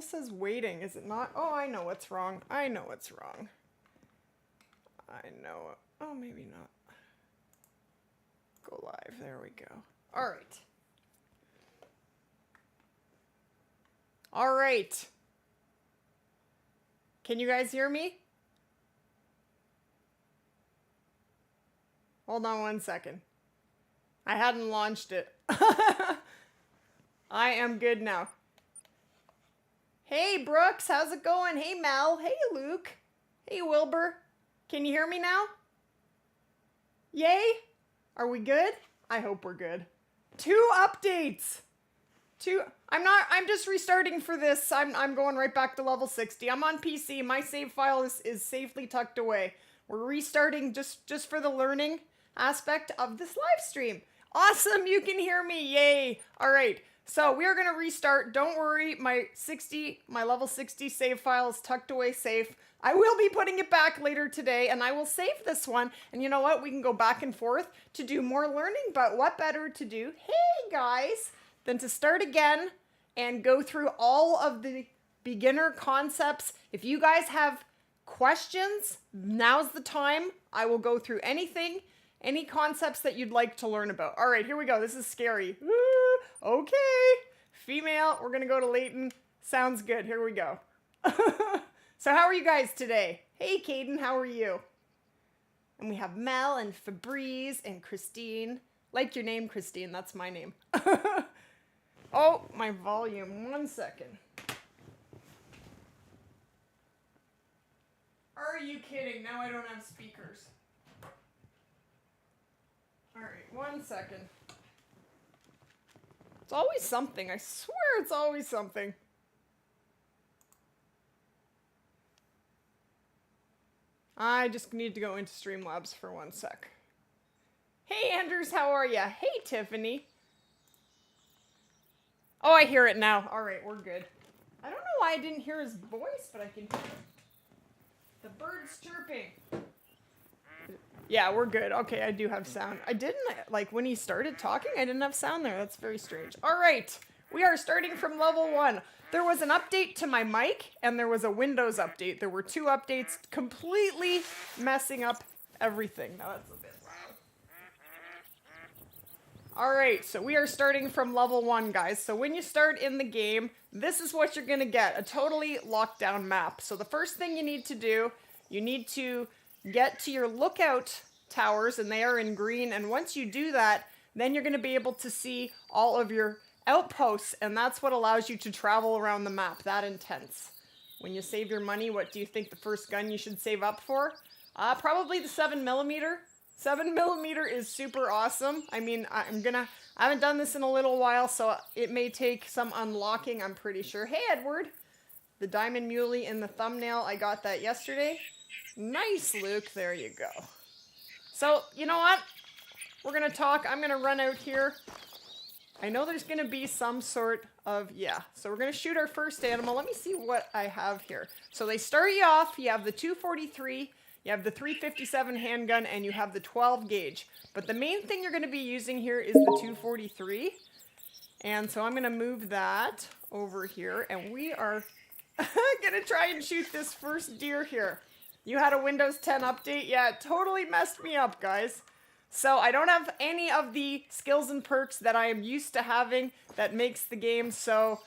still says waiting, is it not? Oh, I know what's wrong. I know what's wrong. I know. Oh, maybe not. Go live. There we go. All right. All right. Can you guys hear me? Hold on one second. I hadn't launched it. I am good now. Hey, Brooks, how's it going? Hey, Mel. Hey, Luke. Hey, Wilbur. Can you hear me now? Yay? Are we good? I hope we're good. 2 updates. I'm just restarting for this. I'm going right back to level 60. I'm on PC. My save file is safely tucked away. We're restarting just for the learning aspect of this live stream. Awesome, you can hear me. Yay. All right. So we are going to restart. Don't worry, my level 60 save file is tucked away safe. I will be putting it back later today, and I will save this one. And you know what? We can go back and forth to do more learning, but what better to do, hey guys, than to start again and go through all of the beginner concepts. If you guys have questions, now's the time. I will go through anything, any concepts that you'd like to learn about. All right, here we go. This is scary. Woo! Okay. Female, we're going to go to Leighton. Sounds good. Here we go. So how are you guys today? Hey, Caden, how are you? And we have Mel and Fabrice and Christine. Like your name, Christine. That's my name. Oh, my volume. 1 second. Are you kidding? Now I don't have speakers. All right, 1 second. It's always something. I swear it's always something. I just need to go into Streamlabs for 1 sec. Hey, Anders, how are ya? Hey, Tiffany. Oh, I hear it now. All right, we're good. I don't know why I didn't hear his voice, but I can hear it. The bird's chirping. Yeah, we're good. Okay, I do have sound. I didn't, like, when he started talking, I didn't have sound there. That's very strange. All right, we are starting from level 1. There was an update to my mic, and there was a Windows update. There were 2 updates completely messing up everything. Now that's a bit loud. All right, so we are starting from level 1, guys. So when you start in the game, this is what you're going to get, a totally locked down map. So the first thing you need to do, you need to get to your lookout towers, and they are in green. And once you do that, then you're going to be able to see all of your outposts, and that's what allows you to travel around the map that intense. When you save your money, what do you think the first gun you should save up for? Probably the 7mm. 7mm is super awesome. I mean, I haven't done this in a little while, so it may take some unlocking, I'm pretty sure. Hey, Edward! The Diamond Muley in the thumbnail, I got that yesterday. Nice, Luke. There you go. So, you know what? We're going to talk. I'm going to run out here. I know there's going to be some sort of, yeah. So we're going to shoot our first animal. Let me see what I have here. So they start you off. You have the 243, you have the 357 handgun, and you have the 12 gauge. But the main thing you're going to be using here is the 243. And so I'm going to move that over here. And we are going to try and shoot this first deer here. You had a Windows 10 update? Yeah, it totally messed me up, guys. So I don't have any of the skills and perks that I am used to having that makes the game so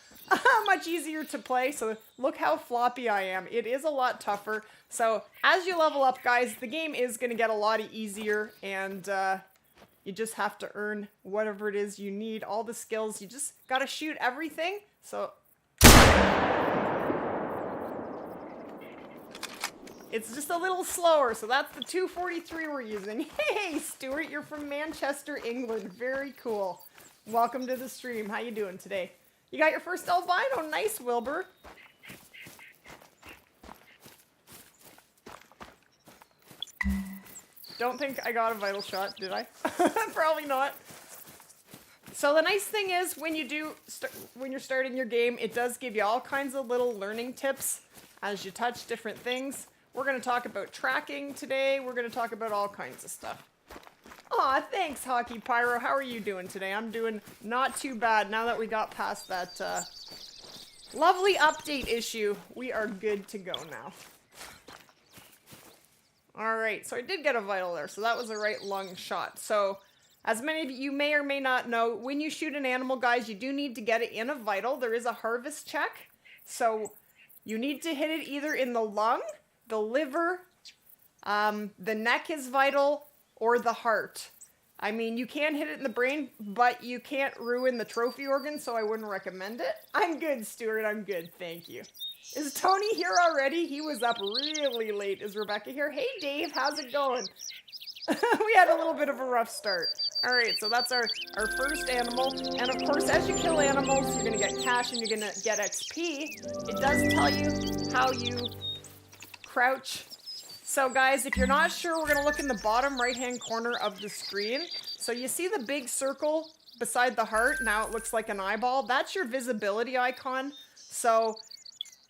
much easier to play. So look how floppy I am. It is a lot tougher. So as you level up, guys, the game is going to get a lot easier, and you just have to earn whatever it is you need, all the skills. You just got to shoot everything. So it's just a little slower, so that's the 243 we're using. Hey, Stuart, you're from Manchester, England. Very cool. Welcome to the stream. How you doing today? You got your first albino. Nice, Wilbur. Don't think I got a vital shot, did I? Probably not. So the nice thing is, when you're starting your game, it does give you all kinds of little learning tips as you touch different things. We're going to talk about tracking today. We're going to talk about all kinds of stuff. Aw, thanks, Hockey Pyro. How are you doing today? I'm doing not too bad now that we got past that Lovely update issue. We are good to go now. Alright, so I did get a vital there, so that was a right lung shot. So, as many of you may or may not know, when you shoot an animal, guys, you do need to get it in a vital. There is a harvest check. So, you need to hit it either in the lung, the liver, the neck is vital, or the heart. I mean, you can hit it in the brain, but you can't ruin the trophy organ, so I wouldn't recommend it. I'm good, Stuart. I'm good. Thank you. Is Tony here already? He was up really late. Is Rebecca here? Hey, Dave. How's it going? We had a little bit of a rough start. All right, so that's our first animal. And of course, as you kill animals, you're going to get cash and you're going to get XP. It does tell you how you crouch. So guys, if you're not sure, we're going to look in the bottom right-hand corner of the screen. So you see the big circle beside the heart? Now it looks like an eyeball. That's your visibility icon. So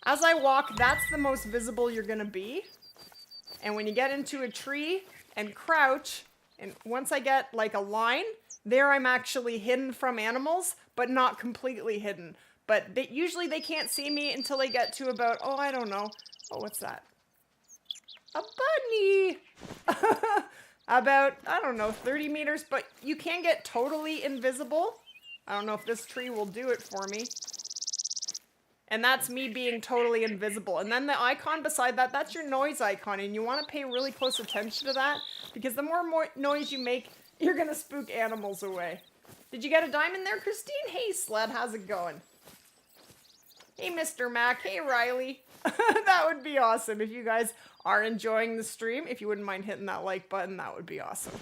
as I walk, that's the most visible you're going to be. And when you get into a tree and crouch, and once I get like a line, there I'm actually hidden from animals, but not completely hidden. But usually they can't see me until they get to about, oh, I don't know. Oh, what's that? A bunny! About, I don't know, 30 meters, but you can get totally invisible. I don't know if this tree will do it for me. And that's me being totally invisible. And then the icon beside that, that's your noise icon. And you want to pay really close attention to that, because the more noise you make, you're going to spook animals away. Did you get a diamond there, Christine? Hey, Sled, how's it going? Hey, Mr. Mac. Hey, Riley. That would be awesome if you guys are enjoying the stream. If you wouldn't mind hitting that like button, that would be awesome.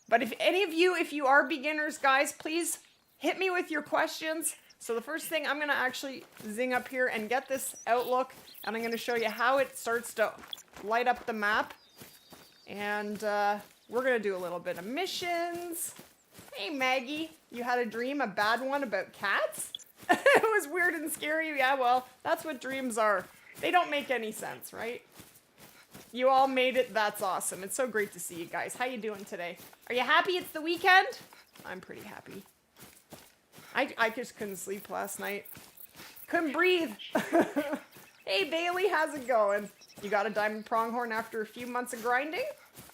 But if any of you, if you are beginners, guys, please hit me with your questions. So the first thing, I'm going to actually zing up here and get this outlook, and I'm going to show you how it starts to light up the map. And we're going to do a little bit of missions. Hey, Maggie, you had a dream, a bad one about cats? It was weird and scary. Yeah, well, that's what dreams are. They don't make any sense, right? You all made it. That's awesome. It's so great to see you guys. How you doing today? Are you happy it's the weekend? I'm pretty happy. I just couldn't sleep last night. Couldn't breathe. Hey, Bailey, how's it going? You got a diamond pronghorn after a few months of grinding?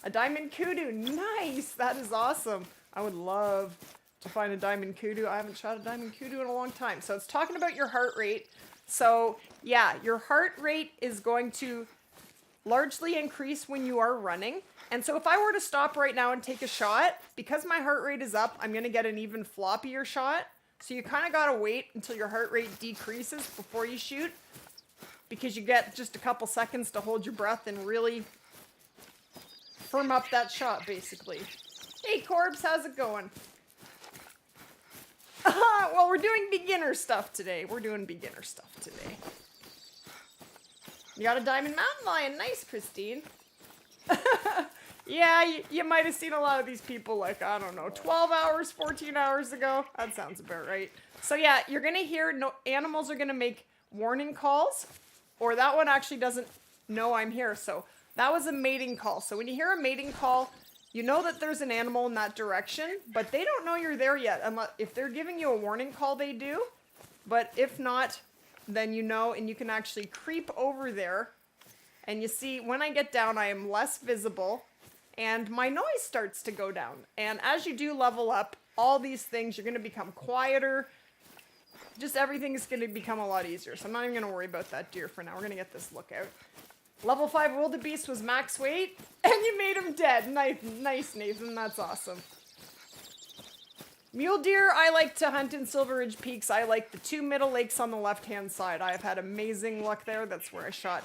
A diamond kudu. Nice. That is awesome. I would love to find a diamond kudu. I haven't shot a diamond kudu in a long time. So it's talking about your heart rate. So yeah, your heart rate is going to largely increase when you are running. And so if I were to stop right now and take a shot, because my heart rate is up, I'm going to get an even floppier shot. So you kind of got to wait until your heart rate decreases before you shoot, because you get just a couple seconds to hold your breath and really firm up that shot, basically. Hey, Corbs, how's it going? Well, we're doing beginner stuff today. You got a diamond mountain lion. Nice, Christine. Yeah, you might have seen a lot of these people like, I don't know, 12 hours, 14 hours ago. That sounds about right. So yeah, you're going to hear animals are going to make warning calls, or that one actually doesn't know I'm here. So that was a mating call. So when you hear a mating call, you know that there's an animal in that direction, but they don't know you're there yet. Unless, if they're giving you a warning call, they do. But if not, then you know, and you can actually creep over there. And you see, when I get down, I am less visible, and my noise starts to go down. And as you do level up, all these things, you're going to become quieter. Just everything is going to become a lot easier. So I'm not even going to worry about that deer for now. We're going to get this lookout. Level 5 wildebeest was max weight, and you made him dead. Nice, Nathan. That's awesome. Mule deer, I like to hunt in Silver Ridge Peaks. I like the 2 middle lakes on the left-hand side. I have had amazing luck there. That's where I shot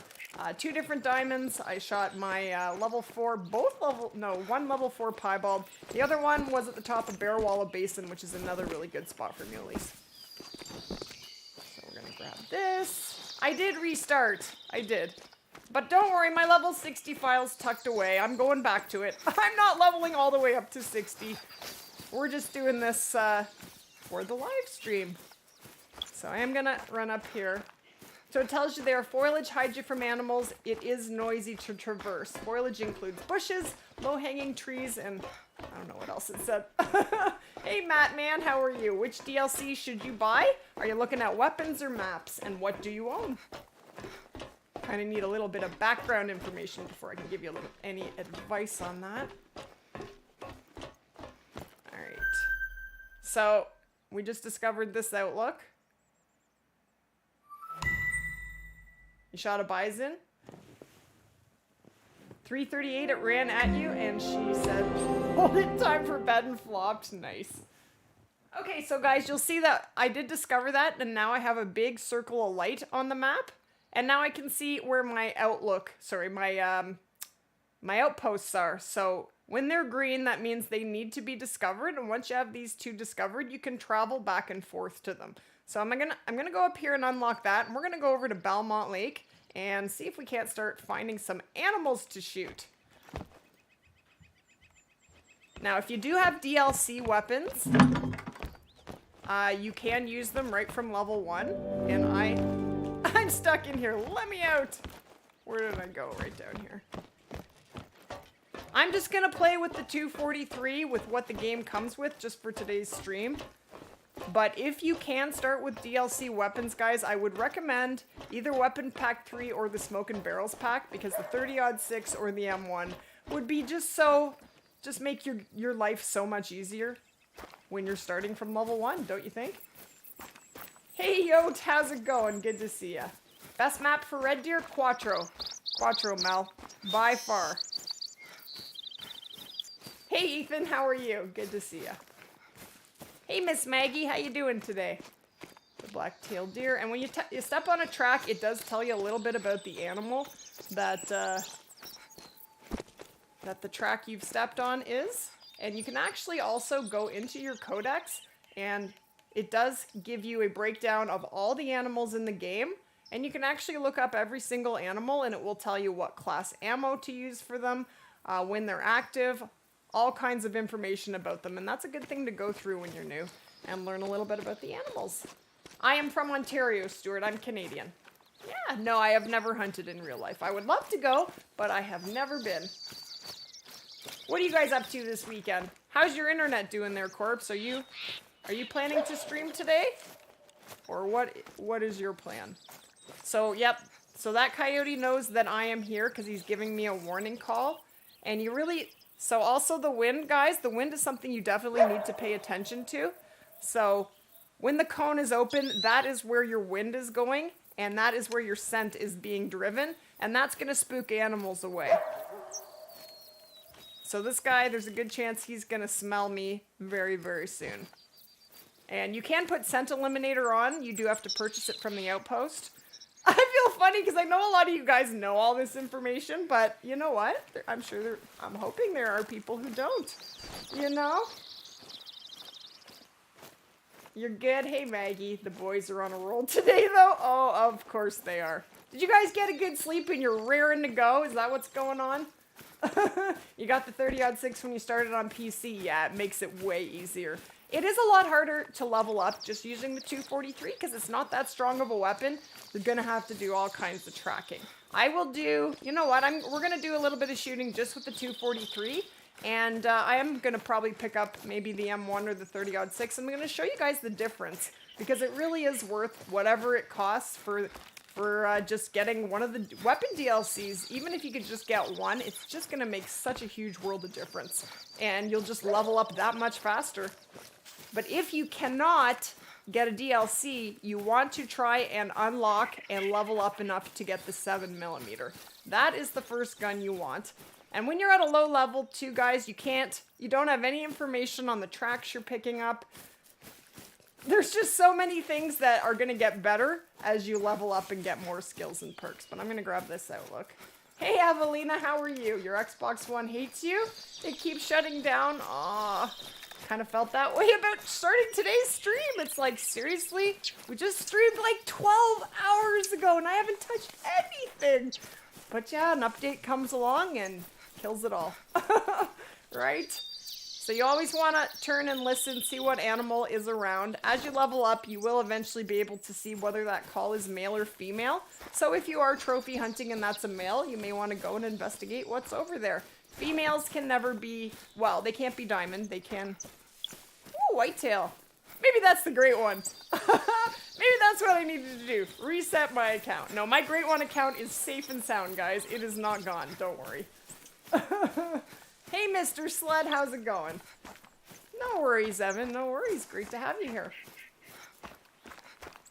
2 different diamonds. I shot my level 4, one level 4 piebald. The other one was at the top of Bearwalla Basin, which is another really good spot for muleys. So we're going to grab this. I did restart. I did. But don't worry, my level 60 file's tucked away. I'm going back to it. I'm not leveling all the way up to 60. We're just doing this for the live stream. So I am going to run up here. So it tells you there, foliage hides you from animals. It is noisy to traverse. Foliage includes bushes, low-hanging trees, and I don't know what else it said. Hey, Matt Man, how are you? Which DLC should you buy? Are you looking at weapons or maps? And what do you own? Kind of need a little bit of background information before I can give you any advice on that. Alright. So, we just discovered this Outlook. You shot a bison. 3:38 it ran at you and she said, hold it, time for bed, and flopped. Nice. Okay, so guys, you'll see that I did discover that, and now I have a big circle of light on the map. And now I can see where my my outposts are. So when they're green, that means they need to be discovered. And once you have these two discovered, you can travel back and forth to them. So I'm gonna go up here and unlock that, and we're gonna go over to Belmont Lake and see if we can't start finding some animals to shoot. Now, if you do have DLC weapons, you can use them right from level 1. And I'm stuck in here. Let me out. Where did I go? Right down here. I'm just gonna play with the 243 with what the game comes with just for today's stream. But if you can start with DLC weapons, guys, I would recommend either Weapon Pack 3 or the Smoke and Barrels pack, because the 30-06 or the M1 would be just make your life so much easier when you're starting from level 1, don't you think? Hey, yo, how's it going? Good to see ya. Best map for Red Deer? Quattro. Quattro, Mel. By far. Hey, Ethan, how are you? Good to see ya. Hey, Miss Maggie, how you doing today? The black-tailed deer. And when you step on a track, it does tell you a little bit about the animal that the track you've stepped on is. And you can actually also go into your codex, and it does give you a breakdown of all the animals in the game. And you can actually look up every single animal, and it will tell you what class ammo to use for them, when they're active, all kinds of information about them. And that's a good thing to go through when you're new and learn a little bit about the animals. I am from Ontario, Stuart. I'm Canadian. Yeah, no, I have never hunted in real life. I would love to go, but I have never been. What are you guys up to this weekend? How's your internet doing there, Corpse? Are you planning to stream today? Or what is your plan? So, yep. So that coyote knows that I am here because he's giving me a warning call. And so also the wind, guys. The wind is something you definitely need to pay attention to. So when the cone is open, that is where your wind is going. And that is where your scent is being driven. And that's going to spook animals away. So this guy, there's a good chance he's going to smell me very, very soon. And you can put scent eliminator on. You do have to purchase it from the outpost. I feel funny because I know a lot of you guys know all this information, but you know what? I'm hoping there are people who don't. You know? You're good? Hey, Maggie. The boys are on a roll today, though. Oh, of course they are. Did you guys get a good sleep and you're raring to go? Is that what's going on? You got the 30-06 when you started on PC. Yeah, it makes it way easier. It is a lot harder to level up just using the 243 because it's not that strong of a weapon. You're going to have to do all kinds of tracking. I will do, you know what, we're going to do a little bit of shooting just with the 243. And I am going to probably pick up maybe the M1 or the 30-06. I'm going to show you guys the difference because it really is worth whatever it costs for just getting one of the weapon DLCs. Even if you could just get one, it's just going to make such a huge world of difference. And you'll just level up that much faster. But if you cannot get a DLC, you want to try and unlock and level up enough to get the 7mm. That is the first gun you want. And when you're at a low level too, guys, you don't have any information on the tracks you're picking up. There's just so many things that are going to get better as you level up and get more skills and perks. But I'm going to grab this Outlook. Hey, Evelina, how are you? Your Xbox One hates you? It keeps shutting down? Aw, kind of felt that way about starting today's stream. It's like, seriously? We just streamed like 12 hours ago and I haven't touched anything. But yeah, an update comes along and kills it all. Right? So you always want to turn and listen, see what animal is around. As you level up, you will eventually be able to see whether that call is male or female. So if you are trophy hunting and that's a male, you may want to go and investigate what's over there. Females can never be, well, they can't be diamond. They can, ooh, whitetail. Maybe that's the great one. Maybe that's what I needed to do. Reset my account. No, my great one account is safe and sound, guys. It is not gone. Don't worry. Hey, Mr. Sled, how's it going? No worries, Evan. No worries. Great to have you here.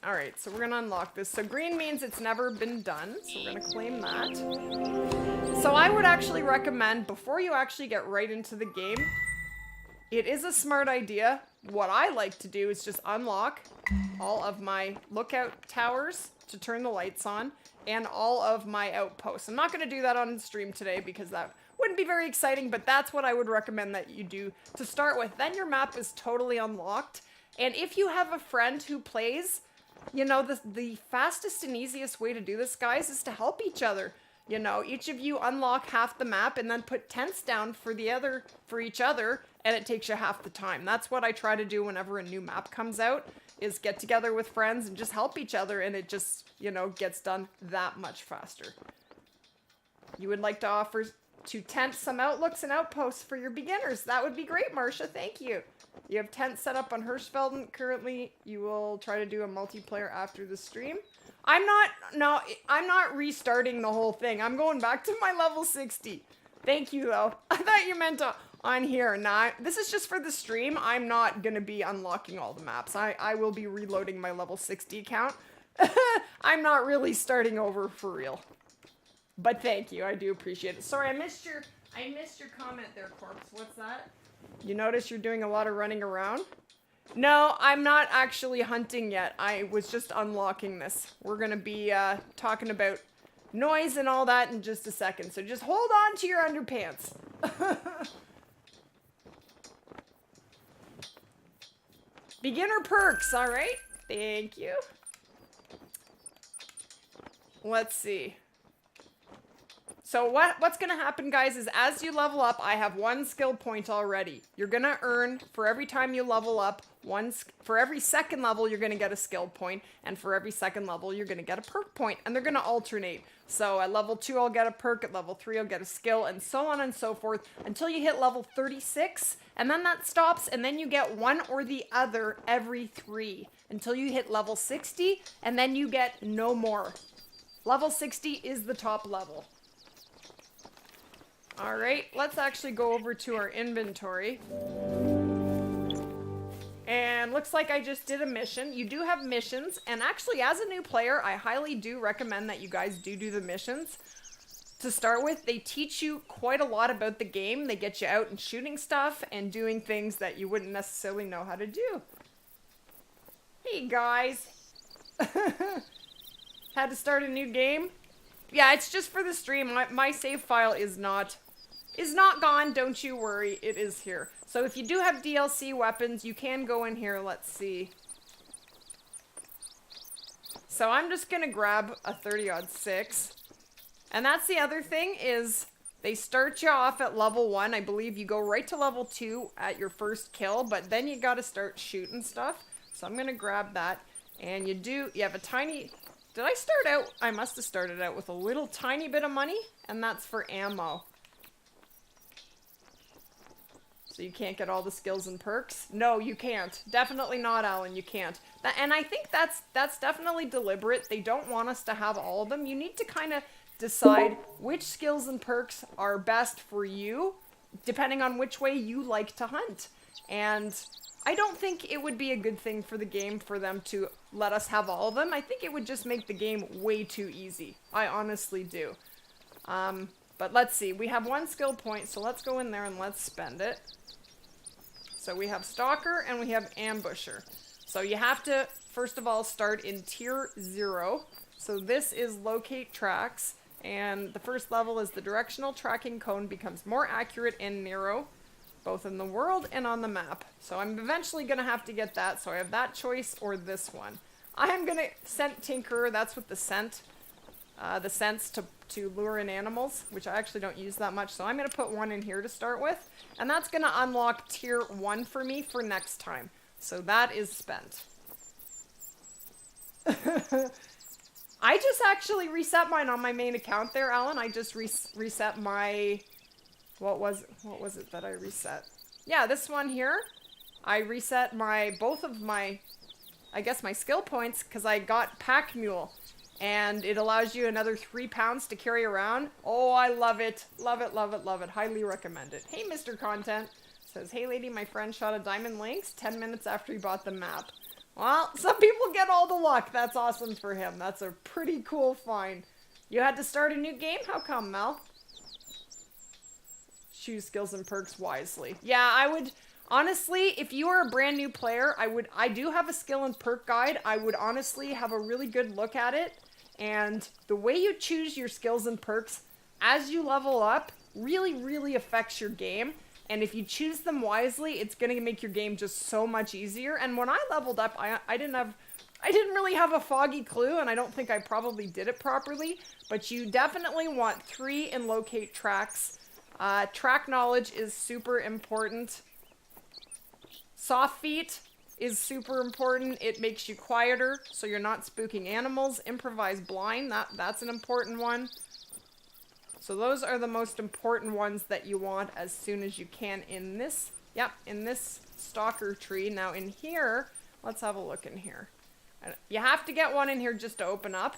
All right, so we're going to unlock this. So green means it's never been done. So we're going to claim that. So I would actually recommend, before you actually get right into the game, it is a smart idea. What I like to do is just unlock all of my lookout towers to turn the lights on and all of my outposts. I'm not going to do that on stream today because that wouldn't be very exciting, but that's what I would recommend that you do to start with. Then your map is totally unlocked. And if you have a friend who plays, you know, the fastest and easiest way to do this, guys, is to help each other. You know, each of you unlock half the map and then put tents down for each other, and it takes you half the time. That's what I try to do whenever a new map comes out, is get together with friends and just help each other, and it just, you know, gets done that much faster. You would like to offer to tent some outlooks and outposts for your beginners. That would be great, Marcia. Thank you. You have tents set up on Hirschfelden. Currently, you will try to do a multiplayer after the stream. I'm not restarting the whole thing. I'm going back to my level 60. Thank you, though. I thought you meant on here. Nah, this is just for the stream. I'm not going to be unlocking all the maps. I will be reloading my level 60 account. I'm not really starting over for real. But thank you. I do appreciate it. Sorry, I missed your comment there, Corpse. What's that? You notice you're doing a lot of running around? No, I'm not actually hunting yet. I was just unlocking this. We're going to be talking about noise and all that in just a second. So just hold on to your underpants. Beginner perks, all right? Thank you. Let's see. So what's going to happen, guys, is as you level up, I have 1 skill point already. You're going to earn, for every time you level up, for every second level, you're going to get a skill point, and for every second level, you're going to get a perk point, and they're going to alternate. So at level 2, I'll get a perk, at level 3, I'll get a skill, and so on and so forth, until you hit level 36, and then that stops, and then you get one or the other every 3, until you hit level 60, and then you get no more. Level 60 is the top level. Alright, let's actually go over to our inventory. And looks like I just did a mission. You do have missions, and actually as a new player, I highly do recommend that you guys do the missions. To start with, they teach you quite a lot about the game. They get you out and shooting stuff and doing things that you wouldn't necessarily know how to do. Hey guys. Had to start a new game? Yeah, it's just for the stream. My save file is not gone, don't you worry, it is here. So if you do have DLC weapons, you can go in here, let's see. So I'm just gonna grab a 30-06. And that's the other thing, is they start you off at level 1. I believe you go right to level 2 at your first kill, but then you gotta start shooting stuff. So I'm gonna grab that. And you have a tiny... Did I start out? I must have started out with a little tiny bit of money, and that's for ammo. So you can't get all the skills and perks? No, you can't. Definitely not, Alan, you can't. And I think that's definitely deliberate. They don't want us to have all of them. You need to kind of decide which skills and perks are best for you, depending on which way you like to hunt. And I don't think it would be a good thing for the game for them to let us have all of them. I think it would just make the game way too easy. I honestly do. But let's see. We have 1 skill point, so let's go in there and let's spend it. So we have Stalker and we have Ambusher. So you have to, first of all, start in Tier 0. So this is Locate Tracks, and the first level is the Directional Tracking Cone becomes more accurate and narrow, both in the world and on the map. So I'm eventually going to have to get that, so I have that choice or this one. I am going to Scent Tinkerer, that's with the scent. The scents to lure in animals, which I actually don't use that much, so I'm going to put 1 in here to start with, and that's going to unlock Tier 1 for me for next time. So that is spent. I just actually reset mine on my main account there, Alan. I just reset my What was it that I reset? Yeah, this one here. I reset both of my, I guess my skill points because I got Pack Mule. And it allows you another 3 pounds to carry around. Oh, I love it. Love it, love it, love it. Highly recommend it. Hey, Mr. Content. Says, hey lady, my friend shot a Diamond Lynx 10 minutes after he bought the map. Well, some people get all the luck. That's awesome for him. That's a pretty cool find. You had to start a new game? How come, Mel? Choose skills and perks wisely. Yeah, I would... Honestly, if you are a brand new player, I do have a skill and perk guide. I would honestly have a really good look at it. And the way you choose your skills and perks as you level up really, really affects your game. And if you choose them wisely, it's going to make your game just so much easier. And when I leveled up, I didn't really have a foggy clue, and I don't think I probably did it properly. But you definitely want 3 and locate tracks. Track knowledge is super important. Soft feet is super important. It makes you quieter, so you're not spooking animals. Improvise blind, that's an important one. So those are the most important ones that you want as soon as you can in this, in this stalker tree. Now in here, let's have a look in here. You have to get one in here just to open up.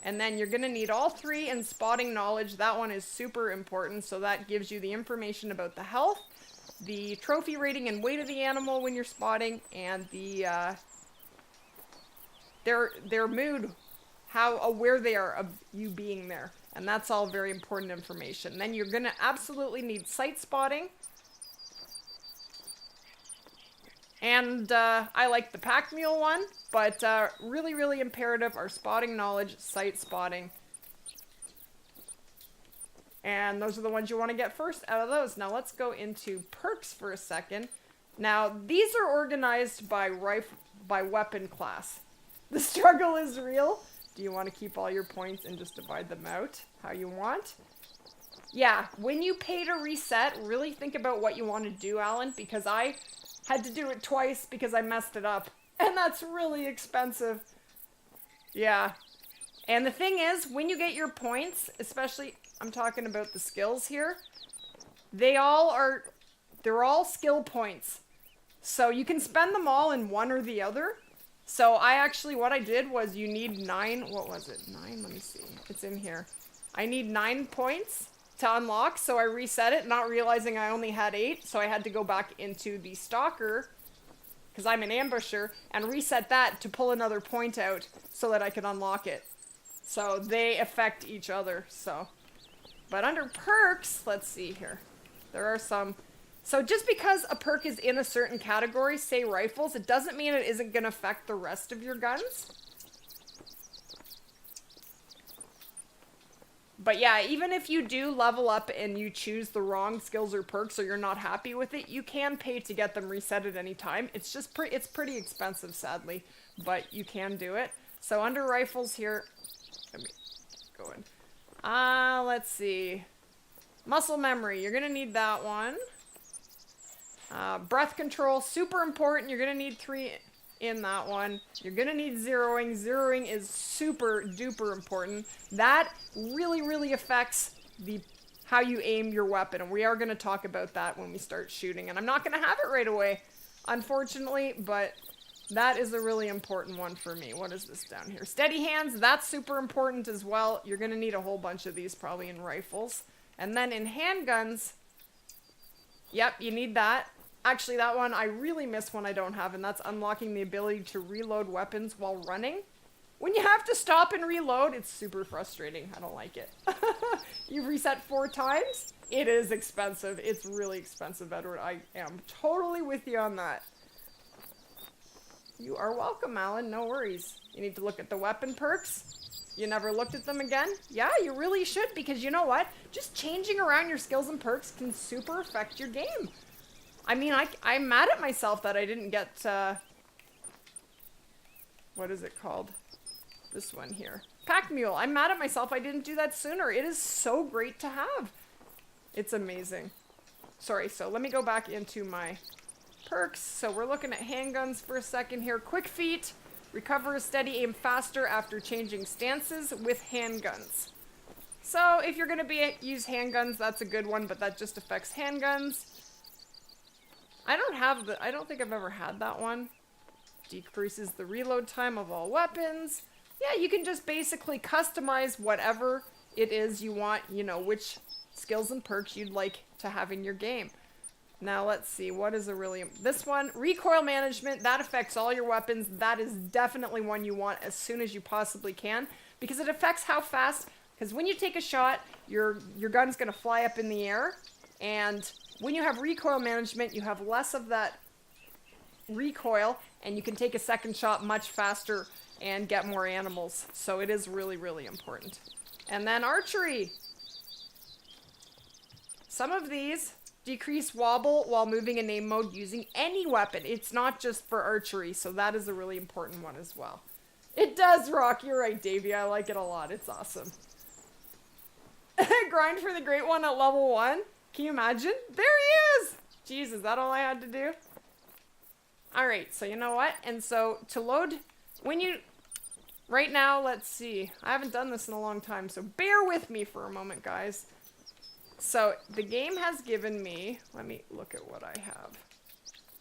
And then you're gonna need all 3 in spotting knowledge. That one is super important, so that gives you the information about the health, the trophy rating and weight of the animal when you're spotting, and the their mood, how aware they are of you being there. And that's all very important information. Then you're gonna absolutely need sight spotting. And I like the Pack Mule one, but really, really imperative are spotting knowledge, sight spotting. And those are the ones you want to get first out of those. Now let's go into perks for a second. Now these are organized by weapon class. The struggle is real. Do you want to keep all your points and just divide them out how you want? Yeah, when you pay to reset, really think about what you want to do, Alan, because I had to do it twice because I messed it up. And that's really expensive. Yeah. And the thing is, when you get your points, especially... I'm talking about the skills here. They're all skill points. So you can spend them all in one or the other. So what I did was you need 9, what was it? 9, let me see. It's in here. I need 9 points to unlock, so I reset it, not realizing I only had 8. So I had to go back into the stalker, because I'm an ambusher, and reset that to pull another point out so that I could unlock it. So they affect each other, so... But under perks, let's see here. There are some. So just because a perk is in a certain category, say rifles, it doesn't mean it isn't going to affect the rest of your guns. But yeah, even if you do level up and you choose the wrong skills or perks or you're not happy with it, you can pay to get them reset at any time. It's just it's pretty expensive, sadly, but you can do it. So under rifles here, let me go in. Let's see. Muscle memory, you're gonna need that one. Breath control, super important. You're gonna need 3 in that one. You're gonna need zeroing. Zeroing is super duper important. That really, really affects how you aim your weapon. And we are gonna talk about that when we start shooting. And I'm not gonna have it right away, unfortunately, but that is a really important one for me. What is this down here? Steady hands, that's super important as well. You're going to need a whole bunch of these probably in rifles. And then in handguns, yep, you need that. Actually, that one I really miss when I don't have, and that's unlocking the ability to reload weapons while running. When you have to stop and reload, it's super frustrating. I don't like it. You reset 4 times? It is expensive. It's really expensive, Edward. I am totally with you on that. You are welcome, Alan. No worries. You need to look at the weapon perks. You never looked at them again? Yeah, you really should, because you know what? Just changing around your skills and perks can super affect your game. I mean, I'm mad at myself that I didn't get, what is it called? This one here. Pack Mule. I'm mad at myself I didn't do that sooner. It is so great to have. It's amazing. Sorry, so let me go back into my... perks. So we're looking at handguns for a second here. Quick feet. Recover a steady aim faster after changing stances with handguns. So if you're going to use handguns, that's a good one, but that just affects handguns. I don't think I've ever had that one. Decreases the reload time of all weapons. Yeah, you can just basically customize whatever it is you want, you know, which skills and perks you'd like to have in your game. Now let's see, what is this one, recoil management, that affects all your weapons. That is definitely one you want as soon as you possibly can, because it affects how fast, because when you take a shot, your gun's gonna fly up in the air, and when you have recoil management, you have less of that recoil, and you can take a second shot much faster and get more animals. So it is really, really important. And then archery. Some of these decrease wobble while moving in aim mode using any weapon. It's not just for archery, so that is a really important one as well. It does rock. You're right, Davey. I like it a lot. It's awesome. Grind for the great one at level 1. Can you imagine? There he is! Jeez, is that all I had to do? Alright, so you know what? And so to load, right now, let's see. I haven't done this in a long time, so bear with me for a moment, guys. So the game has given me, let me look at what I have.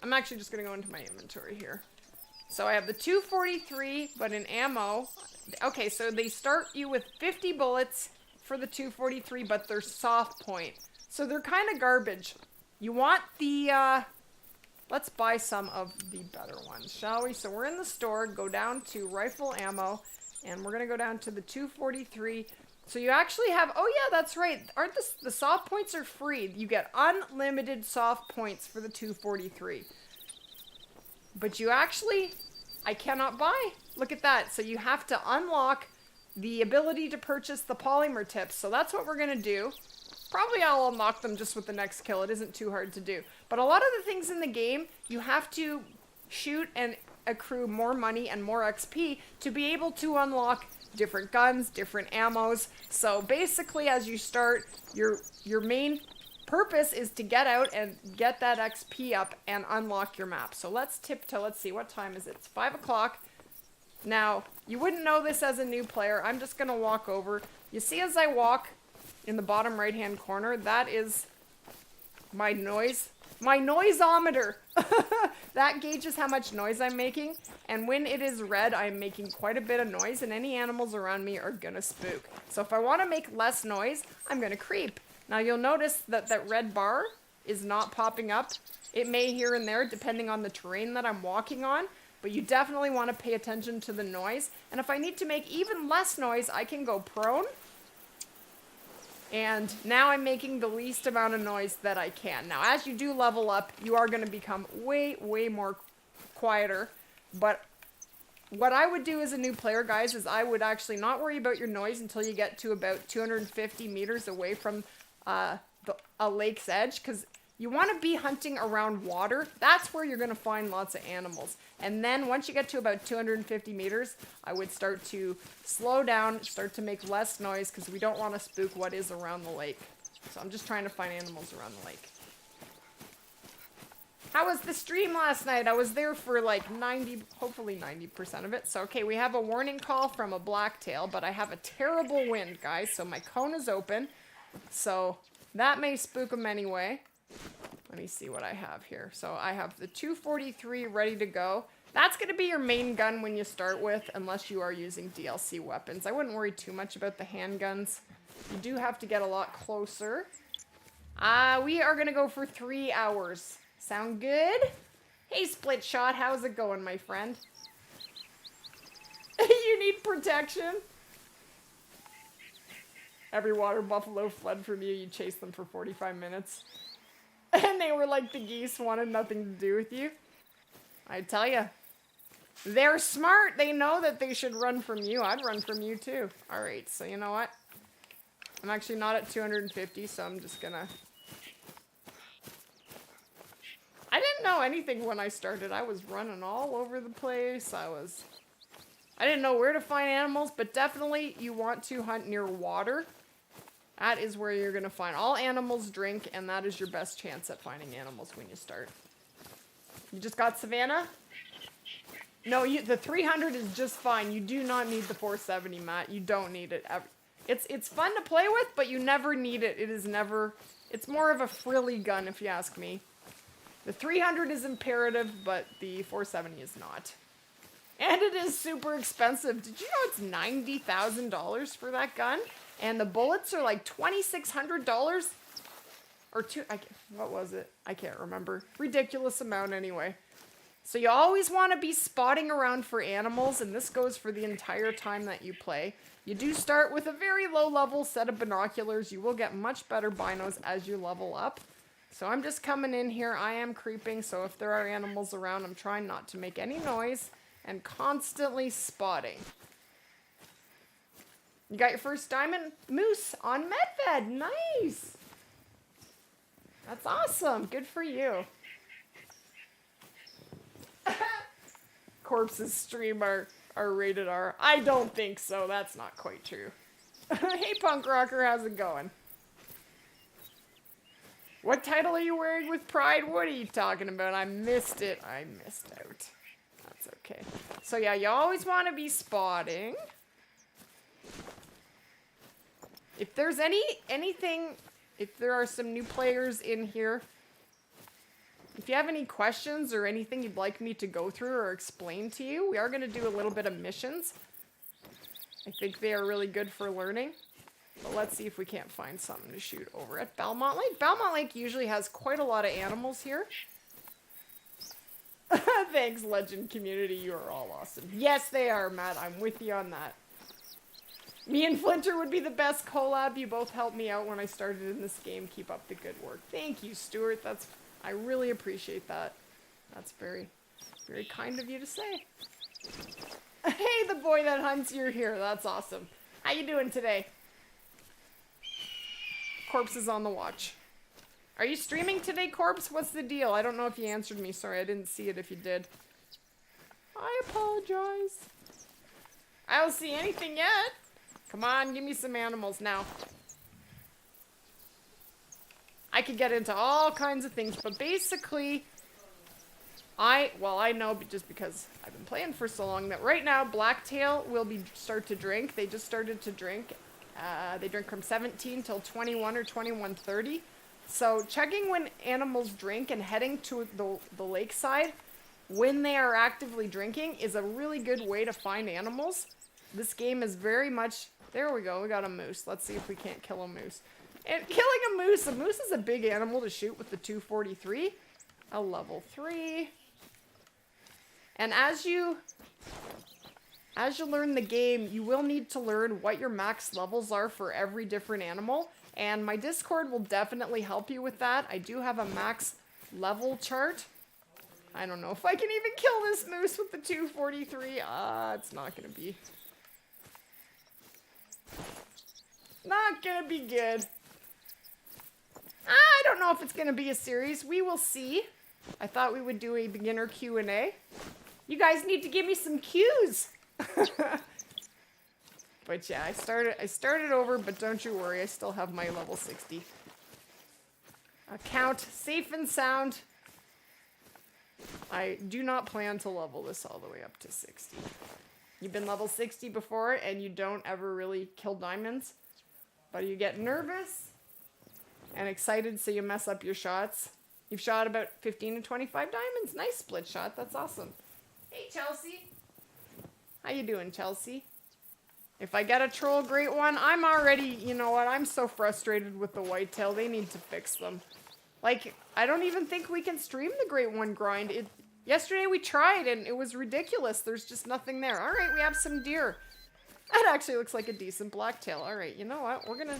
I'm actually just going to go into my inventory here. So I have the 243, but in ammo. Okay, so they start you with 50 bullets for the 243, but they're soft point. So they're kind of garbage. You want the, let's buy some of the better ones, shall we? So we're in the store, go down to rifle ammo, and we're going to go down to the 243. So you actually have, oh yeah, that's right. Aren't the soft points are free? You get unlimited soft points for the 243. But you actually, I cannot buy. Look at that. So you have to unlock the ability to purchase the polymer tips. So that's what we're going to do. Probably I'll unlock them just with the next kill. It isn't too hard to do. But a lot of the things in the game, you have to shoot and accrue more money and more XP to be able to unlock different guns, different ammos. So basically, as you start, your main purpose is to get out and get that XP up and unlock your map. So let's tiptoe. Let's see, what time is it? It's 5 o'clock. Now, you wouldn't know this as a new player. I'm just going to walk over. You see as I walk in the bottom right-hand corner, that is my noisometer. That gauges how much noise I'm making, and when it is red, I'm making quite a bit of noise, and any animals around me are gonna spook. So if I want to make less noise, I'm gonna creep. Now you'll notice that that red bar is not popping up. It may here and there, depending on the terrain that I'm walking on, but you definitely want to pay attention to the noise. And if I need to make even less noise, I can go prone. And now I'm making the least amount of noise that I can. Now, as you do level up, you are going to become way, way more quieter. But what I would do as a new player, guys, is I would actually not worry about your noise until you get to about 250 meters away from a lake's edge, because you want to be hunting around water. That's where you're going to find lots of animals. And then once you get to about 250 meters, I would start to slow down, start to make less noise, because we don't want to spook what is around the lake. So I'm just trying to find animals around the lake. How was the stream last night? I was there for like hopefully 90% of it. So, okay, we have a warning call from a blacktail, but I have a terrible wind, guys. So my cone is open. So that may spook them anyway. Let me see what I have here. So I have the 243 ready to go. That's going to be your main gun when you start with, unless you are using DLC weapons. I wouldn't worry too much about the handguns. You do have to get a lot closer. We are going to go for 3 hours. Sound good? Hey, Split Shot, how's it going, my friend? You need protection? Every water buffalo fled from you. You chased them for 45 minutes. And they were like the geese, wanted nothing to do with you. I tell you. They're smart. They know that they should run from you. I'd run from you too. Alright, so you know what? I'm actually not at 250, so I'm just gonna... I didn't know anything when I started. I was running all over the place. I didn't know where to find animals, but definitely you want to hunt near water. That is where you're going to find all animals drink, and that is your best chance at finding animals when you start. You just got Savannah? No, the 300 is just fine. You do not need the 470, Matt. You don't need it. It's fun to play with, but you never need it. It is never... It's more of a frilly gun, if you ask me. The 300 is imperative, but the 470 is not. And it is super expensive. Did you know it's $90,000 for that gun? And the bullets are like $2,600? Or what was it? I can't remember. Ridiculous amount anyway. So you always want to be spotting around for animals, and this goes for the entire time that you play. You do start with a very low level set of binoculars. You will get much better binos as you level up. So I'm just coming in here. I am creeping, so if there are animals around, I'm trying not to make any noise and constantly spotting. You got your first diamond moose on Medved. Nice. That's awesome. Good for you. Corpses stream are rated R. I don't think so. That's not quite true. Hey, punk rocker, how's it going? What title are you wearing with pride? What are you talking about? I missed it. I missed out. That's okay. So yeah, you always want to be spotting. If there's anything, if there are some new players in here, if you have any questions or anything you'd like me to go through or explain to you, we are going to do a little bit of missions. I think they are really good for learning. But let's see if we can't find something to shoot over at Belmont Lake. Belmont Lake usually has quite a lot of animals here. Thanks, Legend Community. You are all awesome. Yes, they are, Matt. I'm with you on that. Me and Flinter would be the best collab. You both helped me out when I started in this game. Keep up the good work. Thank you, Stuart. I really appreciate that. That's very, very kind of you to say. Hey, the boy that hunts, you're here. That's awesome. How you doing today? Corpse is on the watch. Are you streaming today, Corpse? What's the deal? I don't know if you answered me. Sorry, I didn't see it if you did. I apologize. I don't see anything yet. Come on, give me some animals now. I could get into all kinds of things, but basically, I know just because I've been playing for so long that right now Blacktail will start to drink. They just started to drink. They drink from 17 till 21 or 21:30. So checking when animals drink and heading to the lakeside when they are actively drinking is a really good way to find animals. This game is very much... There we go, we got a moose. Let's see if we can't kill a moose. And killing a moose is a big animal to shoot with the 243. A level 3. And as you learn the game, you will need to learn what your max levels are for every different animal. And my Discord will definitely help you with that. I do have a max level chart. I don't know if I can even kill this moose with the 243. It's not gonna be... Not gonna be good. I don't know if it's gonna be a series. We will see. I thought we would do a beginner Q&A. You guys need to give me some cues. But yeah, I started over, but don't you worry, I still have my level 60 account safe and sound. I do not plan to level this all the way up to 60. You've been level 60 before and you don't ever really kill diamonds, but you get nervous and excited, so you mess up your shots. You've shot about 15 to 25 diamonds. Nice split shot. That's awesome. Hey, Chelsea. How you doing, Chelsea? If I get a troll great one, I'm already, you know what, I'm so frustrated with the whitetail. They need to fix them. Like, I don't even think we can stream the great one grind. Yesterday we tried and it was ridiculous. There's just nothing there. All right, we have some deer. That actually looks like a decent blacktail. All right, you know what, we're gonna...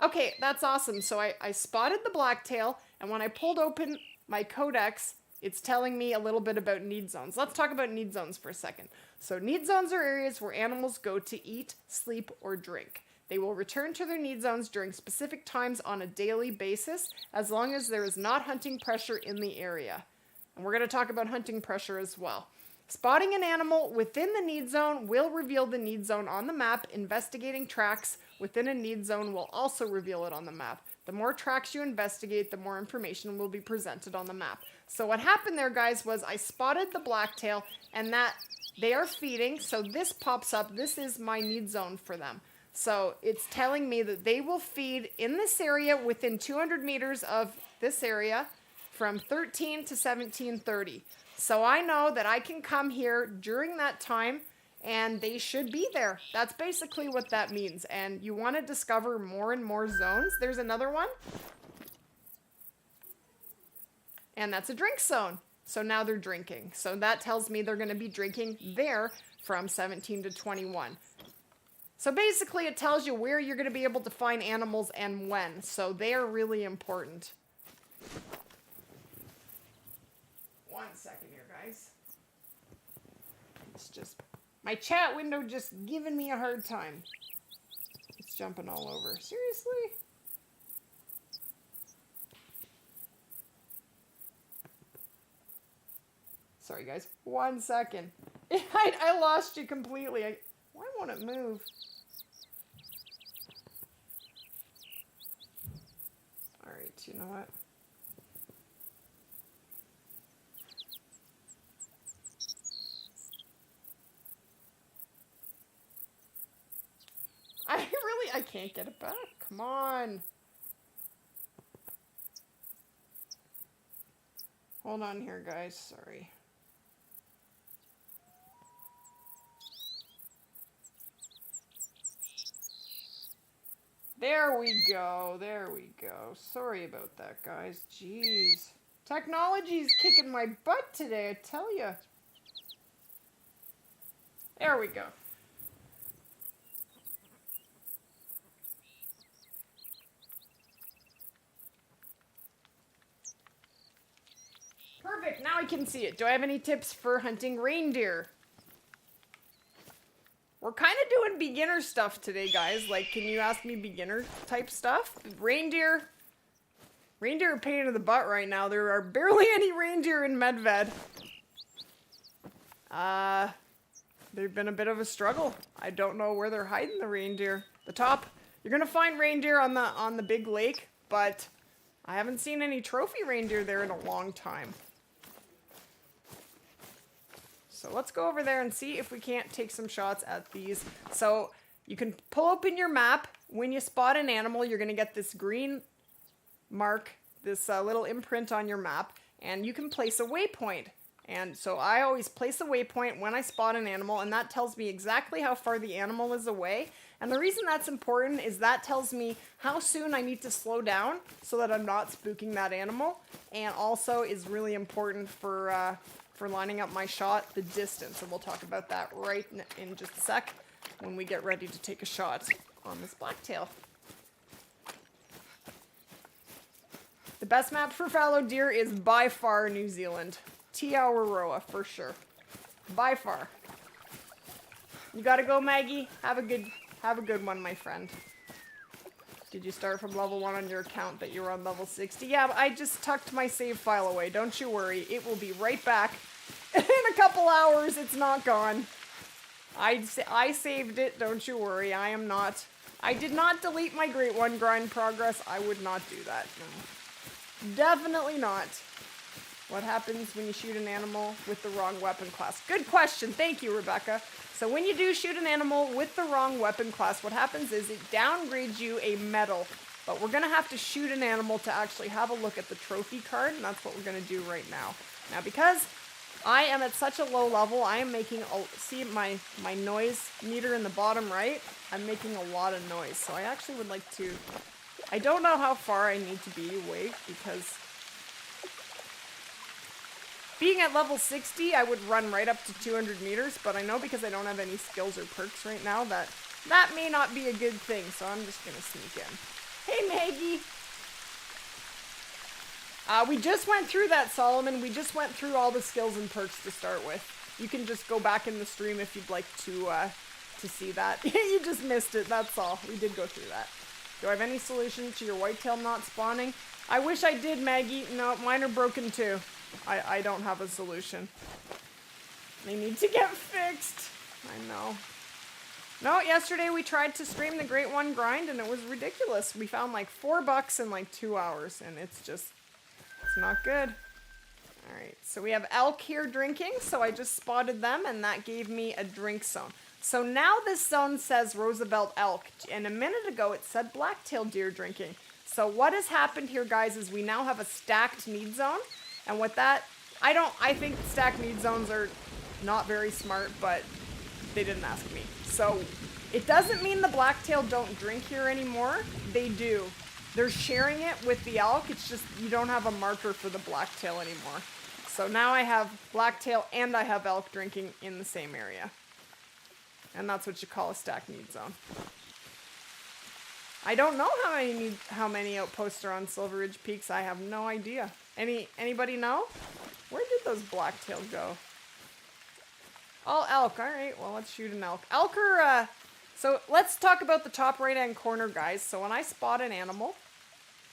Okay, that's awesome. So I spotted the blacktail, and when I pulled open my codex, it's telling me a little bit about need zones. Let's talk about need zones for a second. So need zones are areas where animals go to eat, sleep, or drink. They will return to their need zones during specific times on a daily basis, as long as there is not hunting pressure in the area. And we're going to talk about hunting pressure as well. Spotting an animal within the need zone will reveal the need zone on the map. Investigating tracks within a need zone will also reveal it on the map. The more tracks you investigate, the more information will be presented on the map. So what happened there, guys, was I spotted the blacktail, and that they are feeding, so this pops up. This is my need zone for them. So it's telling me that they will feed in this area within 200 meters of this area from 13 to 17:30. So I know that I can come here during that time and they should be there. That's basically what that means. And you want to discover more and more zones. There's another one. And that's a drink zone. So now they're drinking. So that tells me they're going to be drinking there from 17 to 21. So basically it tells you where you're going to be able to find animals and when. So they are really important. 1 second here, guys. It's just... my chat window just giving me a hard time. It's jumping all over. Seriously? Sorry, guys. 1 second. I lost you completely. Why won't it move? Alright, you know what? I can't get it back. Come on. Hold on here, guys. Sorry. There we go. There we go. Sorry about that, guys. Jeez. Technology's kicking my butt today, I tell you. There we go. Perfect, now I can see it. Do I have any tips for hunting reindeer? We're kind of doing beginner stuff today, guys. Like, can you ask me beginner type stuff? Reindeer are a pain in the butt right now. There are barely any reindeer in Medved. They've been a bit of a struggle. I don't know where they're hiding the reindeer. You're gonna find reindeer on the big lake, but I haven't seen any trophy reindeer there in a long time. So let's go over there and see if we can't take some shots at these. So you can pull open your map. When you spot an animal, you're going to get this green mark, this little imprint on your map, and you can place a waypoint. And so I always place a waypoint when I spot an animal, and that tells me exactly how far the animal is away. And the reason that's important is that tells me how soon I need to slow down so that I'm not spooking that animal, and also is really important for lining up my shot, the distance, and we'll talk about that right in just a sec when we get ready to take a shot on this blacktail. The best map for fallow deer is by far New Zealand. Te Awaroa, for sure. By far. You gotta go, Maggie. Have a good one, my friend. Did you start from level 1 on your account that you were on level 60? Yeah, I just tucked my save file away. Don't you worry. It will be right back. In a couple hours, it's not gone. I saved it. Don't you worry. I did not delete my Great One grind progress. I would not do that. No. Definitely not. What happens when you shoot an animal with the wrong weapon class? Good question. Thank you, Rebecca. So when you do shoot an animal with the wrong weapon class, what happens is it downgrades you a medal. But we're going to have to shoot an animal to actually have a look at the trophy card, and that's what we're going to do right now. Now, because I am at such a low level, I am making, see my noise meter in the bottom right? I'm making a lot of noise. So I actually would like to, I don't know how far I need to be away, because being at level 60, I would run right up to 200 meters, but I know because I don't have any skills or perks right now that may not be a good thing, so I'm just gonna sneak in. Hey, Maggie! We just went through that, Solomon. We just went through all the skills and perks to start with. You can just go back in the stream if you'd like to see that. You just missed it, that's all. We did go through that. Do I have any solution to your whitetail not spawning? I wish I did, Maggie. No, mine are broken too. I don't have a solution. They need to get fixed. I know. No, yesterday we tried to stream the Great One grind and it was ridiculous. We found like $4 in like 2 hours and it's not good. Alright, so we have elk here drinking, so I just spotted them and that gave me a drink zone. So now this zone says Roosevelt elk, and a minute ago it said black-tailed deer drinking. So what has happened here, guys, is we now have a stacked need zone, and with that, I think stacked need zones are not very smart, but they didn't ask me. So it doesn't mean the blacktail don't drink here anymore. They do. They're sharing it with the elk. It's just you don't have a marker for the blacktail anymore. So now I have blacktail and I have elk drinking in the same area. And that's what you call a stacked need zone. I don't know how many outposts are on Silver Ridge Peaks. I have no idea. Anybody know? Where did those blacktail go? All elk. All right, well, let's shoot an elk. Elk are, so let's talk about the top right-hand corner, guys. So when I spot an animal,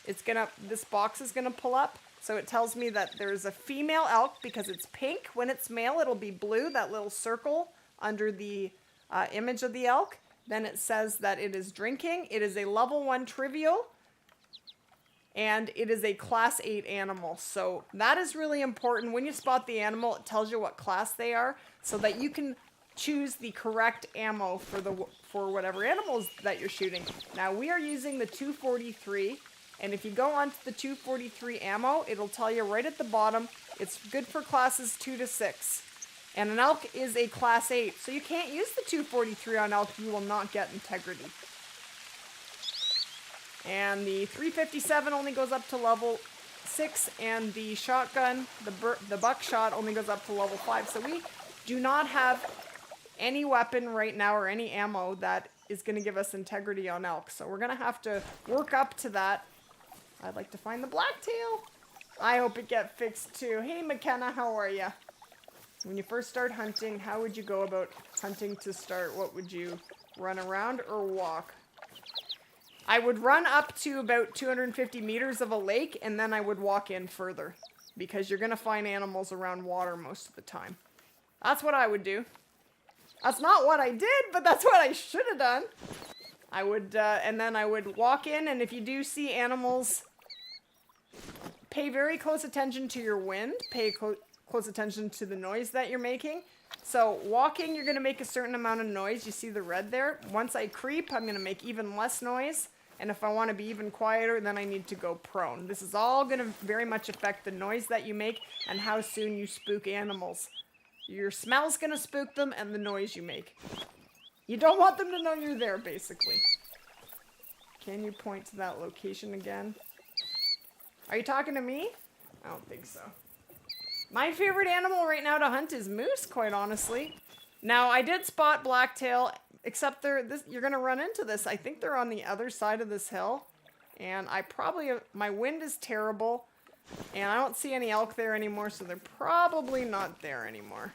this box is gonna pull up. So it tells me that there's a female elk because it's pink. When it's male, it'll be blue, that little circle under the image of the elk. Then it says that it is drinking. It is a level 1 trivial. And it is a class 8 animal. So that is really important. When you spot the animal, it tells you what class they are so that you can choose the correct ammo for whatever animals that you're shooting. Now we are using the 243, and if you go onto the 243 ammo, it'll tell you right at the bottom, it's good for classes 2 to 6. And an elk is a class 8, so you can't use the 243 on elk, you will not get integrity. And the 357 only goes up to level 6, and the shotgun, the buckshot, only goes up to level 5. So we do not have any weapon right now or any ammo that is going to give us integrity on elk. So we're going to have to work up to that. I'd like to find the blacktail. I hope it gets fixed too. Hey McKenna, how are ya? When you first start hunting, how would you go about hunting to start? What would you run around or walk? I would run up to about 250 meters of a lake, and then I would walk in further, because you're going to find animals around water most of the time. That's what I would do. That's not what I did, but that's what I should have done. I would, and then I would walk in, and if you do see animals, pay very close attention to your wind. Pay close attention to the noise that you're making. So walking, you're going to make a certain amount of noise. You see the red there? Once I creep, I'm going to make even less noise. And if I want to be even quieter, then I need to go prone. This is all going to very much affect the noise that you make and how soon you spook animals. Your smell's going to spook them and the noise you make. You don't want them to know you're there, basically. Can you point to that location again? Are you talking to me? I don't think so. My favorite animal right now to hunt is moose, quite honestly. Now, I did spot blacktail, except you're going to run into this. I think they're on the other side of this hill. And my wind is terrible. And I don't see any elk there anymore, so they're probably not there anymore.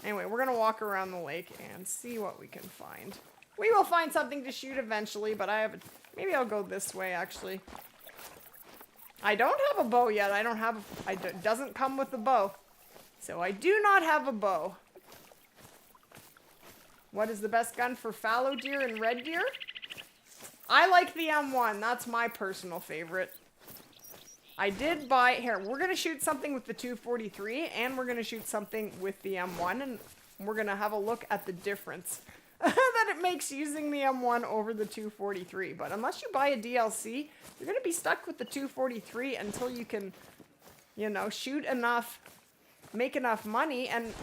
Anyway, we're going to walk around the lake and see what we can find. We will find something to shoot eventually, but maybe I'll go this way, actually. I don't have a bow yet. It doesn't come with a bow. So I do not have a bow. What is the best gun for fallow deer and red deer? I like the M1. That's my personal favorite. I did buy... Here, we're going to shoot something with the 243, and we're going to shoot something with the M1, and we're going to have a look at the difference that it makes using the M1 over the 243. But unless you buy a DLC, you're going to be stuck with the 243 until you can, shoot enough, make enough money, and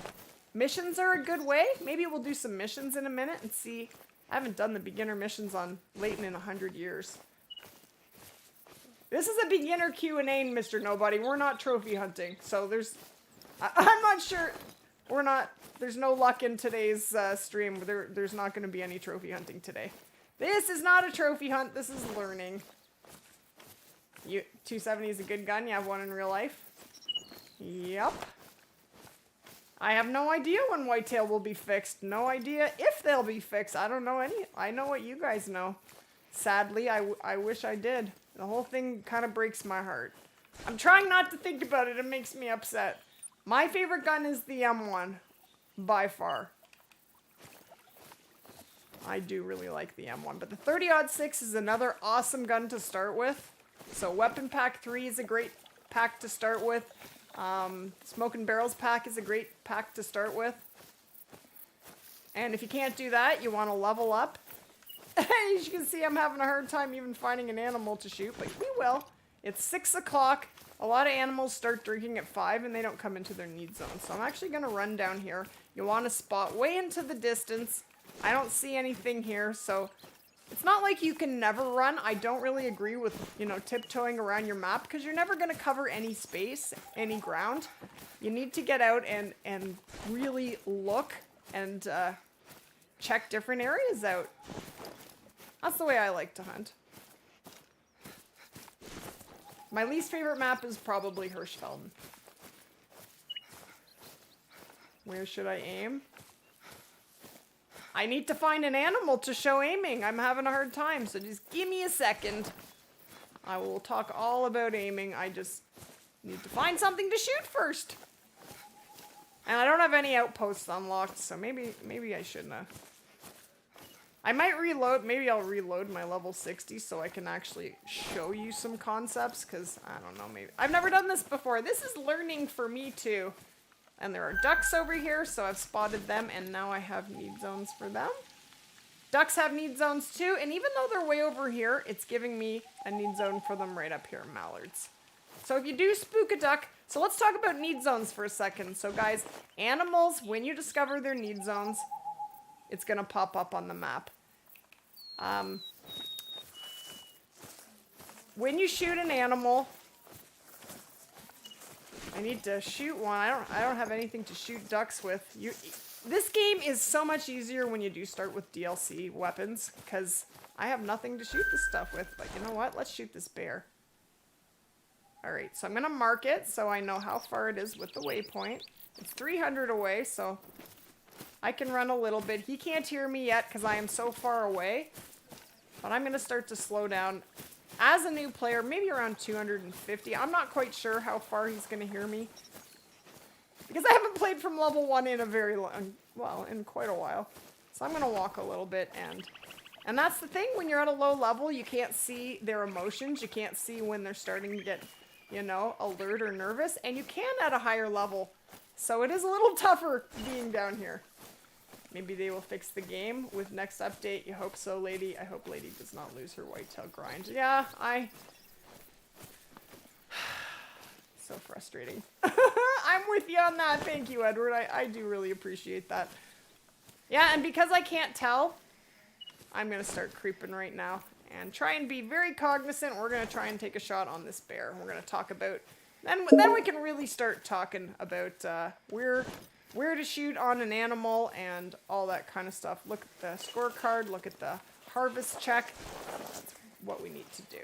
missions are a good way. Maybe we'll do some missions in a minute and see. I haven't done the beginner missions on Layton in 100 years. This is a beginner Q&A, Mr. Nobody. We're not trophy hunting, so I'm not sure. There's no luck in today's stream. There's not going to be any trophy hunting today. This is not a trophy hunt. This is learning. 270 is a good gun. You have one in real life? Yep. I have no idea when whitetail will be fixed. No idea if they'll be fixed. I don't know any. I know what you guys know. Sadly, I wish I did. The whole thing kind of breaks my heart. I'm trying not to think about it. It makes me upset. My favorite gun is the M1. By far. I do really like the M1. But the 30-06 is another awesome gun to start with. So Weapon Pack 3 is a great pack to start with. Smoke and Barrels pack is a great pack to start with. And if you can't do that, you want to level up. As you can see, I'm having a hard time even finding an animal to shoot, but we will. It's 6 o'clock. A lot of animals start drinking at 5 and they don't come into their need zone. So I'm actually going to run down here. You want to spot way into the distance. I don't see anything here, so it's not like you can never run. I don't really agree with, you know, tiptoeing around your map because you're never going to cover any space, any ground. You need to get out and really look and check different areas out. That's the way I like to hunt. My least favorite map is probably Hirschfelden. Where should I aim? I need to find an animal to show aiming. I'm having a hard time, so just give me a second. I will talk all about aiming. I just need to find something to shoot first. And I don't have any outposts unlocked, so maybe I shouldn't have. I might reload. Maybe I'll reload my level 60 so I can actually show you some concepts, because I don't know, maybe. I've never done this before. This is learning for me too. And there are ducks over here, so I've spotted them, and now I have need zones for them. Ducks have need zones too, and even though they're way over here, it's giving me a need zone for them right up here, mallards. So if you do spook a duck, so let's talk about need zones for a second. So guys, animals, when you discover their need zones, it's going to pop up on the map. When you shoot an animal, I need to shoot one. I don't have anything to shoot ducks with. This game is so much easier when you do start with DLC weapons, because I have nothing to shoot this stuff with. But you know what? Let's shoot this bear. Alright, so I'm going to mark it so I know how far it is with the waypoint. It's 300 away, so I can run a little bit. He can't hear me yet because I am so far away. But I'm going to start to slow down. As a new player, maybe around 250. I'm not quite sure how far he's going to hear me. Because I haven't played from level 1 in a very long, well, in quite a while. So I'm going to walk a little bit, and that's the thing, when you're at a low level, you can't see their emotions. You can't see when they're starting to get, you know, alert or nervous. And you can at a higher level. So it is a little tougher being down here. Maybe they will fix the game with next update. You hope so, lady. I hope lady does not lose her whitetail grind. Yeah, so frustrating. I'm with you on that. Thank you, Edward. I do really appreciate that. Yeah, and because I can't tell, I'm going to start creeping right now and try and be very cognizant. We're going to try and take a shot on this bear. We're going to talk about... Then we can really start talking about where to shoot on an animal and all that kind of stuff. Look at the scorecard. Look at the harvest check. That's what we need to do.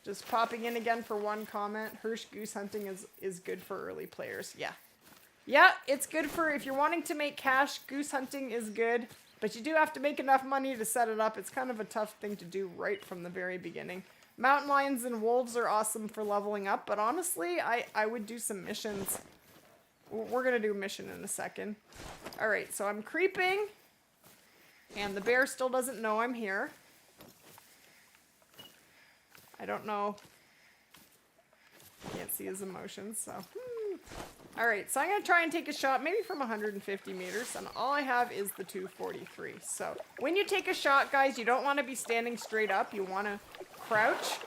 Just popping in again for one comment. Hirsch goose hunting is good for early players. Yeah. Yeah, it's good for if you're wanting to make cash. Goose hunting is good. But you do have to make enough money to set it up. It's kind of a tough thing to do right from the very beginning. Mountain lions and wolves are awesome for leveling up. But honestly, I would do some missions. We're going to do a mission in a second. Alright, so I'm creeping. And the bear still doesn't know I'm here. I don't know. Can't see his emotions, so... Alright, so I'm going to try and take a shot, maybe from 150 meters, and all I have is the 243. So, when you take a shot, guys, you don't want to be standing straight up. You want to crouch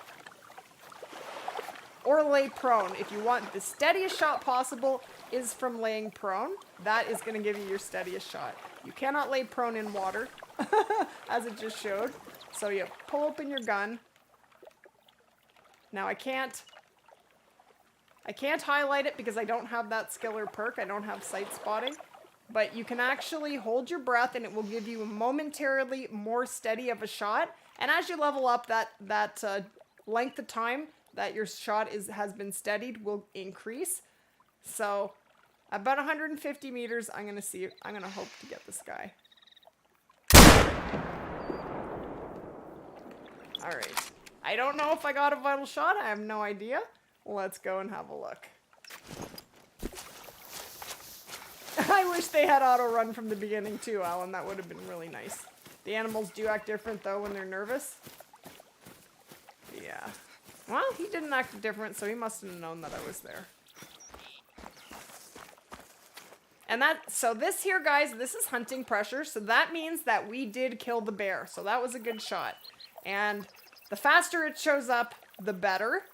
or lay prone. If you want the steadiest shot possible is from laying prone. That is going to give you your steadiest shot. You cannot lay prone in water, as it just showed. So you pull open your gun. Now I can't highlight it because I don't have that skill or perk. I don't have sight spotting. But you can actually hold your breath and it will give you momentarily more steady of a shot. And as you level up, that length of time that your shot has been steadied will increase. So about 150 meters, I'm going to hope to get this guy. All right. I don't know if I got a vital shot. I have no idea. Let's go and have a look. I wish they had auto run from the beginning too, Alan. That would have been really nice. The animals do act different though when they're nervous. Yeah. Well, he didn't act different, so he must have known that I was there. And so this here, guys, this is hunting pressure. So that means that we did kill the bear. So that was a good shot. And the faster it shows up, the better.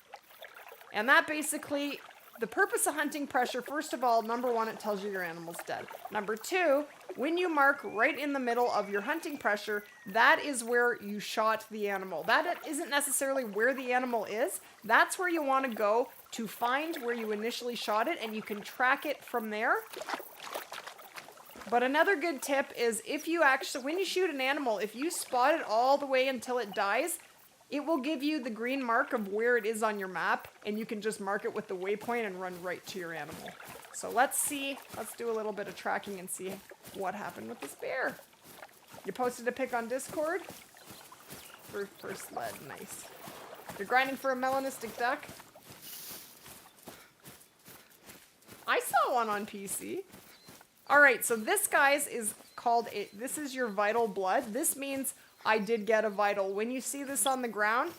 And that basically, the purpose of hunting pressure, first of all, number one, it tells you your animal's dead. Number two, when you mark right in the middle of your hunting pressure, that is where you shot the animal. That isn't necessarily where the animal is. That's where you want to go to find where you initially shot it, and you can track it from there. But another good tip is if you actually, when you shoot an animal, if you spot it all the way until it dies, it will give you the green mark of where it is on your map, and you can just mark it with the waypoint and run right to your animal. So let's do a little bit of tracking and see what happened with this bear. You posted a pic on Discord? First lead, nice. You're grinding for a melanistic duck? I saw one on PC. Alright, so this, guys, is called this is your vital blood. This means I did get a vital. When you see this on the ground,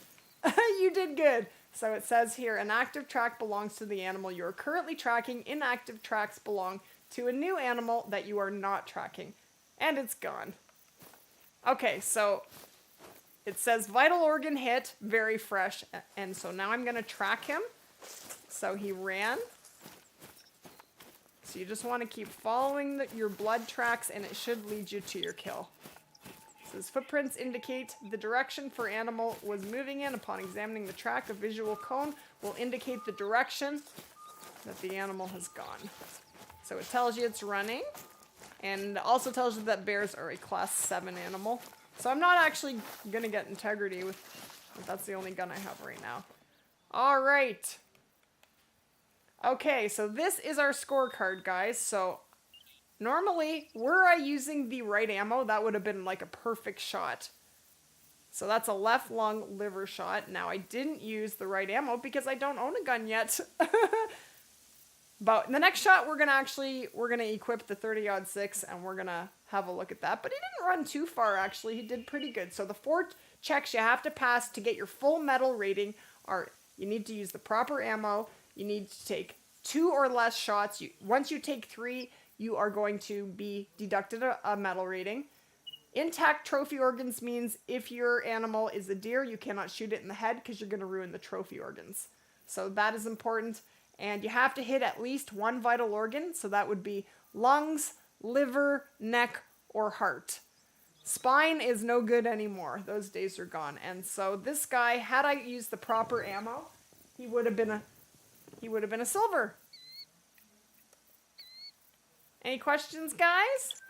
you did good. So it says here, an active track belongs to the animal you are currently tracking. Inactive tracks belong to a new animal that you are not tracking. And it's gone. Okay, so it says vital organ hit, very fresh. And so now I'm going to track him. So he ran. So you just want to keep following your blood tracks, and it should lead you to your kill. It says footprints indicate the direction for animal was moving in. Upon examining the track, a visual cone will indicate the direction that the animal has gone. So it tells you it's running, and also tells you that bears are a class 7 animal. So I'm not actually going to get integrity with, that's the only gun I have right now. All right. Okay, so this is our scorecard, guys. So normally, were I using the right ammo, that would have been like a perfect shot. So that's a left lung liver shot. Now I didn't use the right ammo because I don't own a gun yet. But in the next shot, we're gonna equip the 30-06 and we're gonna have a look at that. But he didn't run too far, actually. He did pretty good. So the 4 checks you have to pass to get your full medal rating are, you need to use the proper ammo. You need to take 2 or less shots. Once you take 3, you are going to be deducted a medal rating. Intact trophy organs means if your animal is a deer, you cannot shoot it in the head because you're going to ruin the trophy organs. So that is important. And you have to hit at least 1 vital organ. So that would be lungs, liver, neck, or heart. Spine is no good anymore. Those days are gone. And so this guy, had I used the proper ammo, he would have been a silver. Any questions, guys?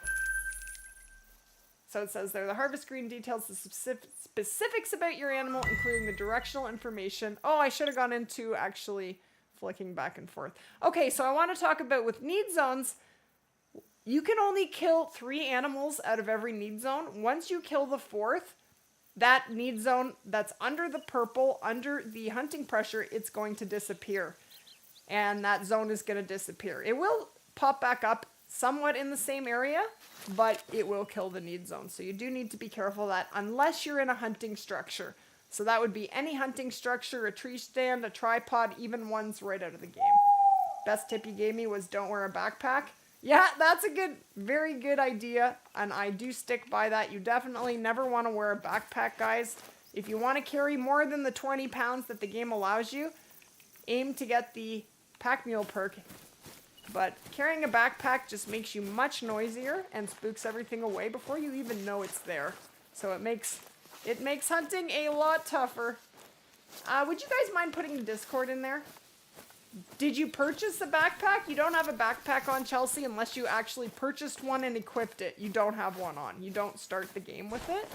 So it says there, the harvest screen details the specifics about your animal, including the directional information. Oh, I should have gone into actually flicking back and forth. Okay, so I want to talk about with need zones. You can only kill 3 animals out of every need zone. Once you kill the 4th, that need zone that's under the purple, under the hunting pressure, it's going to disappear. And that zone is going to disappear. It will pop back up somewhat in the same area, but it will kill the need zone. So you do need to be careful of that unless you're in a hunting structure. So that would be any hunting structure, a tree stand, a tripod, even ones right out of the game. Best tip you gave me was don't wear a backpack. Yeah, that's a very good idea, and I do stick by that. You definitely never want to wear a backpack, guys. If you want to carry more than the 20 pounds that the game allows you, aim to get the pack mule perk. But carrying a backpack just makes you much noisier and spooks everything away before you even know it's there. So it makes hunting a lot tougher. Would you guys mind putting the Discord in there? Did you purchase a backpack? You don't have a backpack on, Chelsea, unless you actually purchased one and equipped it. You don't have one on. You don't start the game with it.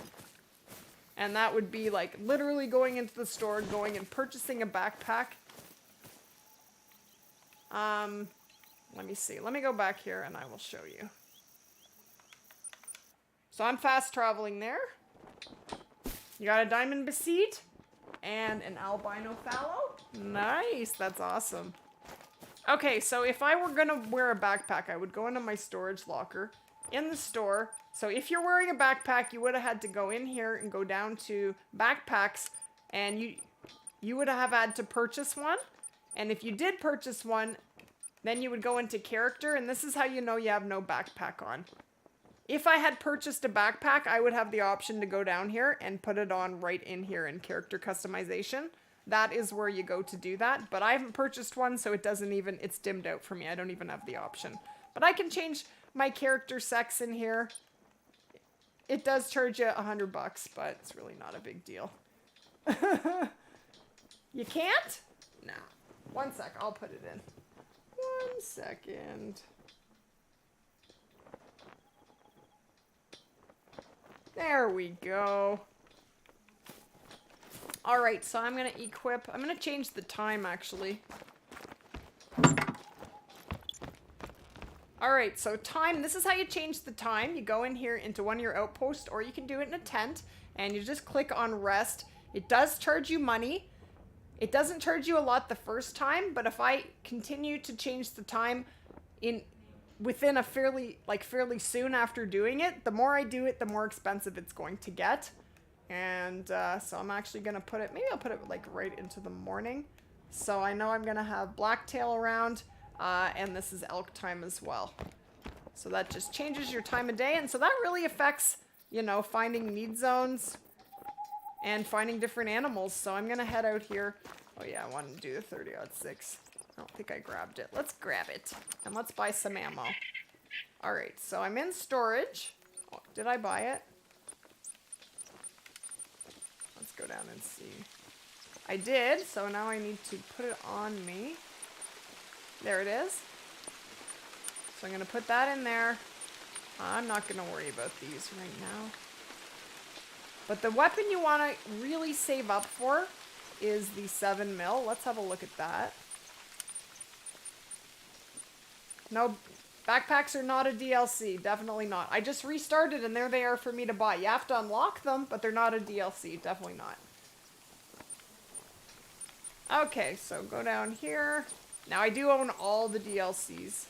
And that would be like literally going into the store, going and purchasing a backpack. Let me see. Let me go back here and I will show you. So I'm fast traveling there. You got a diamond beseed and an albino fallow. Nice. That's awesome. Okay, so if I were going to wear a backpack, I would go into my storage locker in the store. So if you're wearing a backpack, you would have had to go in here and go down to backpacks, and you would have had to purchase one. And if you did purchase one, Then you would go into character, and this is how you know you have no backpack on. If I had purchased a backpack, I would have the option to go down here and put it on right in here in character customization. That is where you go to do that, but I haven't purchased one, so it doesn't even, it's dimmed out for me. I don't even have the option. But I can change my character sex in here. It does charge you $100, but it's really not a big deal. You can't? No. One sec, I'll put it in. 1 second. There we go. All right, so I'm going to equip. I'm going to change the time, actually. All right, so time. This is how you change the time. You go in here into one of your outposts, or you can do it in a tent, and you just click on rest. It does charge you money. It doesn't charge you a lot the first time, but if I continue to change the time within a fairly soon after doing it, the more I do it, the more expensive it's going to get. And so I'm actually going to put it, maybe I'll put it like right into the morning. So I know I'm going to have blacktail around, and this is elk time as well. So that just changes your time of day. And so that really affects, you know, finding need zones and finding different animals. So I'm going to head out here. Oh yeah, I wanted to do the 30-06. I don't think I grabbed it. Let's grab it. And let's buy some ammo. Alright, so I'm in storage. Oh, did I buy it? Let's go down and see. I did, so now I need to put it on me. There it is. So I'm going to put that in there. I'm not going to worry about these right now. But the weapon you want to really save up for is the 7mm. Let's have a look at that. No, backpacks are not a DLC. Definitely not. I just restarted and there they are for me to buy. You have to unlock them, but they're not a DLC. Definitely not. Okay, so go down here. Now I do own all the DLCs.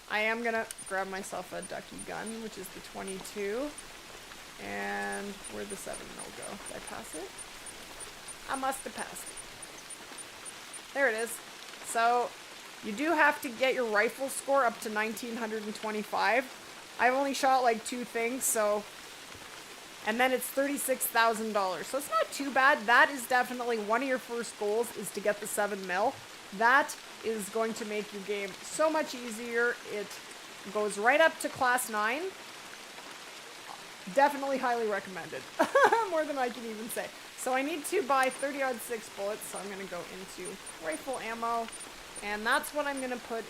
I am gonna grab myself a ducky gun, which is the 22. And where'd the 7mm go? Did I pass it? I must have passed it. There it is. So, you do have to get your rifle score up to 1925. I've only shot like 2 things, so... And then it's $36,000. So it's not too bad. That is definitely one of your first goals, is to get the 7mm. That is going to make your game so much easier. It goes right up to class 9. Definitely highly recommended. More than I can even say. So I need to buy 30-06 bullets, so I'm going to go into rifle ammo. And that's what I'm going to put.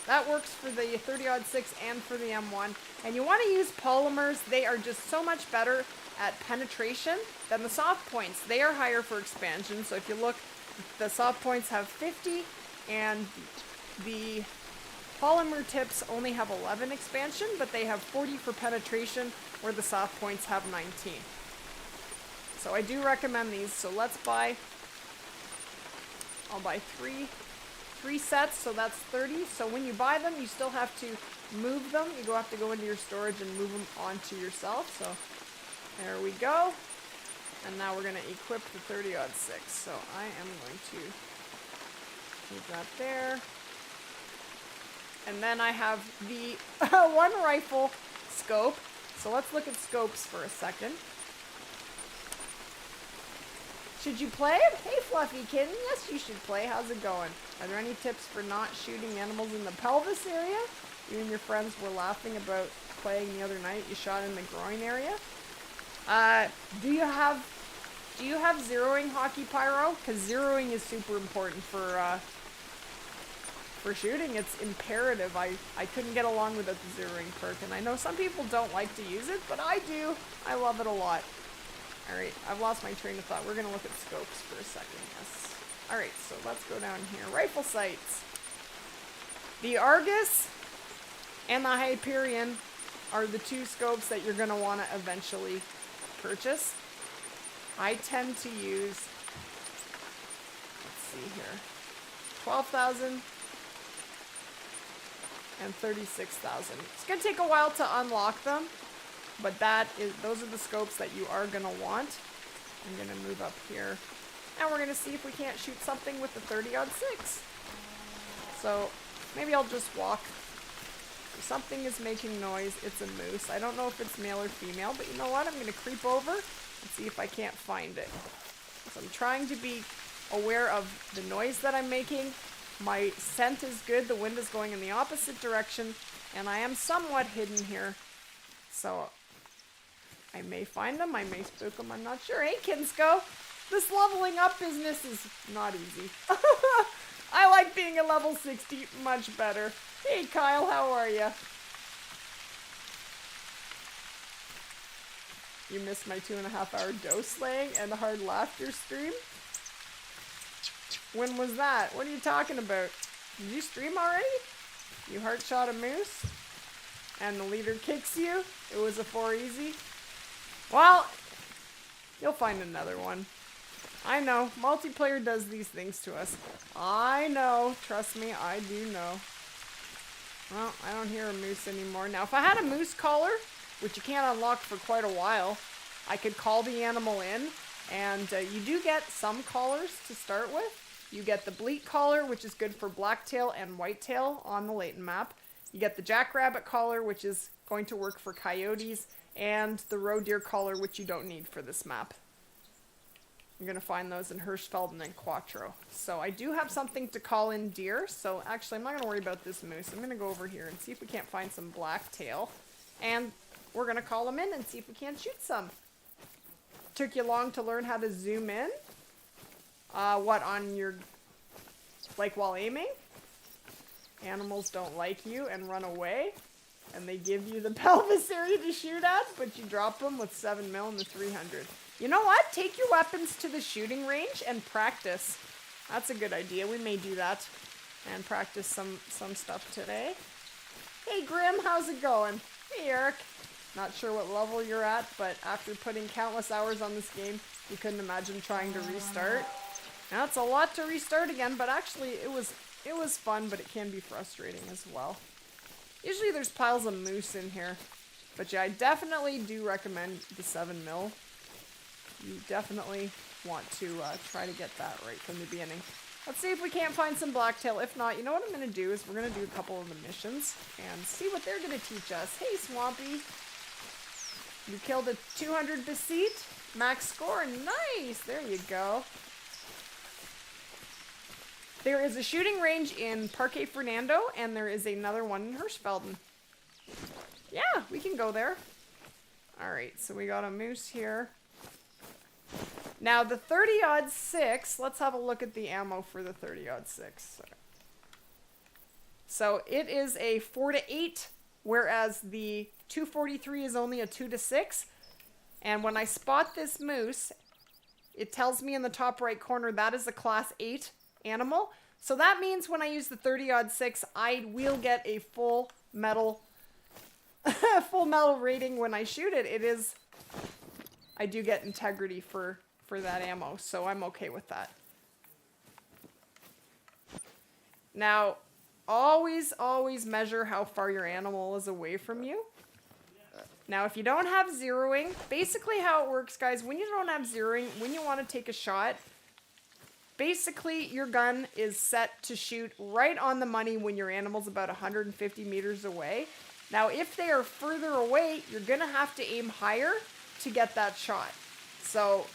That works for the 30-06 and for the M1. And you want to use polymers. They are just so much better at penetration than the soft points. They are higher for expansion. So if you look, the soft points have 50 and the polymer tips only have 11 expansion, but they have 40 for penetration, where the soft points have 19. So I do recommend these. So let's buy, I'll buy three sets, so that's 30. So when you buy them, you still have to move them. You have to go into your storage and move them onto yourself. So there we go. And now we're going to equip the 30-06. So I am going to move that there. And then I have the one rifle scope. So let's look at scopes for a second. Should you play? Hey, Fluffy Kitten. Yes, you should play. How's it going? Are there any tips for not shooting animals in the pelvis area? You and your friends were laughing about playing the other night. You shot in the groin area. Do you have zeroing, Hockey Pyro? Because zeroing is super important for shooting. It's imperative. I couldn't get along without the zeroing perk, and I know some people don't like to use it, but I do. I love it a lot. Alright, I've lost my train of thought. We're going to look at scopes for a second, yes. Alright, so let's go down here. Rifle sights. The Argus and the Hyperion are the 2 scopes that you're going to want to eventually purchase. I tend to use, let's see here, 12,000 and 36,000. It's going to take a while to unlock them. But those are the scopes that you are going to want. I'm going to move up here. And we're going to see if we can't shoot something with the 30-06. So maybe I'll just walk. If something is making noise, it's a moose. I don't know if it's male or female, but you know what? I'm going to creep over and see if I can't find it. So I'm trying to be aware of the noise that I'm making. My scent is good. The wind is going in the opposite direction, and I am somewhat hidden here. So I may find them. I may spook them. I'm not sure. Hey, Kinsko. This leveling up business is not easy. I like being a level 60 much better. Hey, Kyle. How are you? You missed my 2.5-hour dose slaying and hard laughter stream? When was that? What are you talking about? Did you stream already? You heart shot a moose? And the leader kicks you? It was a 4 easy? Well, you'll find another one. I know. Multiplayer does these things to us. I know. Trust me, I do know. Well, I don't hear a moose anymore. Now, if I had a moose collar, which you can't unlock for quite a while, I could call the animal in, and you do get some collars to start with. You get the bleat collar, which is good for blacktail and whitetail on the Layton map. You get the jackrabbit collar, which is going to work for coyotes, and the roe deer collar, which you don't need for this map. You're going to find those in Hirschfelden and Quattro. So I do have something to call in deer, so actually I'm not going to worry about this moose. I'm going to go over here and see if we can't find some blacktail, and we're going to call them in and see if we can't shoot some. Took you long to learn how to zoom in? What, on your, like while aiming? Animals don't like you and run away, and they give you the pelvis area to shoot at, but you drop them with 7 mil and the 300. You know what? Take your weapons to the shooting range and practice. That's a good idea. We may do that and practice some stuff today. Hey Grim, how's it going? Hey Eric. Not sure what level you're at, but after putting countless hours on this game, you couldn't imagine trying to restart. Now it's a lot to restart again, but actually it was fun, but it can be frustrating as well. Usually there's piles of moose in here, but yeah, I definitely do recommend the 7 mil. You definitely want to try to get that right from the beginning. Let's see if we can't find some blacktail. If not, you know what I'm going to do is we're going to do a couple of the missions and see what they're going to teach us. Hey, Swampy. You killed a 200 Beseat. Max score. Nice. There you go. There is a shooting range in Parque Fernando, and there is another one in Hirschfelden. Yeah, we can go there. Alright, so we got a moose here. Now, the 30-06, let's have a look at the ammo for the 30-06. So, it is a 4-8, whereas the 243 is only a 2-6. And when I spot this moose, it tells me in the top right corner that is a class 8 animal. So that means when I use the 30-06, I will get a full metal rating when I shoot it. I do get integrity for that ammo, so I'm okay with that. Now, always measure how far your animal is away from you. Now, if you don't have zeroing, basically how it works, guys, when you don't have zeroing, when you want to take a shot, basically your gun is set to shoot right on the money when your animal's about 150 meters away. Now, if they are further away, you're going to have to aim higher to get that shot. So,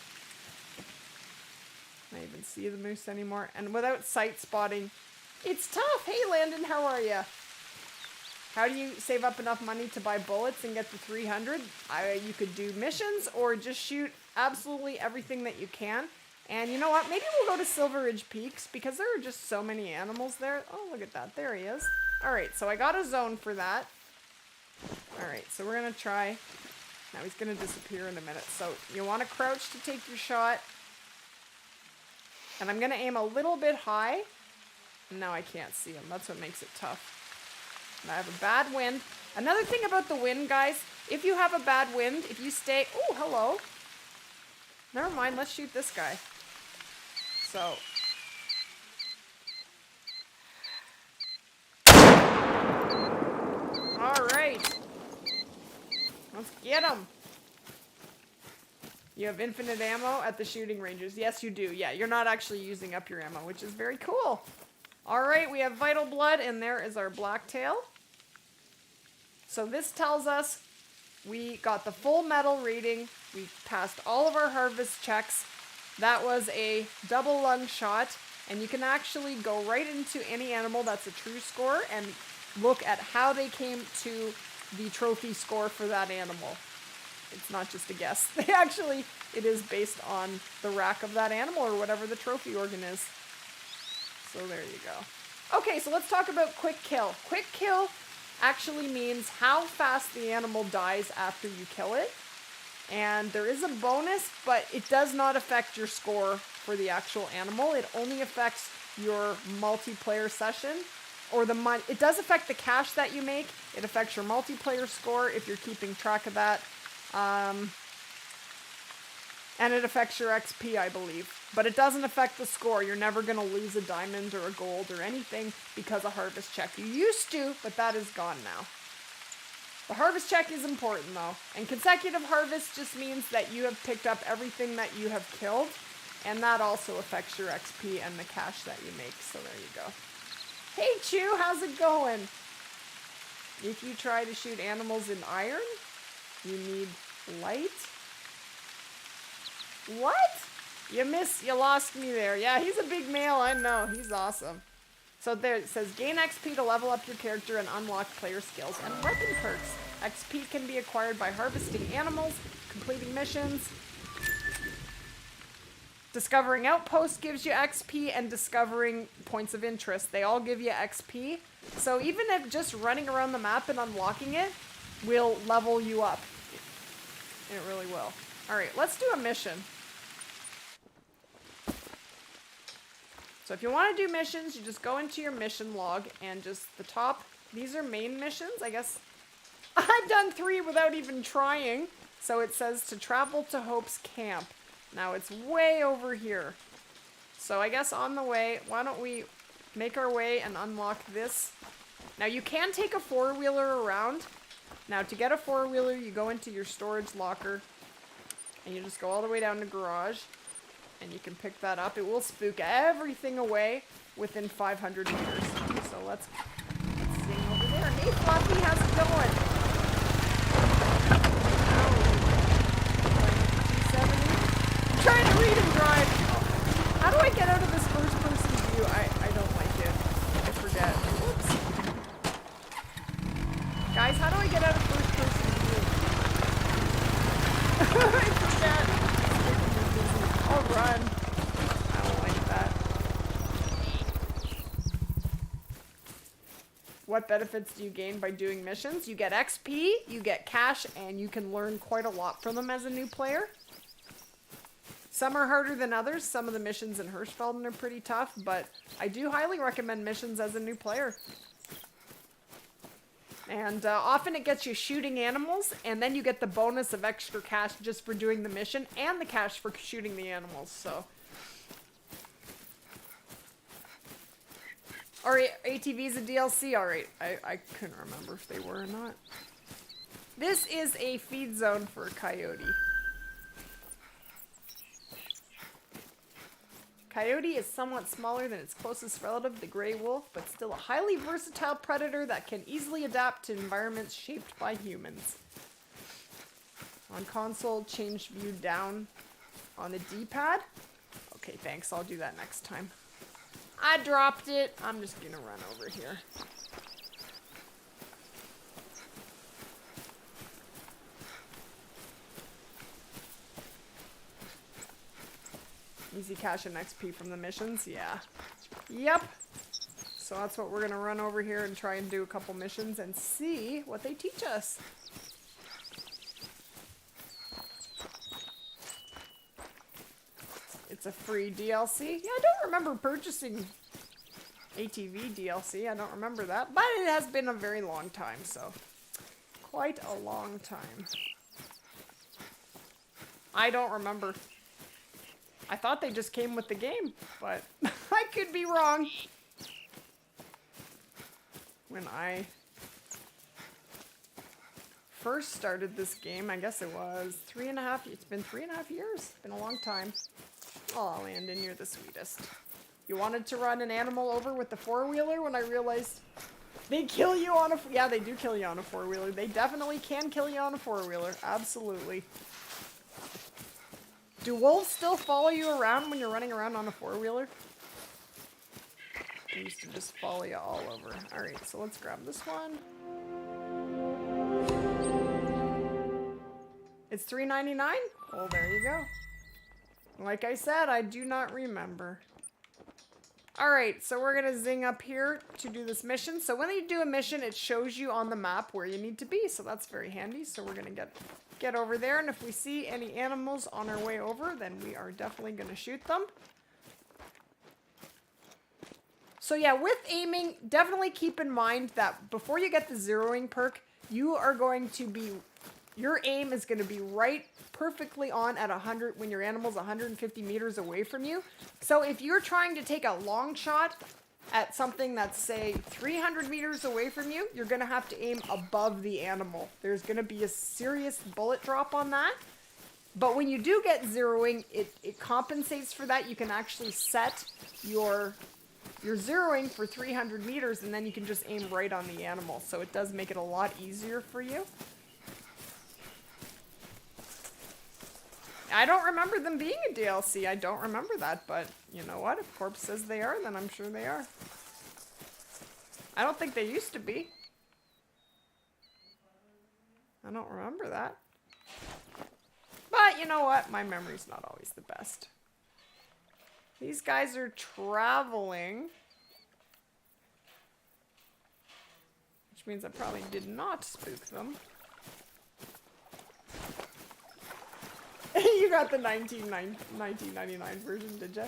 I don't even see the moose anymore. And without sight spotting, it's tough. Hey, Landon, how are you? How do you save up enough money to buy bullets and get the 300? You could do missions or just shoot absolutely everything that you can. And you know what? Maybe we'll go to Silver Ridge Peaks because there are just so many animals there. Oh, look at that. There he is. All right, so I got a zone for that. All right, so we're going to try. Now he's going to disappear in a minute. So you want to crouch to take your shot. And I'm going to aim a little bit high. Now I can't see him. That's what makes it tough. And I have a bad wind. Another thing about the wind, guys, if you have a bad wind, if you stay... Oh, hello. Never mind, let's shoot this guy. So... Alright. Let's get him. You have infinite ammo at the shooting ranges. Yes, you do. Yeah, you're not actually using up your ammo, which is very cool. All right, we have Vital Blood, and there is our Blacktail. So this tells us we got the full medal rating. We passed all of our harvest checks. That was a double lung shot, and you can actually go right into any animal that's a true score and look at how they came to the trophy score for that animal. It's not just a guess. It is based on the rack of that animal or whatever the trophy organ is. So there you go. Okay, so let's talk about quick kill. Quick kill actually means how fast the animal dies after you kill it. And there is a bonus, but it does not affect your score for the actual animal. It only affects your multiplayer session. Or the money. It does affect the cash that you make. It affects your multiplayer score if you're keeping track of that. And it affects your XP, I believe. But it doesn't affect the score. You're never going to lose a diamond or a gold or anything because of harvest check. You used to, but that is gone now. The harvest check is important though. And consecutive harvest just means that you have picked up everything that you have killed. And that also affects your XP and the cash that you make. So there you go. Hey Chew, how's it going? If you try to shoot animals in iron, you need light. What? You lost me there. Yeah, he's a big male, I know. He's awesome. So there it says, gain XP to level up your character and unlock player skills and weapon perks. XP can be acquired by harvesting animals, completing missions. Discovering outposts gives you XP, and discovering points of interest. They all give you XP. So even if just running around the map and unlocking it will level you up. It really will. Alright, let's do a mission. So if you want to do missions, you just go into your mission log and just the top. These are main missions, I guess. I've done 3 without even trying. So it says to travel to Hope's camp. Now it's way over here. So I guess on the way, why don't we make our way and unlock this. Now you can take a 4-wheeler around. Now to get a 4-wheeler, you go into your storage locker and you just go all the way down to garage and you can pick that up. It will spook everything away within 500 meters. So let's sing over there. Hey Fluffy, how's it going? Trying to read and drive. Oh. How do I get out of this first person view? I don't like it. I forget. Whoops. Guys, how do I get out of first person view? I forget. I'll run. I don't like that. What benefits do you gain by doing missions? You get XP, you get cash, and you can learn quite a lot from them as a new player. Some are harder than others. Some of the missions in Hirschfelden are pretty tough, but I do highly recommend missions as a new player. And often it gets you shooting animals, and then you get the bonus of extra cash just for doing the mission, and the cash for shooting the animals, so. Alright, ATV's a DLC, alright. I couldn't remember if they were or not. This is a feed zone for a coyote. Coyote is somewhat smaller than its closest relative, the gray wolf, but still a highly versatile predator that can easily adapt to environments shaped by humans. On console, change view down on the D-pad. Okay, thanks. I'll do that next time. I dropped it. I'm just gonna run over here. Easy cash and XP from the missions, yeah. Yep. So that's what we're gonna run over here and try and do a couple missions and see what they teach us. It's a free DLC. Yeah, I don't remember purchasing ATV DLC. I don't remember that. But it has been a very long time, so. Quite a long time. I don't remember. I thought they just came with the game, but I could be wrong. When I first started this game, I guess it was it's been 3.5 years. It's been a long time. Oh, Landon, you're the sweetest. You wanted to run an animal over with the four-wheeler when I realized they kill you on a... Yeah, they do kill you on a four-wheeler. They definitely can kill you on a four-wheeler. Absolutely. Do wolves still follow you around when you're running around on a four-wheeler? They used to just follow you all over. Alright, so let's grab this one. It's $3.99? Well, there you go. Like I said, I do not remember. Alright, so we're gonna zing up here to do this mission. So when you do a mission, it shows you on the map where you need to be, so that's very handy. So we're gonna get over there, and if we see any animals on our way over, then we are definitely gonna shoot them. So yeah, with aiming, definitely keep in mind that before you get the zeroing perk, you are going to be... Your aim is going to be right perfectly on at 100 when your animal's 150 meters away from you. So if you're trying to take a long shot at something that's, say, 300 meters away from you, you're going to have to aim above the animal. There's going to be a serious bullet drop on that. But when you do get zeroing, it compensates for that. You can actually set your zeroing for 300 meters, and then you can just aim right on the animal. So it does make it a lot easier for you. I don't remember them being a DLC. I don't remember that, but you know what? If Corp says they are, then I'm sure they are. I don't think they used to be. I don't remember that. But you know what? My memory's not always the best. These guys are traveling. Which means I probably did not spook them. You got the 1999 version, did ya?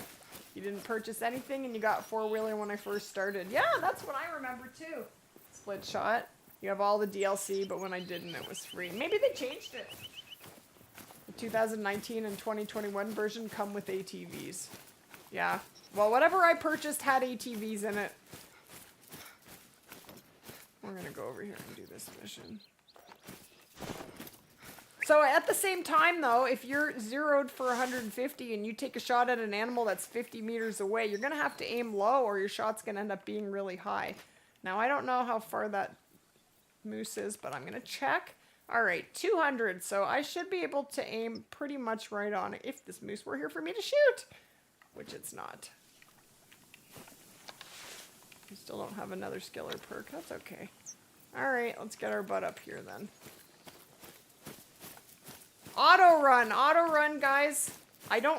You didn't purchase anything and you got four-wheeler when I first started. Yeah, that's what I remember too. Split shot. You have all the DLC, but when I didn't, it was free. Maybe they changed it. The 2019 and 2021 version come with ATVs. Yeah. Well, whatever I purchased had ATVs in it. We're gonna go over here and do this mission. So at the same time, though, if you're zeroed for 150 and you take a shot at an animal that's 50 meters away, you're going to have to aim low or your shot's going to end up being really high. Now, I don't know how far that moose is, but I'm going to check. All right, 200. So I should be able to aim pretty much right on it if this moose were here for me to shoot, which it's not. We still don't have another skill or perk. That's okay. All right, let's get our butt up here then. Auto run, guys.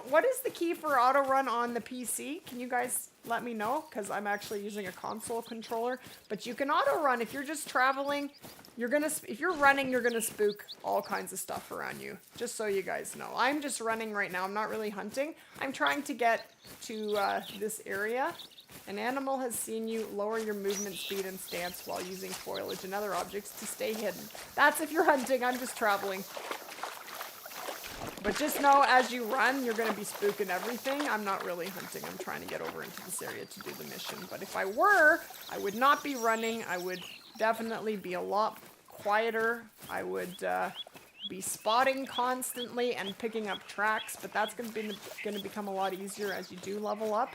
What is the key for auto run on the PC? Can you guys let me know? Because I'm actually using a console controller. But you can auto run if you're just traveling. If you're running, you're gonna spook all kinds of stuff around you. Just so you guys know. I'm just running right now. I'm not really hunting. I'm trying to get to this area. An animal has seen you. Lower your movement speed and stance while using foliage and other objects to stay hidden. That's if you're hunting. I'm just traveling. But just know, as you run, you're going to be spooking everything. I'm not really hunting. I'm trying to get over into this area to do the mission. But if I were, I would not be running. I would definitely be a lot quieter. I would be spotting constantly and picking up tracks. But that's going to become a lot easier as you do level up.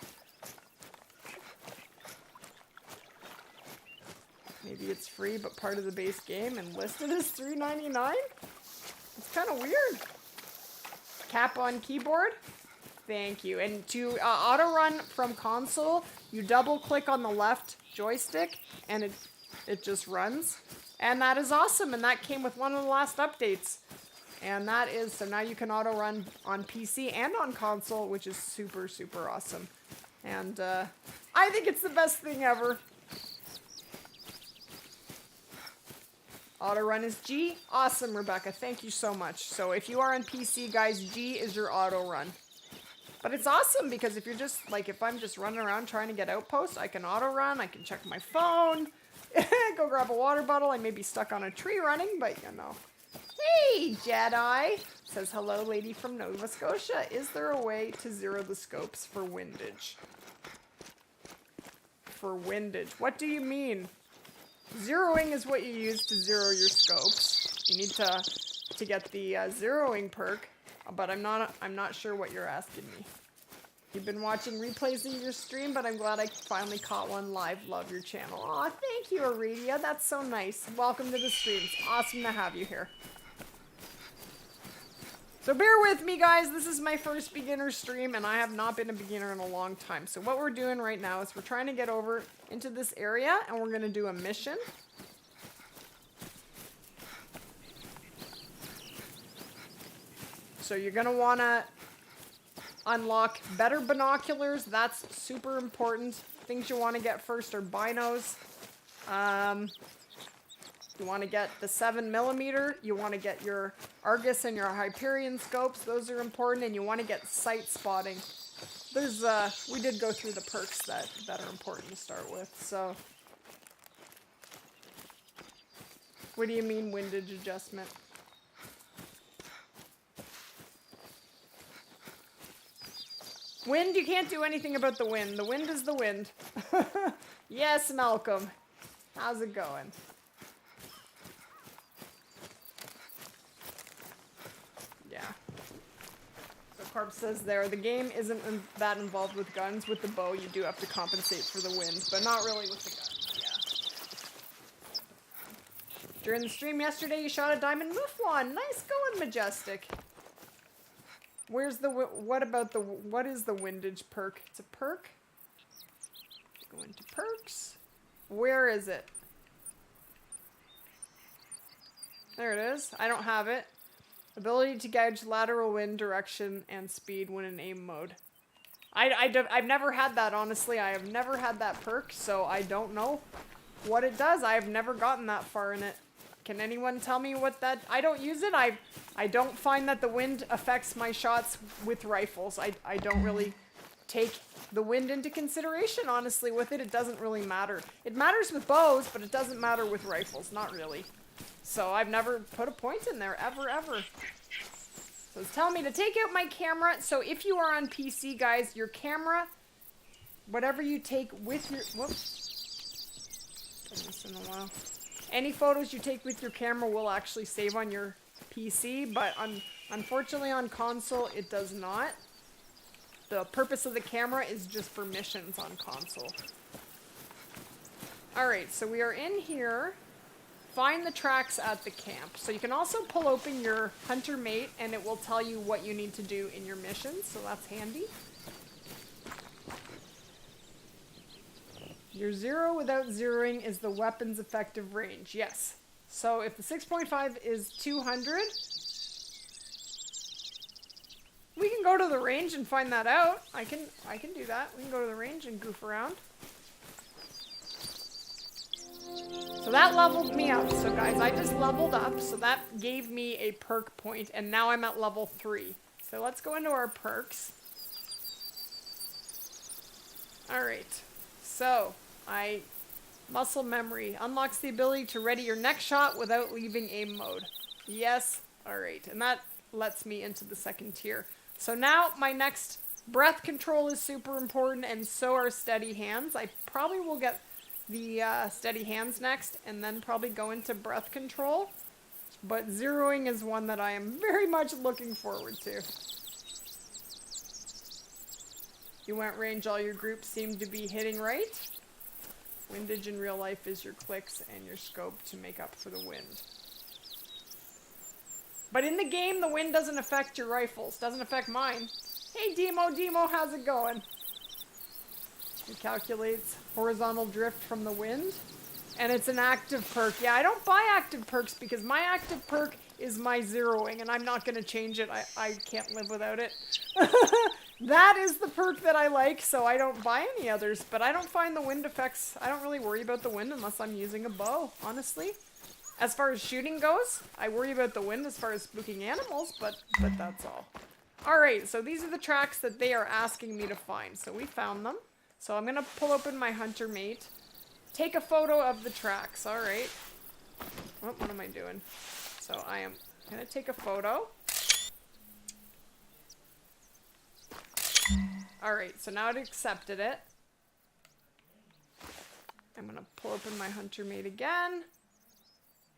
Maybe it's free, but part of the base game and listed as $3.99? It's kind of weird. Tap on keyboard. Thank you. And to auto run from console, you double click on the left joystick and it just runs. And that is awesome. And that came with one of the last updates. And that is, so now you can auto run on PC and on console, which is super, super awesome. And I think it's the best thing ever. Auto run is G. Awesome, Rebecca. Thank you so much. So if you are on PC, guys, G is your auto run. But it's awesome because if you're just, like, if I'm just running around trying to get outposts, I can auto run. I can check my phone. Go grab a water bottle. I may be stuck on a tree running, but you know. Hey, Jedi. Says, hello, lady from Nova Scotia. Is there a way to zero the scopes for windage? For windage. What do you mean? Zeroing is what you use to zero your scopes. You need to get the zeroing perk, but I'm not sure what you're asking me. You've been watching replays of your stream, but I'm glad I finally caught one live. Love your channel. Aw, thank you, Aurelia. That's so nice. Welcome to the stream. It's awesome to have you here. So bear with me, guys. This is my first beginner stream, and I have not been a beginner in a long time. So what we're doing right now is we're trying to get over into this area, and we're going to do a mission. So you're going to want to unlock better binoculars. That's super important. Things you want to get first are binos. You want to get the 7mm. You want to get your Argus and your Hyperion scopes. Those are important. And you want to get sight spotting. There's, we did go through the perks that are important to start with. So, what do you mean windage adjustment? Wind, you can't do anything about the wind. The wind is the wind. Yes, Malcolm. How's it going? Yeah. So Carp says there, the game isn't that involved with guns. With the bow, you do have to compensate for the wind, but not really with the guns. Yeah. During the stream yesterday, you shot a diamond mouflon. Nice going, Majestic. Where's the, what is the windage perk? It's a perk. Go into perks. Where is it? There it is. I don't have it. Ability to gauge lateral wind direction and speed when in aim mode. I've never had that, honestly. I have never had that perk, so I don't know what it does. I have never gotten that far in it. Can anyone tell me what that... I don't use it. I don't find that the wind affects my shots with rifles. I don't really take the wind into consideration, honestly, with it. It doesn't really matter. It matters with bows, but it doesn't matter with rifles. Not really. So I've never put a point in there, ever. So it's telling me to take out my camera. So if you are on PC, guys, your camera, whatever you take with your... Whoops. Done this in a while. Any photos you take with your camera will actually save on your PC, but unfortunately on console it does not. The purpose of the camera is just for missions on console. Alright, so we are in here. Find the tracks at the camp. So you can also pull open your Hunter Mate and it will tell you what you need to do in your missions, so that's handy. Your zero without zeroing is the weapon's effective range. Yes. So if the 6.5 is 200, we can go to the range and find that out. I can do that. We can go to the range and goof around. So that leveled me up. So guys, I just leveled up. So that gave me a perk point, and now I'm at level 3. So let's go into our perks. Alright. So, muscle memory unlocks the ability to ready your next shot without leaving aim mode. Yes, alright, and that lets me into the second tier. So now my next breath control is super important, and so are steady hands. I probably will get the steady hands next, and then probably go into breath control. But zeroing is one that I am very much looking forward to. You went range, all your groups seem to be hitting right. Windage in real life is your clicks and your scope to make up for the wind. But in the game, the wind doesn't affect your rifles. Doesn't affect mine. Hey, Demo, how's it going? It calculates horizontal drift from the wind. And it's an active perk. Yeah, I don't buy active perks because my active perk is my zeroing, and I'm not going to change it. I can't live without it. That is the perk that I like, so I don't buy any others. But I don't find the wind effects... I don't really worry about the wind unless I'm using a bow, honestly. As far as shooting goes, I worry about the wind as far as spooking animals, but that's all. Alright, so these are the tracks that they are asking me to find. So we found them. So I'm going to pull open my Hunter Mate. Take a photo of the tracks, alright. Oh, what am I doing? So I am going to take a photo. Alright, so now it accepted it. I'm going to pull open my Hunter Mate again.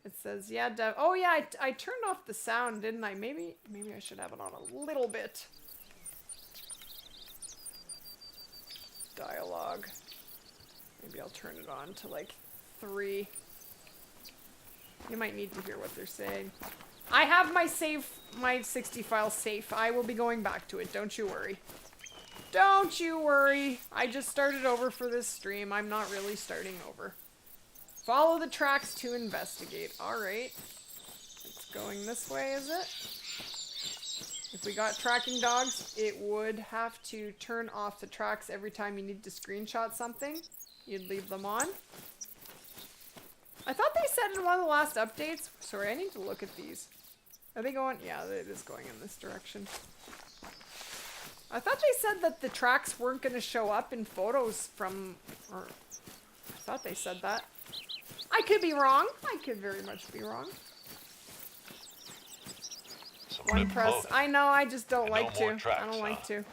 It says, yeah, oh yeah, I turned off the sound, didn't I? Maybe I should have it on a little bit. Dialogue. Maybe I'll turn it on to like 3. You might need to hear what they're saying. I have my 60 file safe. I will be going back to it. Don't you worry. Don't you worry. I just started over for this stream. I'm not really starting over. Follow the tracks to investigate. Alright. It's going this way, is it? If we got tracking dogs, it would have to turn off the tracks every time you need to screenshot something. You'd leave them on. I thought they said in one of the last updates. Sorry, I need to look at these. Are they going? Yeah, it is going in this direction. I thought they said that the tracks weren't going to show up in photos from... Or, I thought they said that. I could be wrong. I could very much be wrong. One press. I know, I just don't like to. I don't like to.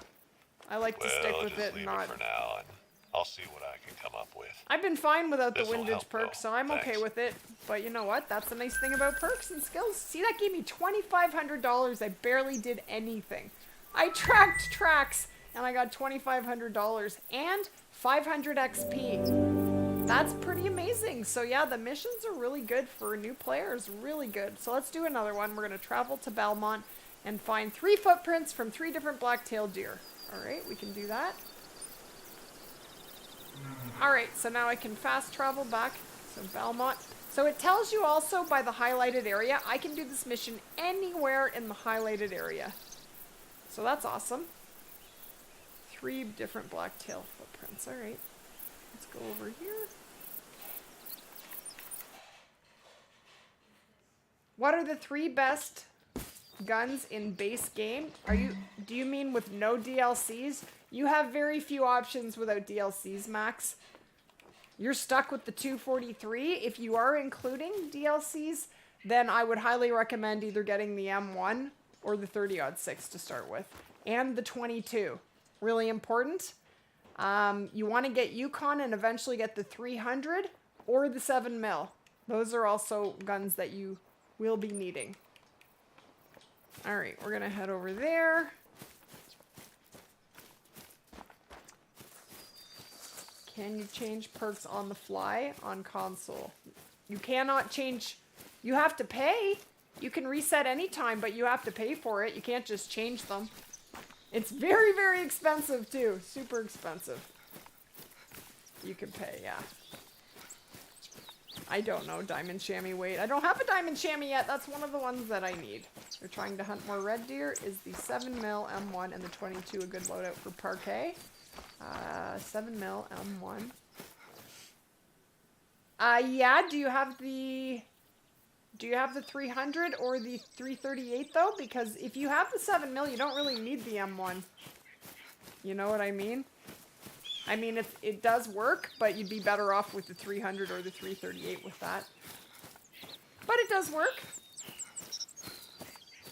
I like to stick with it and not... for now, and I'll see what I can come up with. I've been fine without the windage perk, so I'm okay with it. But you know what? That's the nice thing about perks and skills. See, that gave me $2,500. I barely did anything. I tracked tracks, and I got $2,500 and 500 XP. That's pretty amazing. So yeah, the missions are really good for new players. Really good. So let's do another one. We're going to travel to Belmont and find 3 footprints from 3 different black-tailed deer. Alright, we can do that. Alright, so now I can fast travel back. So Belmont. So it tells you also by the highlighted area, I can do this mission anywhere in the highlighted area. So that's awesome. 3 different black-tail footprints. Alright. Let's go over here. What are the 3 best guns in base game? Do you mean with no DLCs? You have very few options without DLCs, Max. You're stuck with the 243. If you are including DLCs, then I would highly recommend either getting the M1 or the 30-06 to start with. And the 22. Really important. You want to get Yukon and eventually get the 300 or the 7mm. Those are also guns that you will be needing. Alright, we're going to head over there. Can you change perks on the fly on console? You cannot change. You have to pay. You can reset anytime, but you have to pay for it. You can't just change them. It's very, very expensive too. Super expensive. You can pay, yeah. I don't know, diamond chamois weight. I don't have a diamond chamois yet. That's one of the ones that I need. You're trying to hunt more red deer. Is the 7mm M1 and the 22 a good loadout for parquet? 7mm M1. Yeah, do you have the 300 or the 338 though? Because if you have the 7mm, you don't really need the M1. You know what I mean? I mean, it does work, but you'd be better off with the 300 or the 338 with that. But it does work.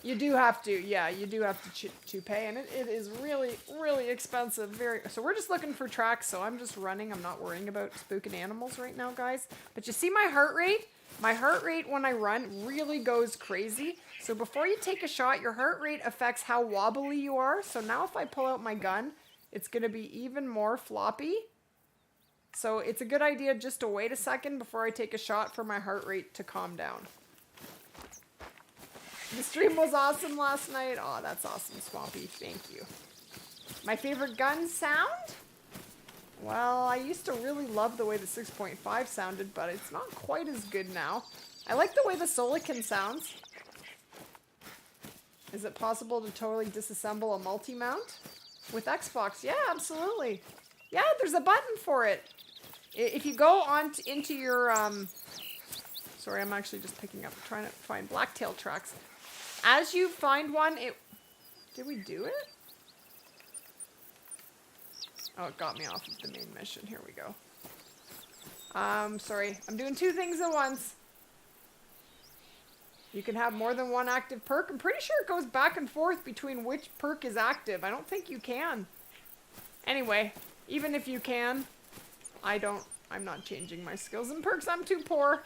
You do have to, yeah, you do have to pay, and it is really, really expensive. So we're just looking for tracks, so I'm just running. I'm not worrying about spooking animals right now, guys. But you see my heart rate? My heart rate when I run really goes crazy. So before you take a shot, your heart rate affects how wobbly you are. So now if I pull out my gun, it's going to be even more floppy. So it's a good idea just to wait a second before I take a shot for my heart rate to calm down. The stream was awesome last night. Oh, that's awesome, Swampy. Thank you. My favorite gun sound? Well, I used to really love the way the 6.5 sounded, but it's not quite as good now. I like the way the Solican sounds. Is it possible to totally disassemble a multi-mount? With Xbox? Yeah, absolutely. Yeah, there's a button for it. If you go on into your... Sorry, I'm actually just picking up, trying to find blacktail tracks. As you find one, did we do it? Oh, it got me off of the main mission. Here we go. Sorry. I'm doing 2 things at once. You can have more than one active perk. I'm pretty sure it goes back and forth between which perk is active. I don't think you can. Anyway, even if you can, I'm not changing my skills and perks. I'm too poor.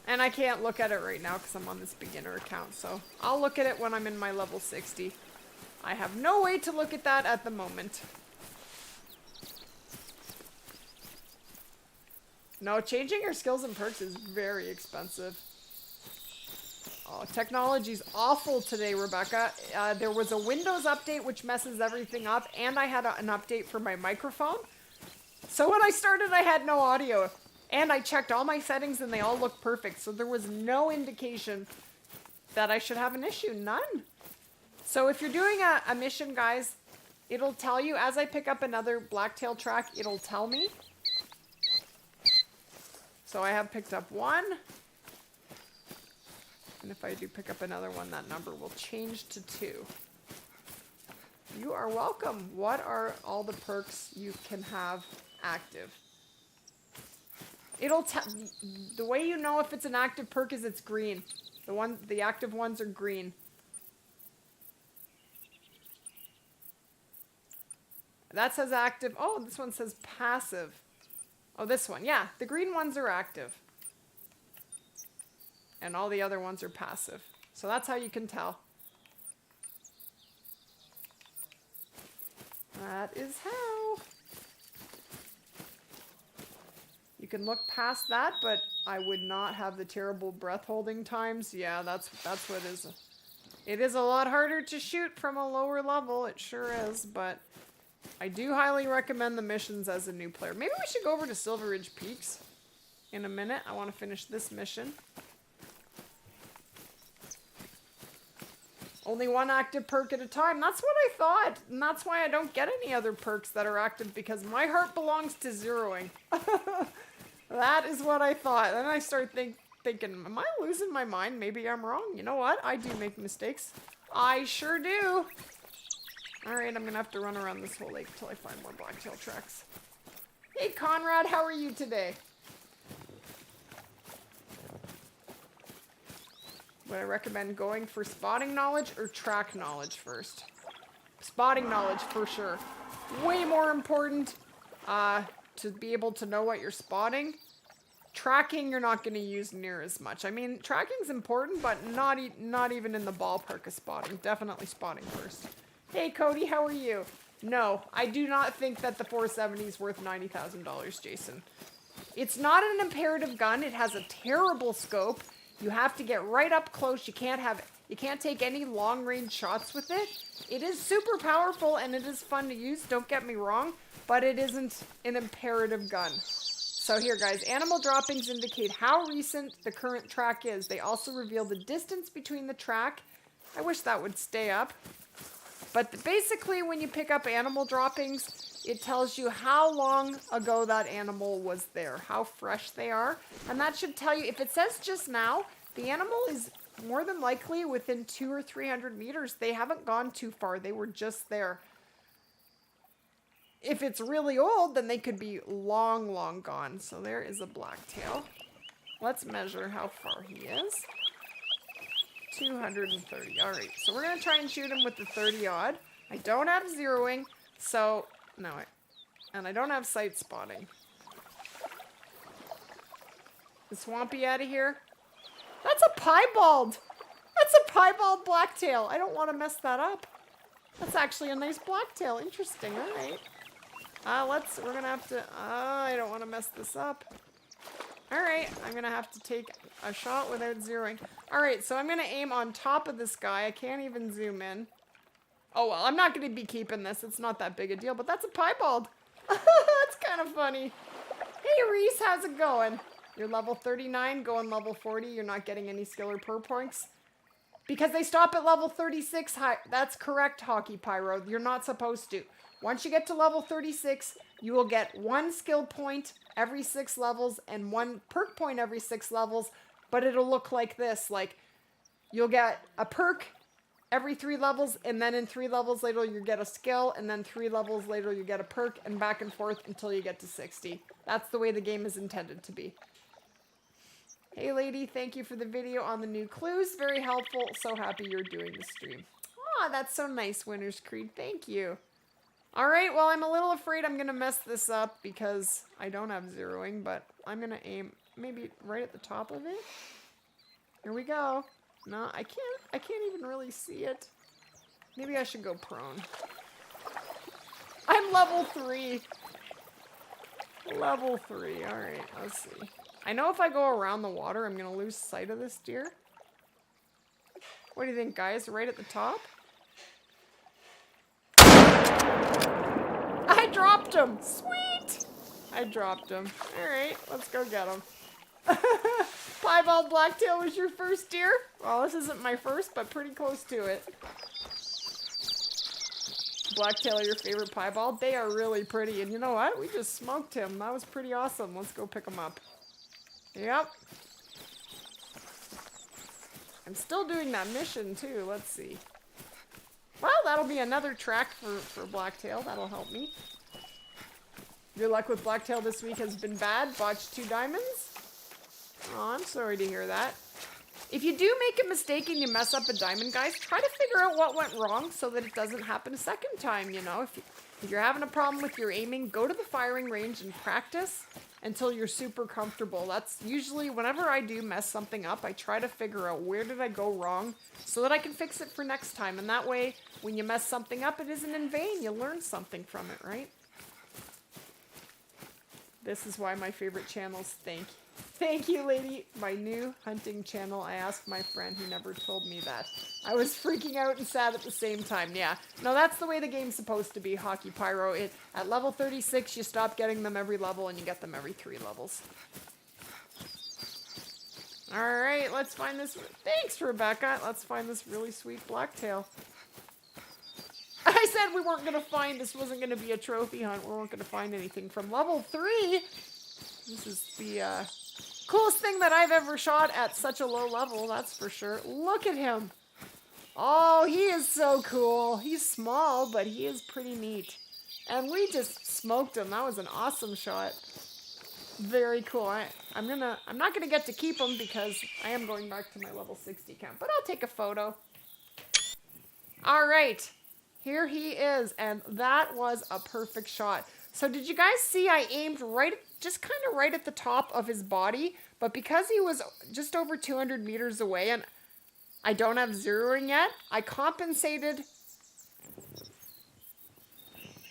And I can't look at it right now because I'm on this beginner account, so I'll look at it when I'm in my level 60. I have no way to look at that at the moment. No, changing your skills and perks is very expensive. Oh, technology's awful today, Rebecca. There was a Windows update which messes everything up, and I had an update for my microphone. So when I started, I had no audio. And I checked all my settings and they all look perfect. So there was no indication that I should have an issue. None. So if you're doing a mission, guys, it'll tell you as I pick up another blacktail track, it'll tell me. So I have picked up one. And if I do pick up another one, that number will change to 2. You are welcome. What are all the perks you can have active? It'll tell. The way you know if it's an active perk is it's green. The active ones are green. That says active. Oh, this one says passive. Oh, this one. Yeah, the green ones are active. And all the other ones are passive. So that's how you can tell. That is how. You can look past that, but I would not have the terrible breath holding times. Yeah, that's what is. It is a lot harder to shoot from a lower level. It sure is, but I do highly recommend the missions as a new player. Maybe we should go over to Silver Ridge Peaks in a minute. I want to finish this mission. Only one active perk at a time. That's what I thought. And that's why I don't get any other perks that are active, because my heart belongs to zeroing. That is what I thought. Then I start thinking, am I losing my mind? Maybe I'm wrong. You know what? I do make mistakes. I sure do. Alright, I'm gonna have to run around this whole lake until I find more blacktail tracks. Hey Conrad, how are you today? Would I recommend going for spotting knowledge or track knowledge first? Spotting knowledge for sure. Way more important to be able to know what you're spotting. Tracking you're not going to use near as much. I mean, tracking's important, but not even in the ballpark of spotting. Definitely spotting first. Hey Cody, how are you? No, I do not think that the 470 is worth $90,000, Jason. It's not an imperative gun. It has a terrible scope. You have to get right up close. You can't take any long range shots with it. It is super powerful and it is fun to use, don't get me wrong, but it isn't an imperative gun. So here guys, animal droppings indicate how recent the current track is. They also reveal the distance between the track. I wish that would stay up. But basically when you pick up animal droppings, it tells you how long ago that animal was there, how fresh they are. And that should tell you, if it says just now, the animal is more than likely within 200 or 300 meters. They haven't gone too far. They were just there. If it's really old, then they could be long, long gone. So there is a blacktail. Let's measure how far he is. 230. All right, so we're going to try and shoot him with the 30-odd. I don't have zeroing, so... No, and I don't have sight spotting. Is Swampy out of here? That's a piebald! That's a piebald blacktail. I don't want to mess that up. That's actually a nice blacktail. Interesting, alright. We're gonna have to... I don't want to mess this up. Alright, I'm gonna have to take a shot without zeroing. Alright, so I'm gonna aim on top of this guy. I can't even zoom in. Oh well, I'm not gonna be keeping this. It's not that big a deal, but that's a piebald. That's kind of funny. Hey Reese, how's it going? You're level 39, going level 40. You're not getting any skill or per points. Because they stop at level 36. That's correct, Hockey Pyro. You're not supposed to. Once you get to level 36, you will get 1 skill point every 6 levels and 1 perk point every 6 levels, but it'll look like this. Like, you'll get a perk every 3 levels, and then in 3 levels later you get a skill, and then 3 levels later you get a perk, and back and forth until you get to 60. That's the way the game is intended to be. Hey lady, thank you for the video on the new clues. Very helpful. So happy you're doing the stream. Aw, that's so nice, Winter's Creed. Thank you. Alright, well, I'm a little afraid I'm going to mess this up because I don't have zeroing, but I'm going to aim maybe right at the top of it. Here we go. No, I can't even really see it. Maybe I should go prone. I'm level 3. Level 3. Alright, let's see. I know if I go around the water, I'm gonna lose sight of this deer. What do you think, guys? Right at the top? I dropped him! Sweet! I dropped him. Alright, let's go get him. Piebald blacktail was your first deer? Well, this isn't my first, but pretty close to it. Blacktail are your favorite piebald? They are really pretty, and you know what? We just smoked him. That was pretty awesome. Let's go pick him up. Yep. I'm still doing that mission, too. Let's see. Well, that'll be another track for blacktail. That'll help me. Your luck with blacktail this week has been bad. Botched 2 diamonds? Oh, I'm sorry to hear that. If you do make a mistake and you mess up a diamond, guys, try to figure out what went wrong so that it doesn't happen a second time, you know? If you're having a problem with your aiming, go to the firing range and practice until you're super comfortable. That's usually, whenever I do mess something up, I try to figure out where did I go wrong so that I can fix it for next time. And that way, when you mess something up, it isn't in vain. You learn something from it, right? This is why my favorite channels thank you. Thank you, lady. My new hunting channel. I asked my friend. He never told me that. I was freaking out and sad at the same time. Yeah. No, that's the way the game's supposed to be, Hockey Pyro. At level 36, you stop getting them every level and you get them every 3 levels. Alright, let's find this. Thanks, Rebecca. Let's find this really sweet blacktail. I said we weren't going to find, this wasn't going to be a trophy hunt. We weren't going to find anything from level 3. This is the coolest thing that I've ever shot at such a low level, that's for sure. Look at him. Oh, he is so cool. He's small, but he is pretty neat. And we just smoked him. That was an awesome shot. Very cool. I'm not gonna get to keep him because I am going back to my level 60 camp, but I'll take a photo. All right, here he is, and that was a perfect shot. So did you guys see I aimed right, just kind of right at the top of his body, but because he was just over 200 meters away and I don't have zeroing yet, I compensated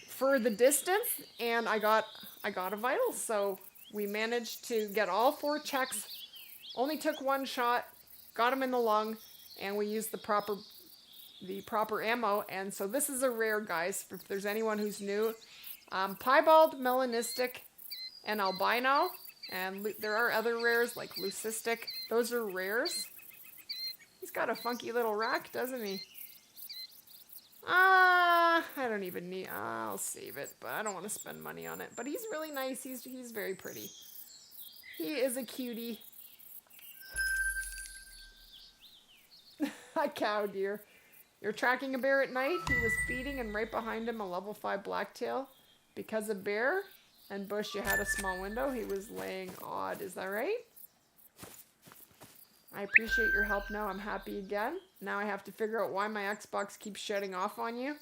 for the distance and I got a vital. So we managed to get all 4 checks, only took 1 shot, got him in the lung, and we used the proper ammo. And so this is a rare, guys, if there's anyone who's new. Piebald, melanistic, and albino, and there are other rares like leucistic. Those are rares. He's got a funky little rack, doesn't he? I don't even need. I'll save it, but I don't want to spend money on it. But he's really nice. He's very pretty. He is a cutie. A cow deer. You're tracking a bear at night. He was feeding, and right behind him, a level 5 blacktail. Because of bear and bush, you had a small window. He was laying odd. Is that right? I appreciate your help now. I'm happy again. Now I have to figure out why my Xbox keeps shutting off on you.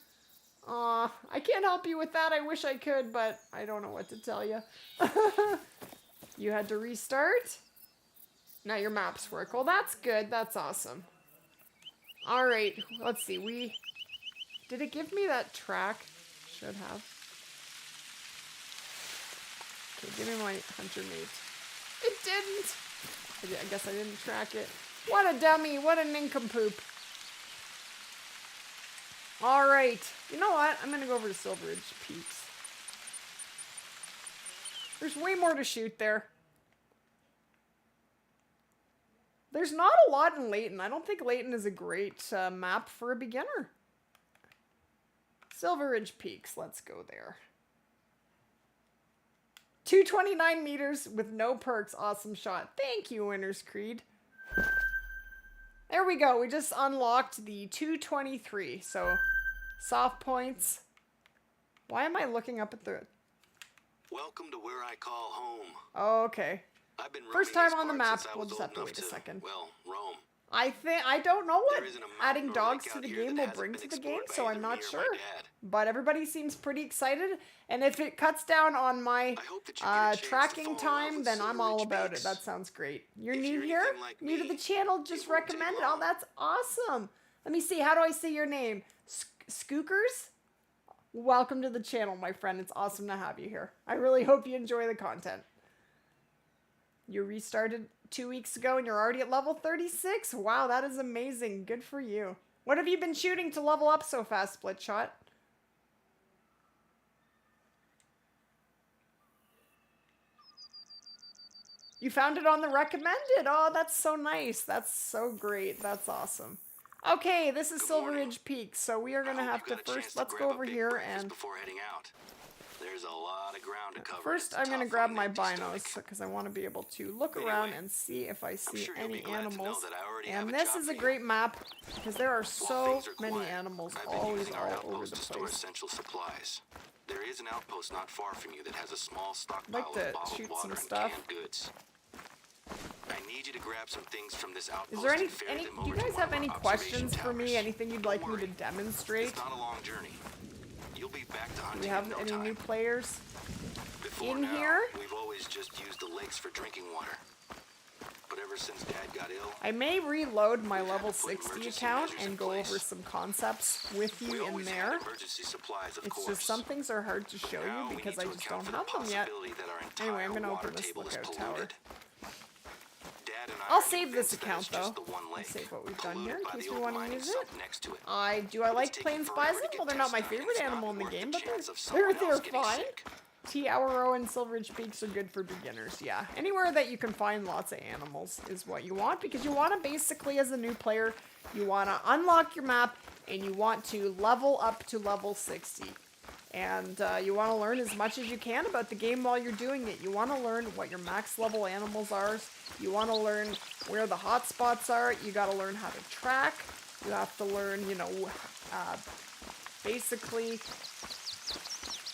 Aw, I can't help you with that. I wish I could, but I don't know what to tell you. You had to restart? Now your maps work. Well, that's good. That's awesome. All right, let's see. Did it give me that track? Should have. Okay, give me my hunter mate. It didn't. I guess I didn't track it. What a dummy. What a nincompoop. All right. You know what? I'm going to go over to Silver Ridge Peaks. There's way more to shoot there. There's not a lot in Layton. I don't think Layton is a great map for a beginner. Silver Ridge Peaks. Let's go there. 229 meters with no perks. Awesome shot. Thank you, Winner's Creed. There we go. We just unlocked the 223. So, soft points. Why am I looking up at the... Welcome to where I call home. Oh, okay. I've been First time on the map. We'll just have to wait a second. Well, roam. I don't know what There isn't a mountain adding or dogs lake to out the here game that will hasn't bring been to the game, explored by so I'm either not me or sure. my dad. But everybody seems pretty excited, and if it cuts down on my I hope that you get a chance to tracking fall in love time, with then I'm Silver all Ridge about it. Peaks. That sounds great. You're If new you're here? anything like New to me, the channel, it just won't take recommended. Oh, long. that's awesome. Let me see. How do I say your name? Skookers? Welcome to the channel, my friend. It's awesome to have you here. I really hope you enjoy the content. You restarted 2 weeks ago and you're already at level 36? Wow, that is amazing. Good for you. What have you been shooting to level up so fast, Split Shot? You found it on the recommended. Oh, that's so nice. That's so great. That's awesome. Okay, this is Silver Ridge Peak, so we are going to have to first, let's go over here and... Before heading out. There's a lot of ground to cover. First, It's I'm going to tough grab on an my empty binos stomach. because I want to be able to look Anyway, around and see if I see sure you'll be any glad to know animals. that I already have And a this job is for a you. great map because there are While so things are many quiet, animals I've been always using our all outpost over the to store place. essential supplies. There is an outpost not far from you that has a small stockpile I'd like to of bottled shoot water some and stuff. canned goods. I need you to grab some things from this outpost. Is there any, and ferry them do you over to guys one have of our any observation questions for me? towers. Anything you'd like me to Don't worry, demonstrate? It's not a long journey. You'll be back to Do hunting we have in no any time. new players? Before in now, here? we've always just used the lakes for drinking water. But ever since Dad got ill, I may reload my We've had level to put 60 emergency account measures in and go place. over some concepts with we you in always there. had emergency supplies, of It's course. just some things are hard to show Now you we because need I to just account don't for the have them yet. possibility that our Anyway, I'm entire gonna water open this table is lookout tower. polluted. Dad and I I'll are save this convinced that account it's just though. the one I'll lake, save what we've done here in polluted by case the we old want to mining use it. sump next to it. I It's like taking plains forever bison. to get Well, they're not my tested, and favorite it's not animal in the worth game, the but chance of they're someone else getting fine. sick. Tiauro and Silver Ridge Peaks are good for beginners, yeah. Anywhere that you can find lots of animals is what you want because you want to basically, as a new player, you want to unlock your map and you want to level up to level 60. And you want to learn as much as you can about the game while you're doing it. You want to learn what your max level animals are. You want to learn where the hot spots are. You got to learn how to track. You have to learn, you know, basically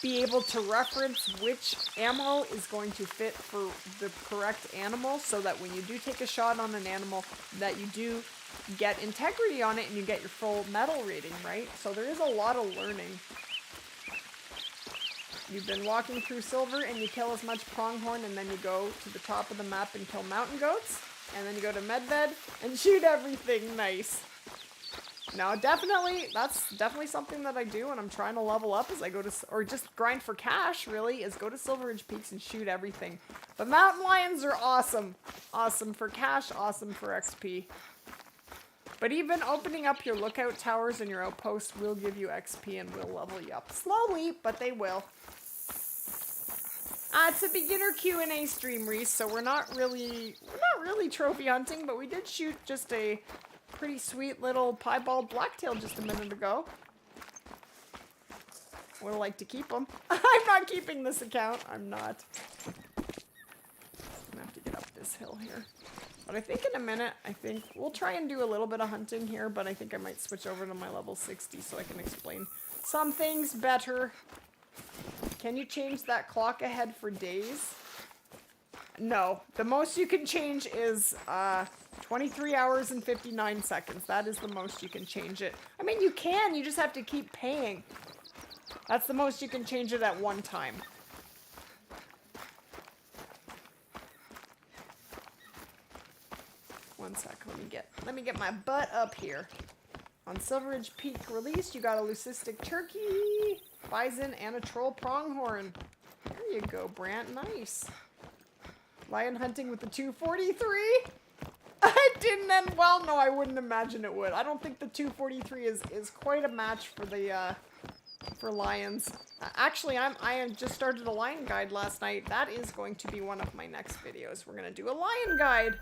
be able to reference which ammo is going to fit for the correct animal so that when you do take a shot on an animal that you do get integrity on it and you get your full medal rating, right? So there is a lot of learning. You've been walking through Silver and you kill as much pronghorn and then you go to the top of the map and kill mountain goats and then you go to Medved and shoot everything. Nice. Now, that's definitely something that I do when I'm trying to level up is I go to, or just grind for cash, really, is go to Silver Ridge Peaks and shoot everything. But mountain lions are awesome. Awesome for cash, awesome for XP. But even opening up your lookout towers and your outposts will give you XP and will level you up. Slowly, but they will. It's a beginner Q&A stream, Reese, so we're not really trophy hunting, but we did shoot just a pretty sweet little piebald blacktail just a minute ago. Would like to keep them. I'm not keeping this account. I'm not. I'm gonna have to get up this hill here. But I think in a minute, I think we'll try and do a little bit of hunting here, but I think I might switch over to my level 60 so I can explain some things better. Can you change that clock ahead for days? No. The most you can change is 23 hours and 59 seconds. That is the most you can change it. I mean, you can. You just have to keep paying. That's the most you can change it at one time. One sec. Let me get my butt up here. On Silver Ridge Peak release, you got a leucistic turkey, bison, and a troll pronghorn. There you go, Brant. Nice. Lion hunting with the 243? It didn't end well. No, I wouldn't imagine it would. I don't think the 243 is quite a match for the for lions. Actually, I just started a lion guide last night. That is going to be one of my next videos. We're gonna do a lion guide.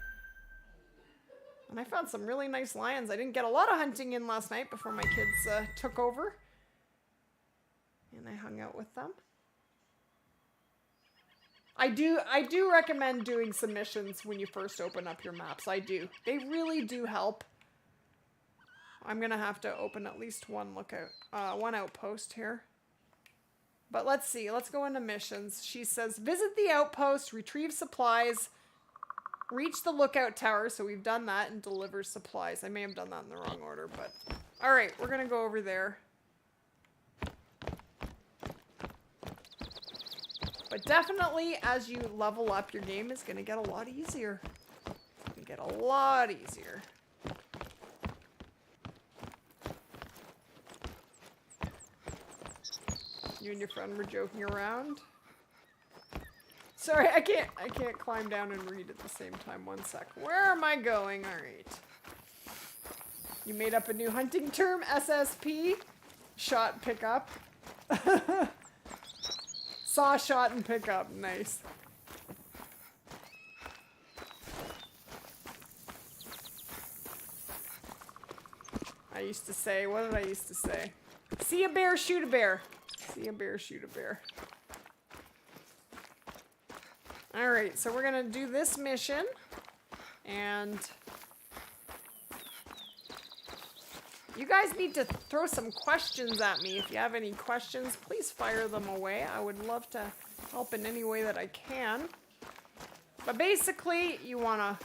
And I found some really nice lions. I didn't get a lot of hunting in last night before my kids took over. And I hung out with them. I do recommend doing submissions when you first open up your maps. I do. They really do help. I'm gonna have to open at least one one outpost here. But let's see. Let's go into missions. She says, visit the outpost, retrieve supplies, Reach the lookout tower, so we've done that, and deliver supplies. I may have done that in the wrong order, but... Alright, we're gonna go over there. But definitely, as you level up, your game is gonna get a lot easier. It's gonna get a lot easier. You and your friend were joking around. Sorry, I can't climb down and read at the same time. One sec. Where am I going? Alright. You made up a new hunting term, SSP? Shot pickup. Saw, shot, and pickup. Nice. I used to say, what did I used to say? See a bear, shoot a bear. See a bear, shoot a bear. Alright, so we're gonna do this mission. And you guys need to throw some questions at me. If you have any questions, please fire them away. I would love to help in any way that I can. But basically, you wanna...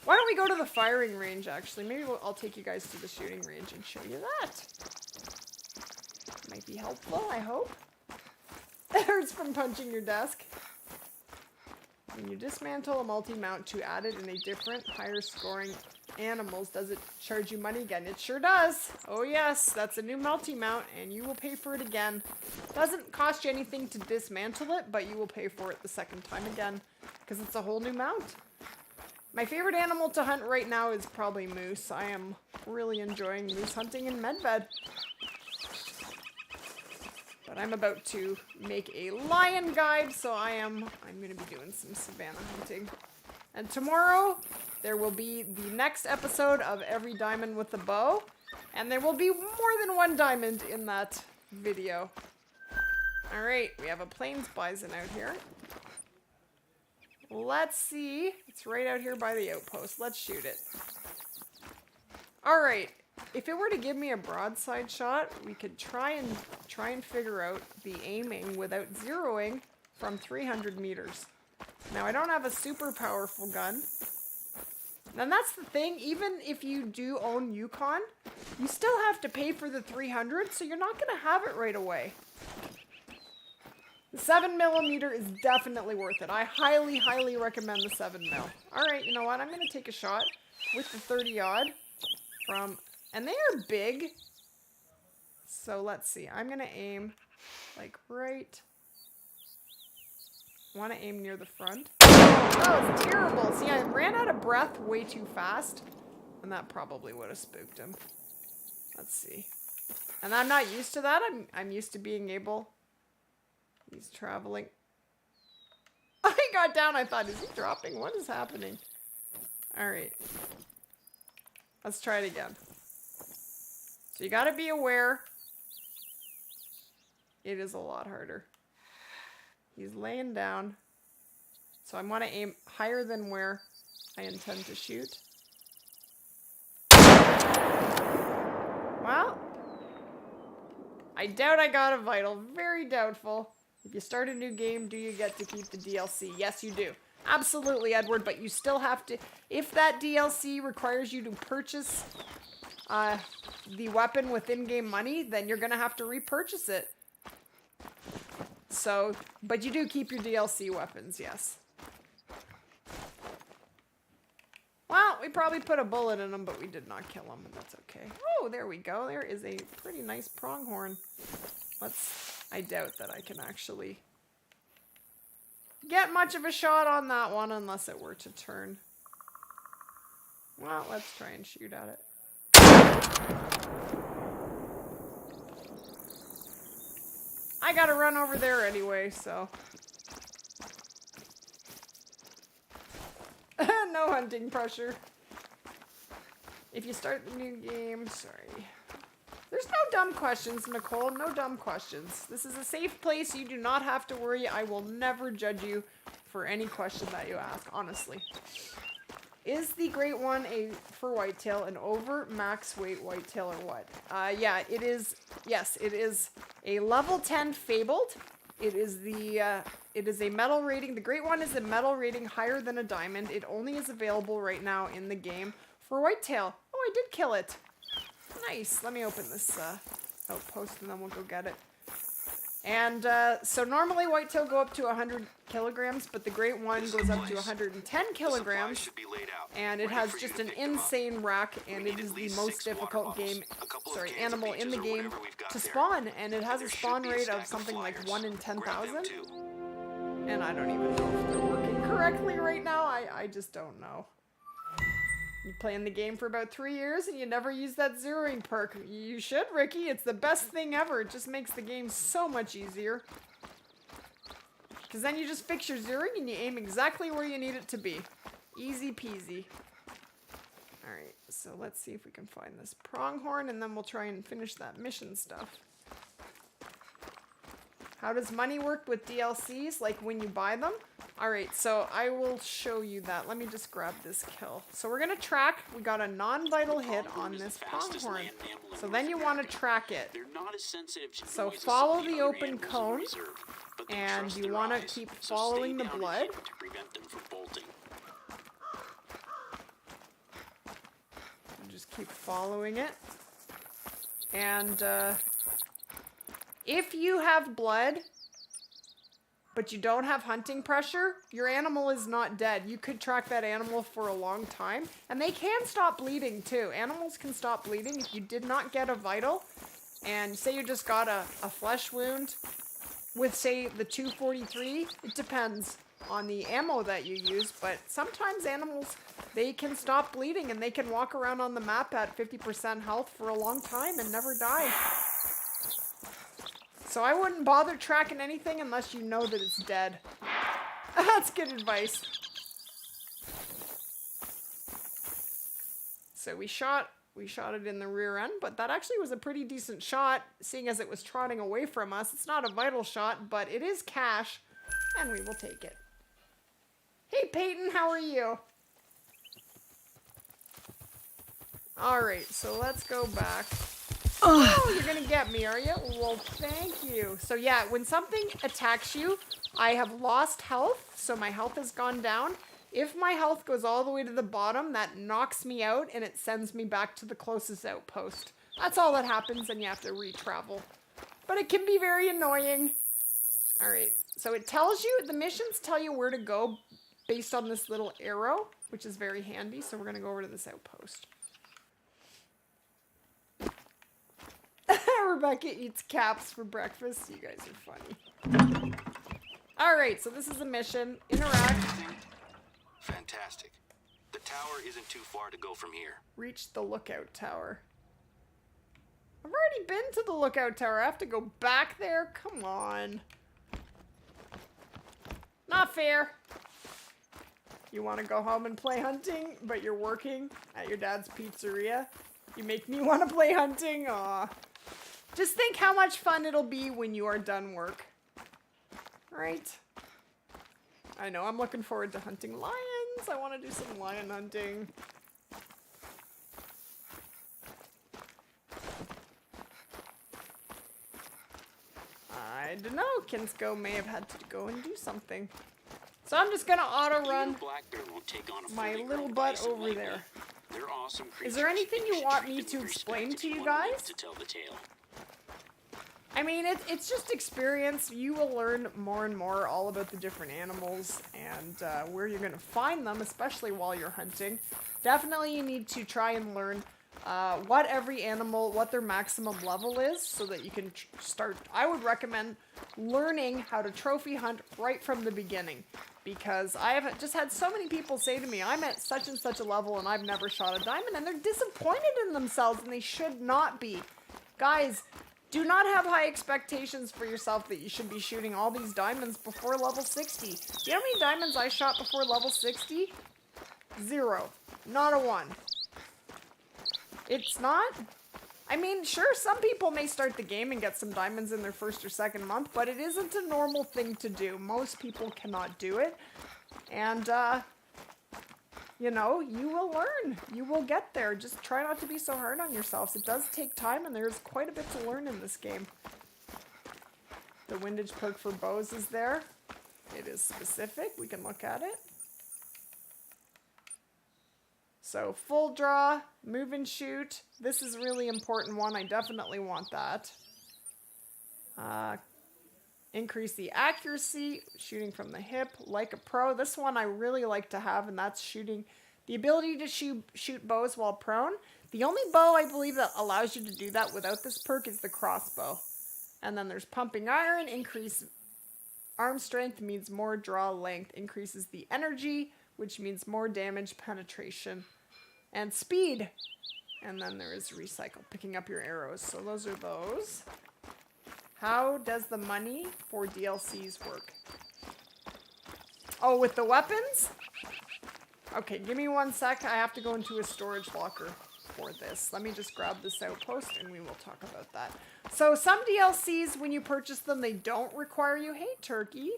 Why don't we go to the firing range, actually? Maybe I'll take you guys to the shooting range and show you that. Might be helpful, I hope. It hurts from punching your desk. When you dismantle a multi-mount to add it in a different, higher scoring animals, does it charge you money again? It sure does. Oh yes, that's a new multi-mount, and you will pay for it again. Doesn't cost you anything to dismantle it, but you will pay for it the second time again, because it's a whole new mount. My favorite animal to hunt right now is probably moose. I am really enjoying moose hunting in Medved. But I'm about to make a lion guide, so I'm going to be doing some savanna hunting. And tomorrow, there will be the next episode of Every Diamond with a Bow. And there will be more than one diamond in that video. Alright, we have a plains bison out here. Let's see. It's right out here by the outpost. Let's shoot it. Alright. If it were to give me a broadside shot, we could try and figure out the aiming without zeroing from 300 meters. Now, I don't have a super powerful gun. And that's the thing, even if you do own Yukon, you still have to pay for the 300, so you're not going to have it right away. The 7mm is definitely worth it. I highly, highly recommend the 7mm. Alright, you know what? I'm going to take a shot with the 30-odd from... And they are big. So let's see. I'm going to aim like right... I want to aim near the front. Oh, it's terrible. See, I ran out of breath way too fast. And that probably would have spooked him. Let's see. And I'm not used to that. I'm used to being able... He's traveling. I got down. I thought, is he dropping? What is happening? Alright. Let's try it again. So you gotta be aware. It is a lot harder. He's laying down. So I want to aim higher than where I intend to shoot. Well, I doubt I got a vital. Very doubtful. If you start a new game, do you get to keep the DLC? Yes, you do. Absolutely, Edward, but you still have to... If that DLC requires you to purchase the weapon with in-game money, then you're going to have to repurchase it. So, but you do keep your DLC weapons, yes. Well, we probably put a bullet in him, but we did not kill him, and that's okay. Oh, there we go. There is a pretty nice pronghorn. I doubt that I can actually get much of a shot on that one unless it were to turn. Well, let's try and shoot at it. I gotta run over there anyway, so. No hunting pressure. If you start the new game, sorry. There's no dumb questions, Nicole. No dumb questions. This is a safe place. You do not have to worry. I will never judge you for any question that you ask, honestly. Is the Great One for whitetail an over max weight whitetail or what? Yeah, it is. Yes, it is a level 10 fabled. It It is a metal rating. The great one is a metal rating higher than a diamond. It only is available right now in the game for whitetail. Oh, I did kill it. Nice. Let me open this outpost and then we'll go get it. And so normally whitetail go up to 100 kilograms, but the great one goes up to 110 kilograms. And it has just an insane rack, and it is the most difficult animal in the game to spawn. And it has a spawn rate of something like 1 in 10,000. And I don't even know if they're working correctly right now. I just don't know. You play in the game for about 3 years and you never use that zeroing perk. You should, Ricky. It's the best thing ever. It just makes the game so much easier. Because then you just fix your zeroing and you aim exactly where you need it to be. Easy peasy. Alright, so let's see if we can find this pronghorn and then we'll try and finish that mission stuff. How does money work with DLCs, like when you buy them? Alright, so I will show you that. Let me just grab this kill. So we're going to track. We got a non-vital hit on this pronghorn. So then you want to track it. So follow the open cone. And you want to keep following the blood. Just keep following it. And if you have blood, but you don't have hunting pressure, your animal is not dead. You could track that animal for a long time. And they can stop bleeding too. Animals can stop bleeding if you did not get a vital. And say you just got a flesh wound with, say, the 243. It depends on the ammo that you use. But sometimes animals, they can stop bleeding and they can walk around on the map at 50% health for a long time and never die. So I wouldn't bother tracking anything unless you know that it's dead. That's good advice. So we shot it in the rear end, but that actually was a pretty decent shot, seeing as it was trotting away from us. It's not a vital shot, but it is cash, and we will take it. Hey Peyton, how are you? Alright, so let's go back. Oh, you're gonna get me, are you? Well, thank you. So yeah, when something attacks you, I have lost health, so my health has gone down. If my health goes all the way to the bottom, that knocks me out and it sends me back to the closest outpost. That's all that happens, and you have to re-travel. But it can be very annoying. Alright, so it tells you, the missions tell you where to go based on this little arrow, which is very handy, so we're gonna go over to this outpost. Rebecca eats caps for breakfast. You guys are funny. Alright, so this is a mission. Interact. Fantastic. The tower isn't too far to go from here. Reach the lookout tower. I've already been to the lookout tower. I have to go back there? Come on. Not fair. You want to go home and play hunting, but you're working at your dad's pizzeria? You make me want to play hunting? Aw. Just think how much fun it'll be when you are done work. Right? I know, I'm looking forward to hunting lions. I want to do some lion hunting. I don't know. Kinsko may have had to go and do something. So I'm just going to auto-run my little butt over there. Is there anything you want me to explain to you guys? I mean, it's just experience. You will learn more and more all about the different animals and where you're going to find them, especially while you're hunting. Definitely you need to try and learn what every animal, what their maximum level is, so that you can start. I would recommend learning how to trophy hunt right from the beginning, because I have just had so many people say to me, I'm at such and such a level and I've never shot a diamond, and they're disappointed in themselves, and they should not be. Guys, do not have high expectations for yourself that you should be shooting all these diamonds before level 60. You know how many diamonds I shot before level 60? 0. Not a 1. It's not... I mean, sure, some people may start the game and get some diamonds in their first or second month, but it isn't a normal thing to do. Most people cannot do it. And, you know, you will learn. You will get there. Just try not to be so hard on yourselves. It does take time, and there's quite a bit to learn in this game. The windage perk for bows is there. It is specific. We can look at it. So full draw, move and shoot. This is a really important one. I definitely want that. Increase the accuracy, shooting from the hip, like a pro. This one I really like to have, and that's shooting. The ability to shoot bows while prone. The only bow I believe that allows you to do that without this perk is the crossbow. And then there's pumping iron, increase arm strength means more draw length, increases the energy, which means more damage penetration. And speed. And then there is recycle, picking up your arrows. So those are those. How does the money for DLCs work? Oh, with the weapons? Okay, give me 1 sec. I have to go into a storage locker for this. Let me just grab this outpost and we will talk about that. So some DLCs, when you purchase them, they don't require you. Hey, turkey.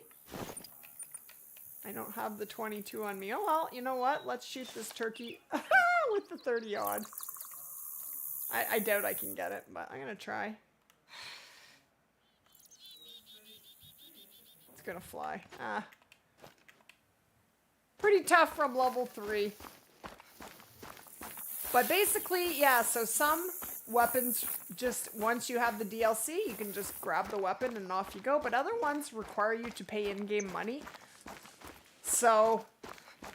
I don't have the 22 on me. Oh, well, you know what? Let's shoot this turkey with the 30 odd. I doubt I can get it, but I'm going to try. It's going to fly. Pretty tough from level 3. But basically, yeah, so some weapons, just once you have the DLC, you can just grab the weapon and off you go. But other ones require you to pay in-game money. So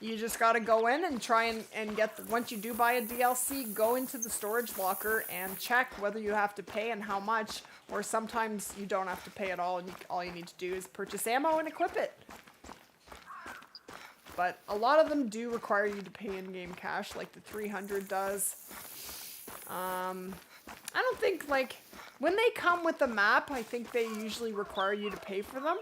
you just got to go in and try and get, once you do buy a DLC, go into the storage locker and check whether you have to pay and how much. Or sometimes you don't have to pay at all and all you need to do is purchase ammo and equip it. But a lot of them do require you to pay in-game cash, like the 300 does. I don't think, like, when they come with the map, I think they usually require you to pay for them.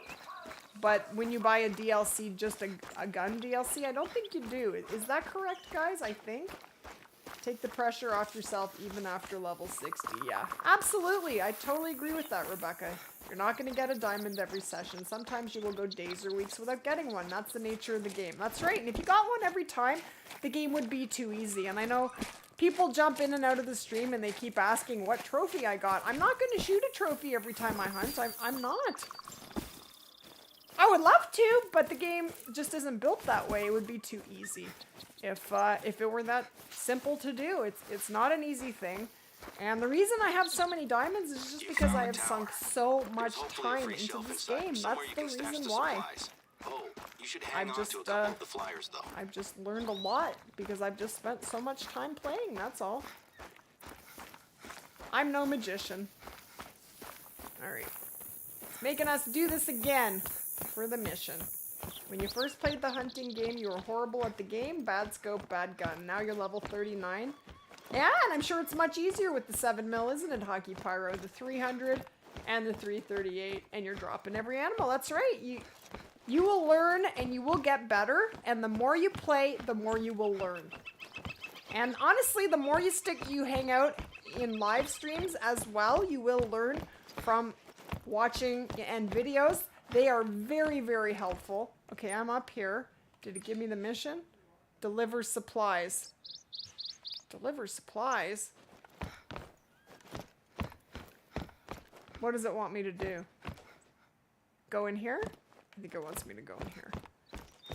But when you buy a DLC, just a gun DLC, I don't think you do. Is that correct, guys? I think. Take the pressure off yourself even after level 60. Yeah, absolutely. I totally agree with that, Rebecca. You're not going to get a diamond every session. Sometimes you will go days or weeks without getting one. That's the nature of the game. That's right. And if you got one every time, the game would be too easy. And I know people jump in and out of the stream and they keep asking what trophy I got. I'm not going to shoot a trophy every time I hunt. I'm not. I would love to, but the game just isn't built that way. It would be too easy. If it were that simple to do, it's not an easy thing. And the reason I have so many diamonds is just because I have sunk so much time into this game. That's the reason why. I've just learned a lot because I've just spent so much time playing, that's all. I'm no magician. Alright. It's making us do this again for the mission. When you first played the hunting game, you were horrible at the game. Bad scope, bad gun. Now you're level 39. Yeah, and I'm sure it's much easier with the 7mm, isn't it, Hockey Pyro? The 300 and the 338, and you're dropping every animal. That's right. You will learn and you will get better, and the more you play, the more you will learn. And honestly, the more you hang out in live streams as well, you will learn from watching and videos. They are very, very helpful. Okay, I'm up here. Did it give me the mission? Deliver supplies. Deliver supplies? What does it want me to do? Go in here? I think it wants me to go in here.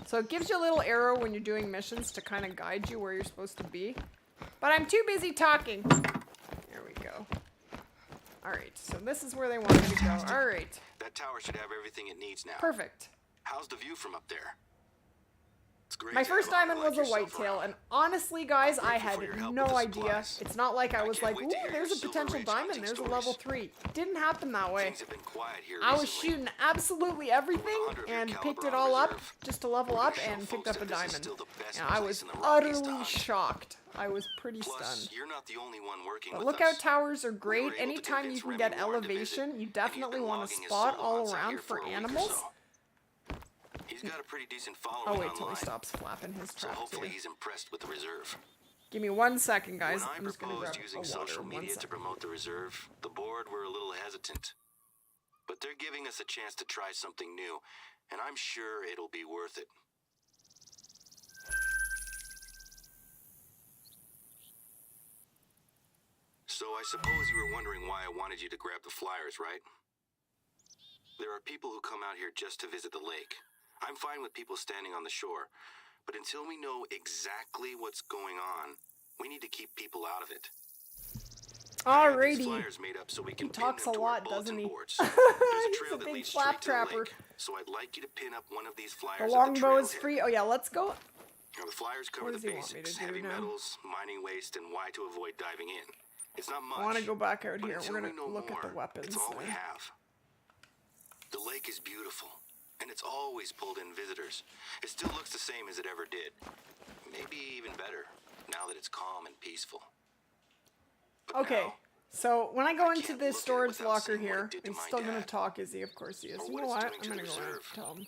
So it gives you a little arrow when you're doing missions to kind of guide you where you're supposed to be. But I'm too busy talking. There we go. Alright, so this is where they want me to go. Alright. That tower should have everything it needs now. Perfect. How's the view from up there? It's great. My first diamond was a whitetail, and honestly, guys, I had no idea. It's not like I was like, ooh, there's a potential diamond, there's a level 3. It didn't happen that way. I was shooting absolutely everything and picked it all up just to level up and picked up a diamond. And I was utterly shocked. I was pretty stunned. But lookout towers are great. Anytime you can get elevation, you definitely want to spot all around for animals. He's got a pretty decent following Oh, wait online, till he stops flapping his so trap, hopefully too. he's impressed with the reserve. Give me 1 second, guys. When I I'm just gonna grab proposed using a water social in 1 media to second. promote the reserve, the board were a little hesitant. But they're giving us a chance to try something new, and I'm sure it'll be worth it. So I suppose you were wondering why I wanted you to grab the flyers, right? There are people who come out here just to visit the lake. I'm fine with people standing on the shore, but until we know exactly what's going on, we need to keep people out of it. I have these Alrighty. flyers made up so we can He pin talks them a to lot, our doesn't bulletin he? boards. There's a He's trail a that big leads flap straight to the trapper. lake, so I'd like you to pin up one of these flyers The at the longbow is trailhead. free. Oh yeah, let's go. Now, the flyers cover What the does he want me to basics: do heavy now? metals, mining waste, and why to avoid diving in. It's not much. I want to go back out but here. until We're we gonna know look at the more, weapons. It's all we now. have. The lake is beautiful, and it's always pulled in visitors. It still looks the same as it ever did. Maybe even better, now that it's calm and peaceful. But Okay, now, so when I go I into can't this look at it storage without locker seeing what here, it did to he's my still gonna dad. talk, is he? Of course he is. Or You what know it's what? doing I'm to gonna the go in and reserve. tell him.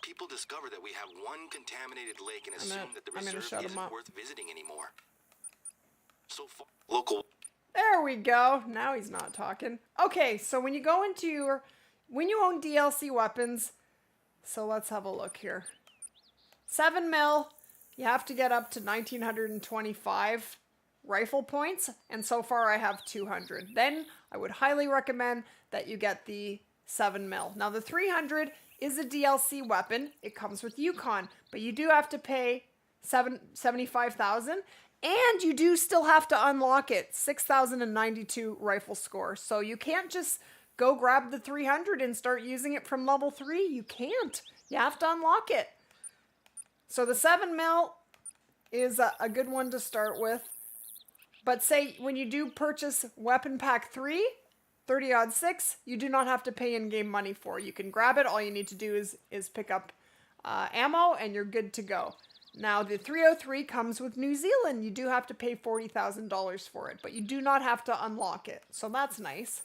people discover that we have one contaminated lake and I'm assume gonna- that the I'm gonna reserve shut him isn't up. worth visiting anymore. So far, local. There we go. Now he's not talking. Okay, so when you go into when you own DLC weapons, so let's have a look here. 7 mil, you have to get up to 1925 rifle points, and so far I have 200. Then I would highly recommend that you get the 7 mil. Now the 300 is a DLC weapon. It comes with Yukon, but you do have to pay 75,000. And you do still have to unlock it. 6,092 rifle score. So you can't just go grab the 300 and start using it from level 3. You can't. You have to unlock it. So the 7 mil is a good one to start with. But say when you do purchase Weapon Pack 3, 30-06, you do not have to pay in-game money for. You can grab it. All you need to do is pick up ammo and you're good to go. Now, the 303 comes with New Zealand. You do have to pay $40,000 for it, but you do not have to unlock it. So that's nice.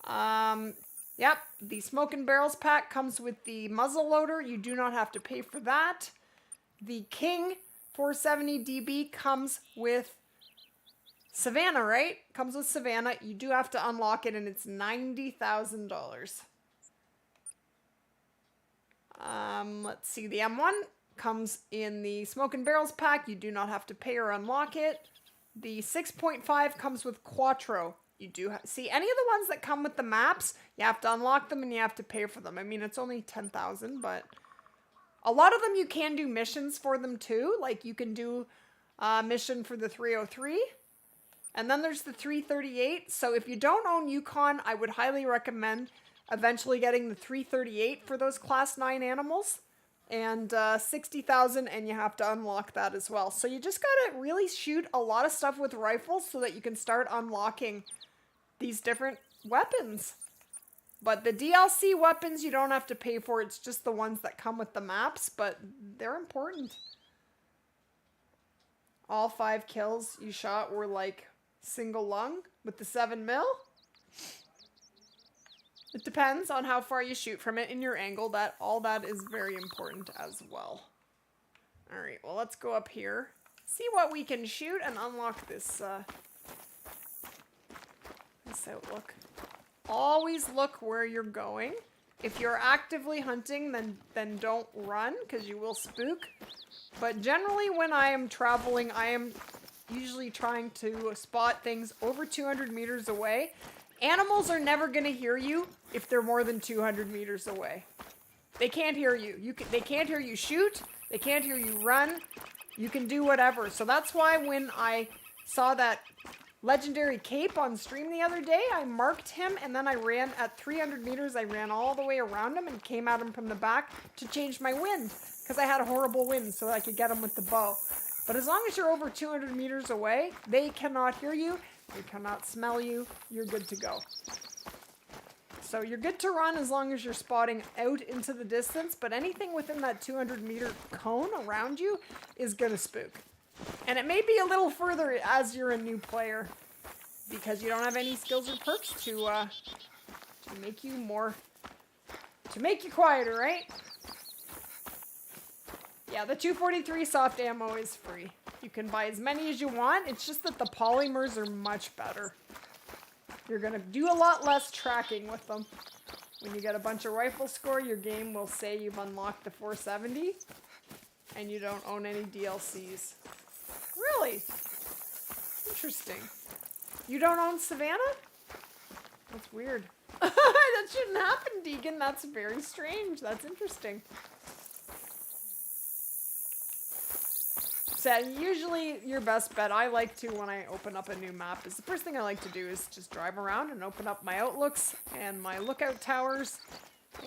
Yep, the Smoke and Barrels pack comes with the muzzle loader. You do not have to pay for that. The King 470 DB comes with Savannah, right? Comes with Savannah. You do have to unlock it, and it's $90,000. Let's see, the M1 comes in the Smoke and Barrels pack. You do not have to pay or unlock it. The 6.5 comes with Quattro. You do see any of the ones that come with the maps, you have to unlock them and you have to pay for them. I mean, it's only 10,000, but a lot of them you can do missions for them too. Like you can do a mission for the 303. And then there's the 338. So if you don't own Yukon, I would highly recommend eventually getting the 338 for those class 9 animals. And 60,000, and you have to unlock that as well. So you just gotta really shoot a lot of stuff with rifles so that you can start unlocking these different weapons. But the DLC weapons you don't have to pay for. It's just the ones that come with the maps, but they're important. All 5 kills you shot were like single lung with the 7 mil. It depends on how far you shoot from it and your angle. All that is very important as well. Alright, well let's go up here. See what we can shoot and unlock this outlook. Always look where you're going. If you're actively hunting, then don't run, because you will spook. But generally when I am traveling, I am usually trying to spot things over 200 meters away. Animals are never going to hear you if they're more than 200 meters away. They can't hear you. They can't hear you shoot. They can't hear you run. You can do whatever. So that's why when I saw that legendary cape on stream the other day, I marked him and then I ran at 300 meters. I ran all the way around him and came at him from the back to change my wind, because I had a horrible wind so that I could get him with the bow. But as long as you're over 200 meters away, they cannot hear you. They cannot smell you. You're good to go. So you're good to run as long as you're spotting out into the distance, but anything within that 200 meter cone around you is gonna spook. And it may be a little further as you're a new player, because you don't have any skills or perks to make you quieter, right? Yeah, the 243 soft ammo is free. You can buy as many as you want. It's just that the polymers are much better. You're gonna do a lot less tracking with them. When you get a bunch of rifle score, your game will say you've unlocked the 470 and you don't own any DLCs. Really? Interesting. You don't own Savannah? That's weird. That That shouldn't happen, Deegan. That's very strange. That's interesting. So usually your best bet, I like to, when I open up a new map, is the first thing I like to do is just drive around and open up my outlooks and my lookout towers.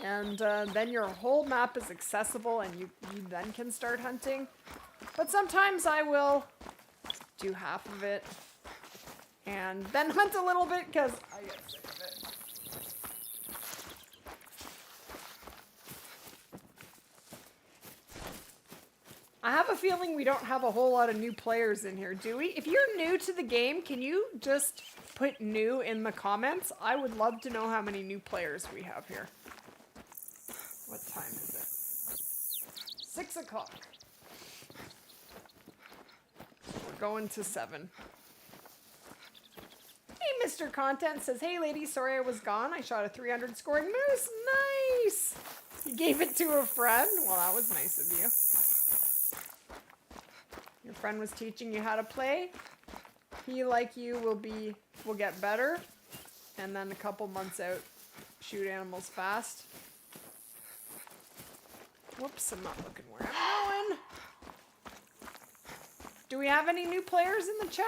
And then your whole map is accessible and you then can start hunting. But sometimes I will do half of it and then hunt a little bit because I get sick of it. I have a feeling we don't have a whole lot of new players in here, do we? If you're new to the game, can you just put new in the comments? I would love to know how many new players we have here. What time is it? 6 o'clock. We're going to 7. Hey, Mr. Content says, hey lady, sorry I was gone. I shot a 300 scoring moose. Nice! You gave it to a friend? Well, that was nice of you. Your friend was teaching you how to play. He, like you, will get better. And then a couple months out, shoot animals fast. Whoops, I'm not looking where I'm going. Do we have any new players in the chat?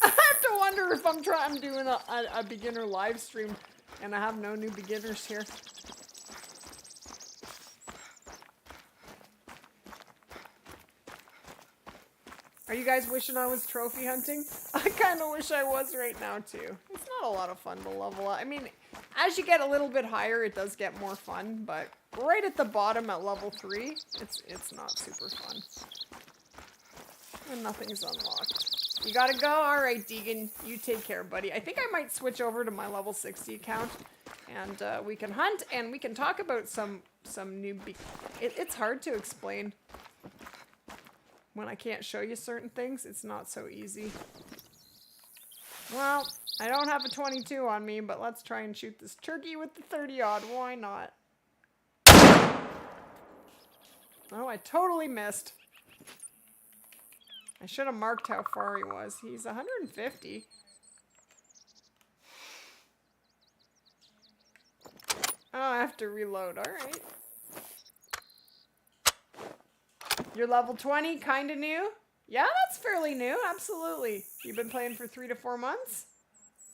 I have to wonder if I'm doing a beginner live stream and I have no new beginners here. Are you guys wishing I was trophy hunting? I kind of wish I was right now too. It's not a lot of fun to level up. I mean, as you get a little bit higher, it does get more fun, but right at the bottom at level 3, it's not super fun. And nothing's unlocked. You gotta go? Alright, Deegan, you take care, buddy. I think I might switch over to my level 60 account, and we can hunt, and we can talk about some new... It's hard to explain. When I can't show you certain things, it's not so easy. Well, I don't have a 22 on me, but let's try and shoot this turkey with the 30-aught. Why not? Oh, I totally missed. I should have marked how far he was. He's 150. Oh, I have to reload. All right. You're level 20, kind of new? Yeah, that's fairly new, absolutely. You've been playing for 3 to 4 months?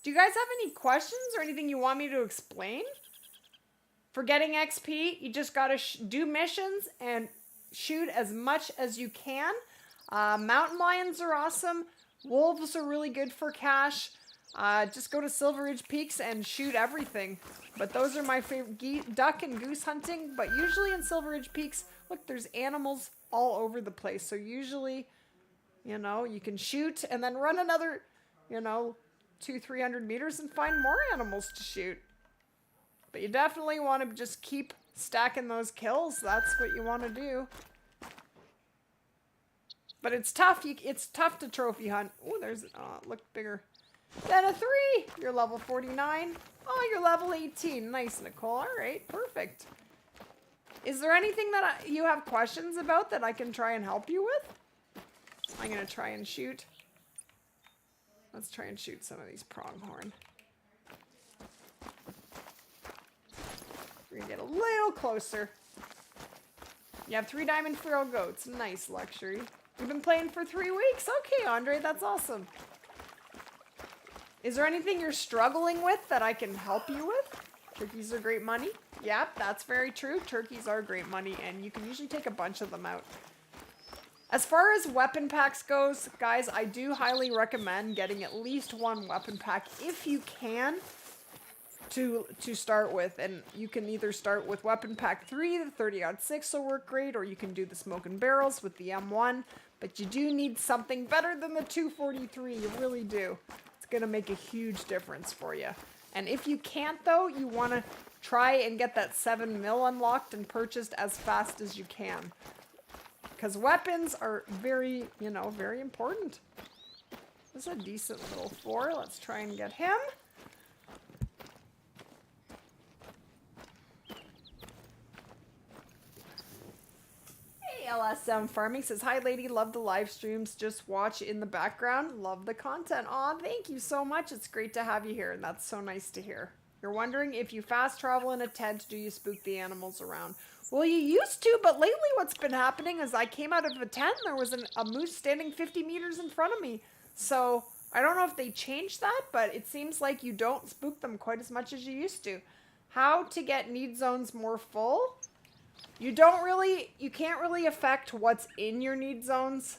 Do you guys have any questions or anything you want me to explain? For getting XP, you just gotta do missions and shoot as much as you can. Mountain lions are awesome. Wolves are really good for cash. Just go to Silver Ridge Peaks and shoot everything. But those are my favorite, duck and goose hunting. But usually in Silver Ridge Peaks, look, there's animals all over the place. So usually, you know, you can shoot and then run another, you know, 200-300 meters and find more animals to shoot. But you definitely want to just keep stacking those kills. That's what you want to do. But it's tough. It's tough to trophy hunt. Oh, there's, look bigger. Then a 3. You're level 49. Oh, you're level 18. Nice, Nicole. All right, perfect. Is there anything that you have questions about that I can try and help you with? I'm going to try and shoot. Let's try and shoot some of these pronghorn. We're going to get a little closer. You have 3 diamond feral goats. Nice luxury. You've been playing for 3 weeks? Okay, Andre, that's awesome. Is there anything you're struggling with that I can help you with? Turkeys are great money. Yep, that's very true. Turkeys are great money, and you can usually take a bunch of them out. As far as weapon packs goes, guys, I do highly recommend getting at least 1 weapon pack if you can to start with. And you can either start with weapon pack 3, the 30-06 will work great, or you can do the smoke and barrels with the M1. But you do need something better than the 243. You really do. It's going to make a huge difference for you. And if you can't, though, you want to try and get that 7mm unlocked and purchased as fast as you can. Because weapons are very, you know, very important. This is a decent little 4. Let's try and get him. LSM Farming says, hi lady, love the live streams, just watch in the background, love the content. Aw, thank you so much, it's great to have you here, and that's so nice to hear. You're wondering if you fast travel in a tent, do you spook the animals around? Well, you used to, but lately what's been happening is I came out of a tent and there was a moose standing 50 meters in front of me. So I don't know if they changed that, but it seems like you don't spook them quite as much as you used to. How to get need zones more full? You can't really affect what's in your need zones.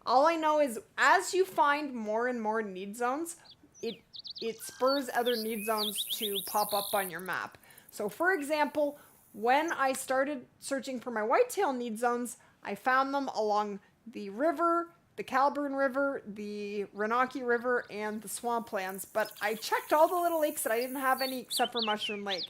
All I know is as you find more and more need zones, it spurs other need zones to pop up on your map. So for example, when I started searching for my whitetail need zones, I found them along the river, the Calburn River, the Renaki River, and the swamplands. But I checked all the little lakes and I didn't have any except for Mushroom Lake.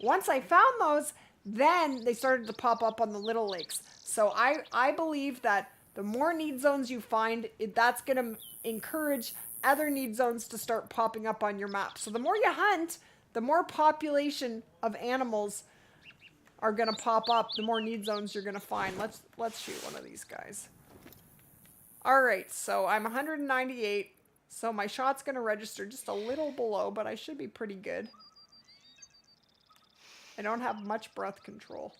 Once I found those, then they started to pop up on the little lakes. So I believe that the more need zones you find, that's going to encourage other need zones to start popping up on your map. So the more you hunt, the more population of animals are going to pop up, the more need zones you're going to find. Let's shoot one of these guys. All right, so I'm 198, so my shot's going to register just a little below, but I should be pretty good. I don't have much breath control.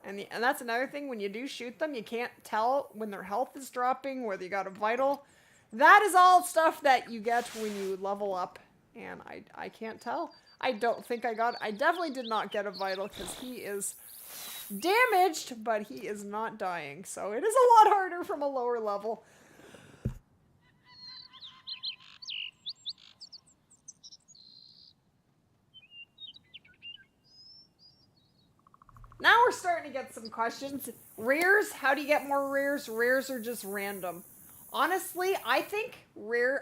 And that's another thing, when you do shoot them, you can't tell when their health is dropping, whether you got a vital. That is all stuff that you get when you level up, and I can't tell. I definitely did not get a vital because he is damaged, but he is not dying. So it is a lot harder from a lower level. Now we're starting to get some questions. Rares, how do you get more rares? Rares are just random. Honestly, I think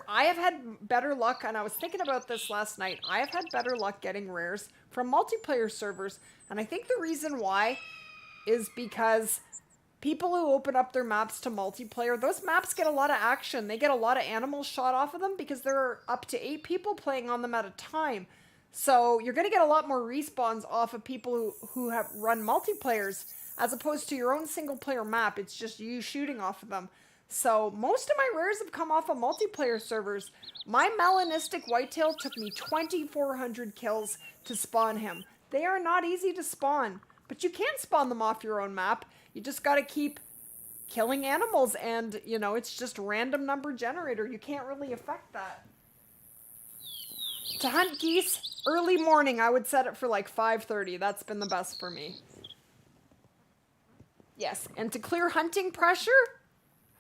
I have had better luck, and I was thinking about this last night. I have had better luck getting rares from multiplayer servers, and I think the reason why is because people who open up their maps to multiplayer, those maps get a lot of action. They get a lot of animals shot off of them because there are up to 8 people playing on them at a time. So you're going to get a lot more respawns off of people who have run multiplayers as opposed to your own single player map. It's just you shooting off of them. So most of my rares have come off of multiplayer servers. My melanistic whitetail took me 2,400 kills to spawn him. They are not easy to spawn, but you can spawn them off your own map. You just got to keep killing animals, and you know, it's just random number generator. You can't really affect that. To hunt geese, early morning, I would set it for like 5:30. That's been the best for me. Yes, and to clear hunting pressure,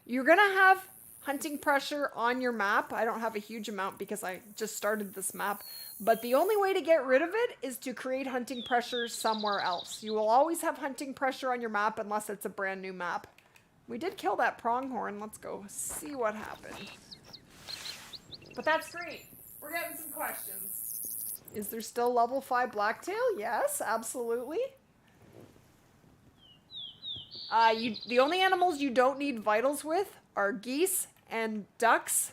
you're going to have hunting pressure on your map. I don't have a huge amount because I just started this map. But the only way to get rid of it is to create hunting pressure somewhere else. You will always have hunting pressure on your map unless it's a brand new map. We did kill that pronghorn. Let's go see what happened. But that's great. We're getting some questions. Is there still level 5 blacktail? Yes, absolutely. The only animals you don't need vitals with are geese and ducks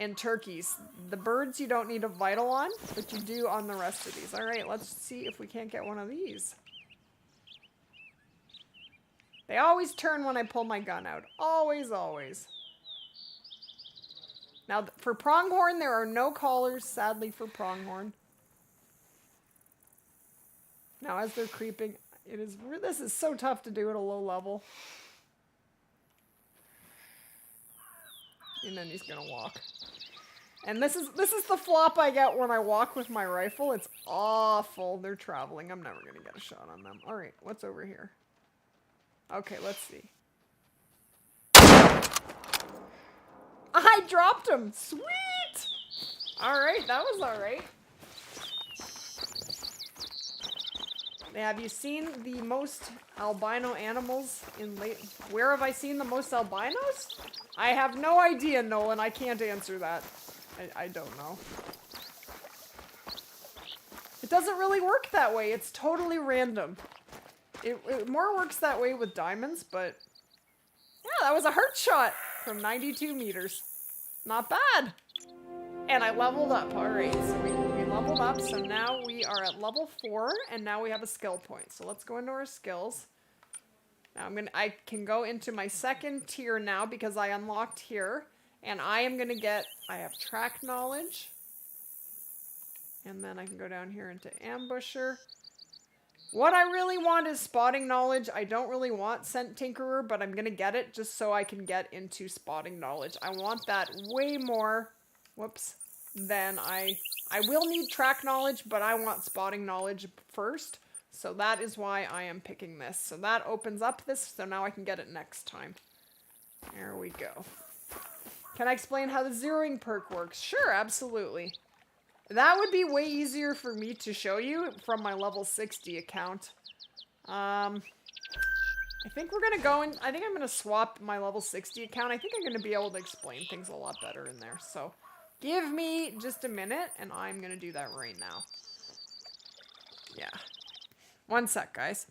and turkeys. The birds you don't need a vital on, but you do on the rest of these. All right, let's see if we can't get one of these. They always turn when I pull my gun out. Always, always. Now, for pronghorn, there are no collars, sadly, for pronghorn. Now, as they're creeping, this is so tough to do at a low level. And then he's gonna walk. And this is the flop I get when I walk with my rifle. It's awful. They're traveling. I'm never gonna get a shot on them. All right, what's over here? Okay, let's see. I dropped him. Sweet. All right, that was all right. Have you seen the most albino animals in Where have I seen the most albinos? I have no idea, Nolan. I can't answer that. I don't know. It doesn't really work that way. It's totally random. It more works that way with diamonds, but yeah, that was a heart shot from 92 meters. Not bad. And I leveled up. All right, so we leveled up, so now we are at level 4, and now we have a skill point. So let's go into our skills. Now I can go into my second tier now because I unlocked here, And I am going to get, I have track knowledge. And then I can go down here into ambusher. What I really want is spotting knowledge. I don't really want scent tinkerer, but I'm going to get it just so I can get into spotting knowledge. I want that way more, whoops, than I will need track knowledge, but I want spotting knowledge first. So that is why I am picking this. So that opens up this, so now I can get it next time. There we go. Can I explain how the zeroing perk works? Sure, absolutely. That would be way easier for me to show you from my level 60 account. I think we're going to go in... I think I'm going to swap my level 60 account. I think I'm going to be able to explain things a lot better in there. So give me just a minute, and I'm going to do that right now. Yeah. One sec, guys.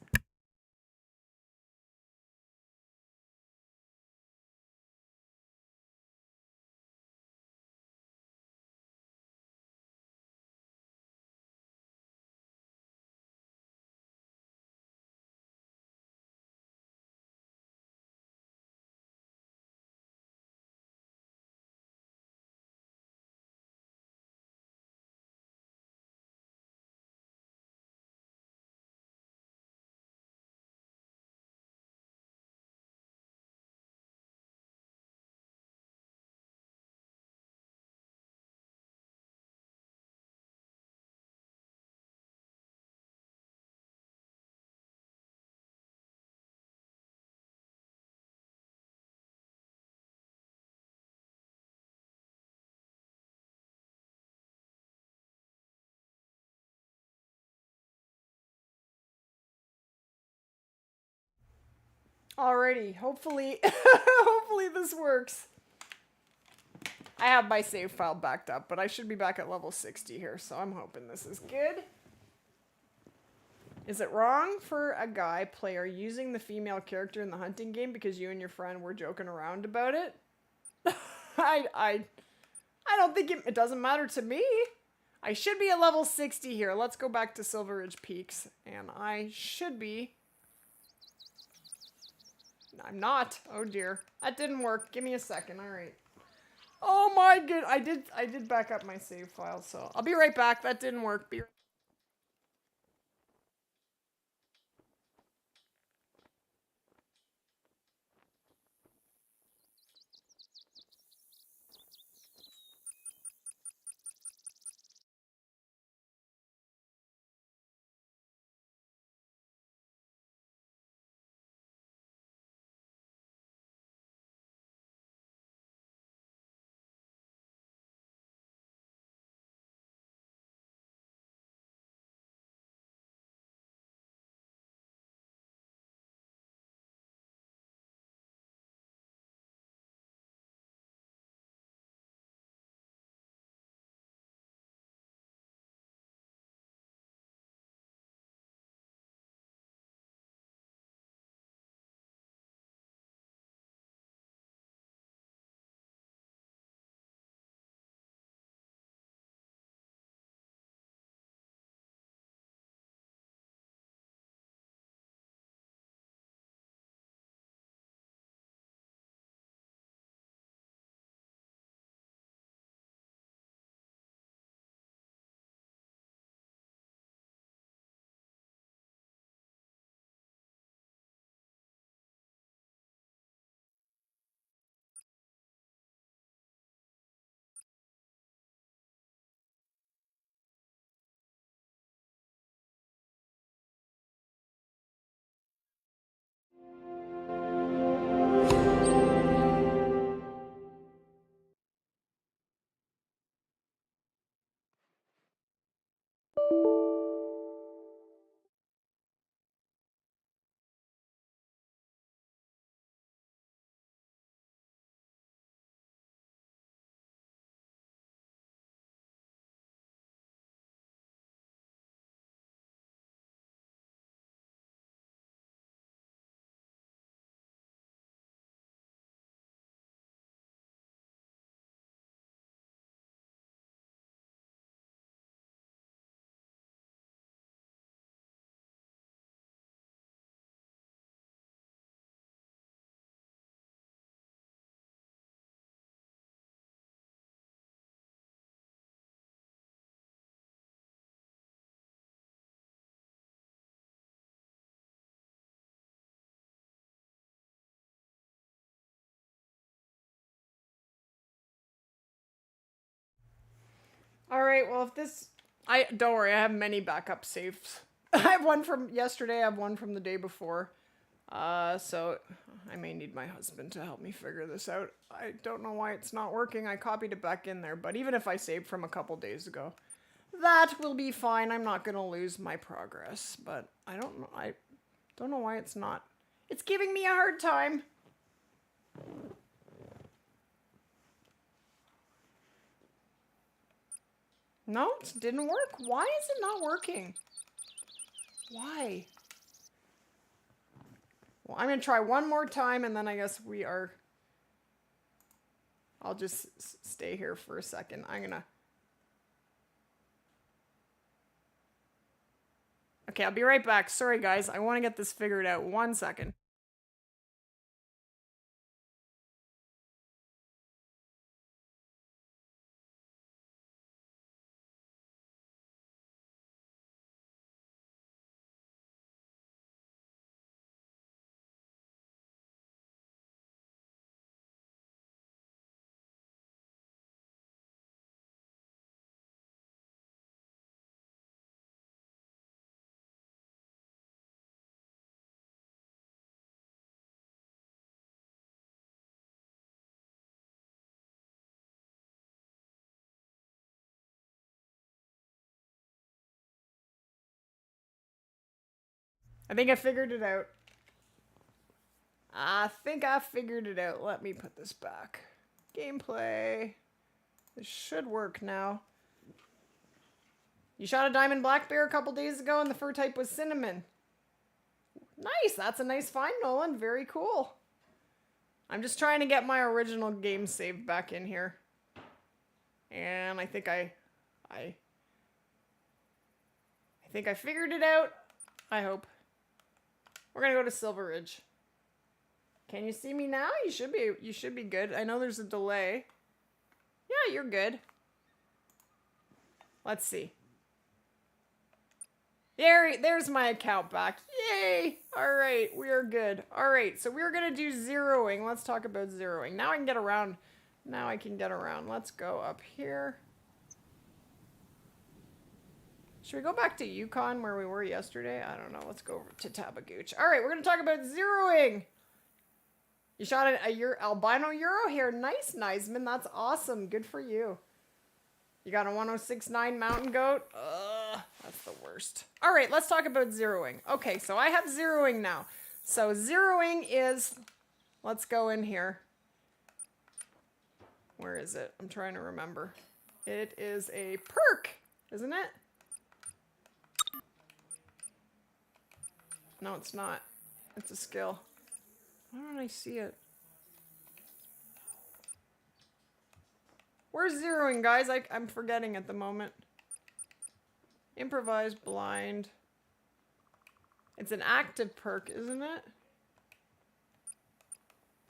Alrighty, hopefully, hopefully this works. I have my save file backed up, but I should be back at level 60 here, so I'm hoping this is good. Is it wrong for a guy player using the female character in the hunting game because you and your friend were joking around about it? I don't think it doesn't matter to me. I should be at level 60 here. Let's go back to Silver Ridge Peaks, and I should be... I'm not. Oh dear. That didn't work. Give me a second. All right. Oh my good. I did back up my save file, so I'll be right back. That didn't work. Be right All right, well, if this... don't worry, I have many backup saves. I have one from yesterday, I have one from the day before. So I may need my husband to help me figure this out. I don't know why it's not working. I copied it back in there, but even if I saved from a couple days ago, that will be fine. I'm not going to lose my progress, but I don't know why it's not. It's giving me a hard time. No, it didn't work. Why is it not working? Why? Well, I'm going to try one more time, and then I guess we are... I'll just stay here for a second. I'm going to... Okay, I'll be right back. Sorry, guys. I want to get this figured out. 1 second. I think I figured it out. Let me put this back. Gameplay. This should work now. You shot a diamond black bear a couple days ago and the fur type was cinnamon. Nice. That's a nice find, Nolan. Very cool. I'm just trying to get my original game save back in here. And I think I think I figured it out. I hope. We're gonna go to Silver Ridge. Can you see me now? You should be good. I know there's a delay. Yeah, you're good. Let's see. There's my account back. Yay! Alright, we are good. Alright, so we're gonna do zeroing. Let's talk about zeroing. Now I can get around. Let's go up here. Should we go back to Yukon where we were yesterday? I don't know. Let's go over to Tabagooch. All right, we're going to talk about zeroing. You shot a albino Euro here. Nice, Niceman. That's awesome. Good for you. You got a 1069 mountain goat. That's the worst. All right, let's talk about zeroing. Okay, so I have zeroing now. So zeroing is, let's go in here. Where is it? I'm trying to remember. It is a perk, isn't it? No, it's not. It's a skill. Why don't I see it? Where's zeroing, guys? I'm forgetting at the moment. Improvise blind. It's an active perk, isn't it?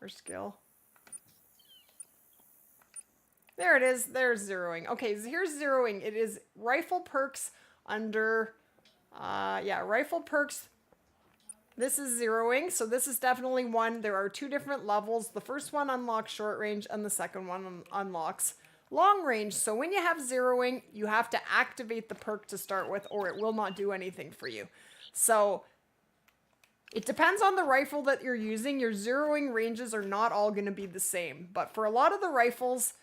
Or skill. There it is. There's zeroing. Okay, so here's zeroing. It is rifle perks under... rifle perks. This is zeroing, so this is definitely one. There are two different levels. The first one unlocks short range, and the second one unlocks long range. So when you have zeroing, you have to activate the perk to start with, or it will not do anything for you. So it depends on the rifle that you're using. Your zeroing ranges are not all going to be the same, but for a lot of the rifles,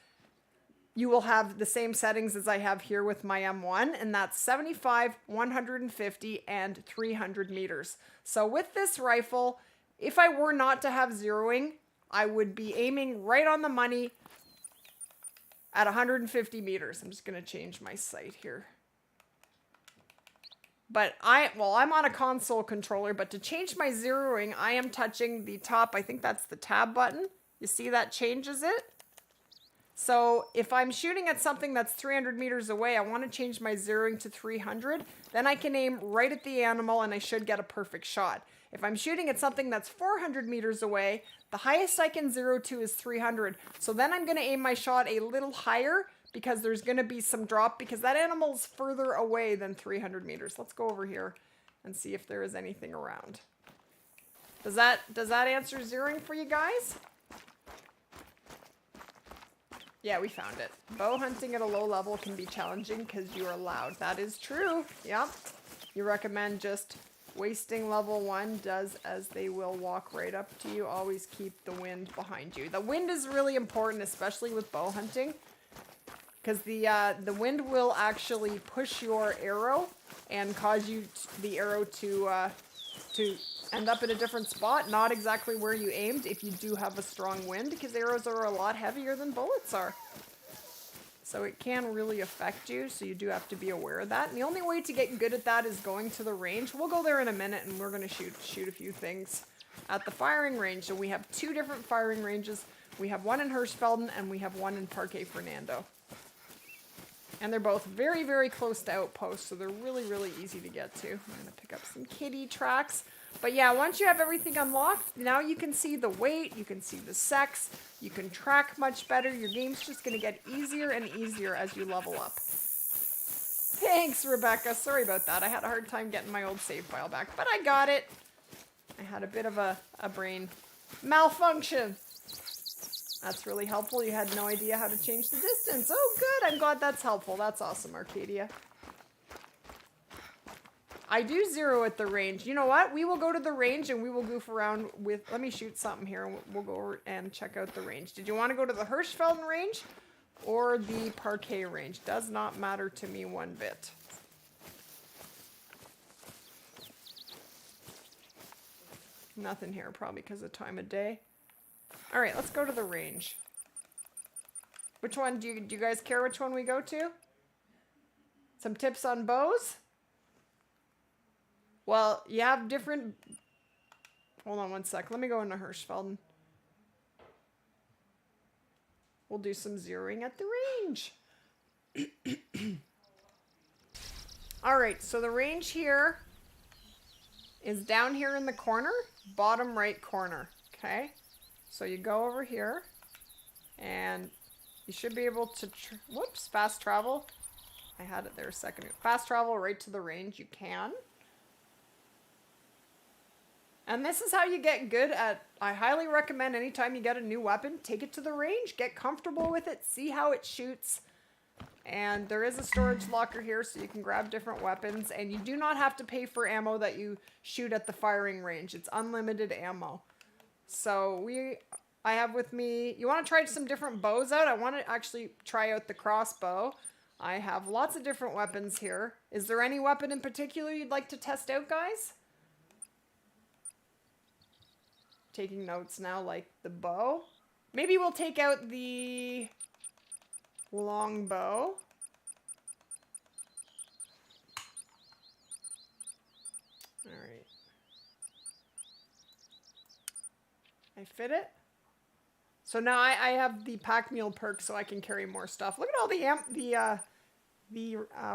you will have the same settings as I have here with my M1, and that's 75, 150, and 300 meters. So with this rifle, if I were not to have zeroing, I would be aiming right on the money at 150 meters. I'm just going to change my sight here. But I'm on a console controller, but to change my zeroing, I am touching the top, I think that's the tab button. You see that changes it? So if I'm shooting at something that's 300 meters away, I want to change my zeroing to 300. Then I can aim right at the animal and I should get a perfect shot. If I'm shooting at something that's 400 meters away, the highest I can zero to is 300. So then I'm going to aim my shot a little higher because there's going to be some drop because that animal's further away than 300 meters. Let's go over here and see if there is anything around. Does that answer zeroing for you guys? Yeah, we found it. Bow hunting at a low level can be challenging because you are loud. That is true. Yep. You recommend just wasting level 1 does as they will walk right up to you. Always keep the wind behind you. The wind is really important, especially with bow hunting, because the wind will actually push your arrow and cause you the arrow to end up in a different spot, not exactly where you aimed if you do have a strong wind, because arrows are a lot heavier than bullets are. So it can really affect you, so you do have to be aware of that. And the only way to get good at that is going to the range. We'll go there in a minute, and we're going to shoot a few things at the firing range. So we have 2 different firing ranges. We have one in Hirschfelden, and we have one in Parque Fernando. And they're both very, very close to outposts, so they're really, really easy to get to. I'm going to pick up some kitty tracks. But yeah, once you have everything unlocked, now you can see the weight, you can see the sex, you can track much better. Your game's just going to get easier and easier as you level up. Thanks, Rebecca. Sorry about that. I had a hard time getting my old save file back, but I got it. I had a bit of a brain malfunction. That's really helpful. You had no idea how to change the distance. Oh, good. I'm glad that's helpful. That's awesome, Arcadia. I do 0 at the range. You know what? We will go to the range and we will goof around with... Let me shoot something here and we'll go over and check out the range. Did you want to go to the Hirschfelden range or the Parquet range? Does not matter to me one bit. Nothing here, probably because of time of day. All right, let's go to the range. Which one? Do you guys care which one we go to? Some tips on bows? Well, you have different... Hold on one sec. Let me go into Hirschfelden. We'll do some zeroing at the range. All right, so the range here is down here in the corner, bottom right corner, okay? So you go over here, and you should be able to... Whoops, fast travel. I had it there a second ago. Fast travel right to the range, you can. And this is how you get good at... I highly recommend anytime you get a new weapon, take it to the range, get comfortable with it, see how it shoots. And there is a storage locker here, so you can grab different weapons. And you do not have to pay for ammo that you shoot at the firing range. It's unlimited ammo. So I have with me... You want to try some different bows out? I want to actually try out the crossbow. I have lots of different weapons here. Is there any weapon in particular you'd like to test out, guys? Taking notes now, like the bow. Maybe we'll take out the longbow. All right. I fit it. So now I have the pack mule perk, so I can carry more stuff. Look at all the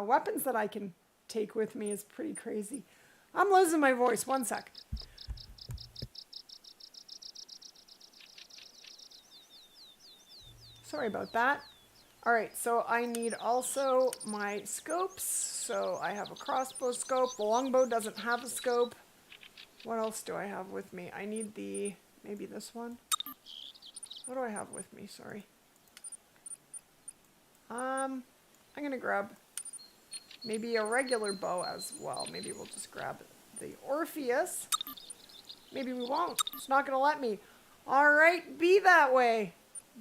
weapons that I can take with me. Is pretty crazy. I'm losing my voice. One sec. Sorry about that. All right, so I need also my scopes. So I have a crossbow scope. The longbow doesn't have a scope. What else do I have with me? I need maybe this one. What do I have with me? Sorry. I'm gonna grab maybe a regular bow as well. Maybe we'll just grab the Orpheus. Maybe we won't. It's not gonna let me. All right, be that way.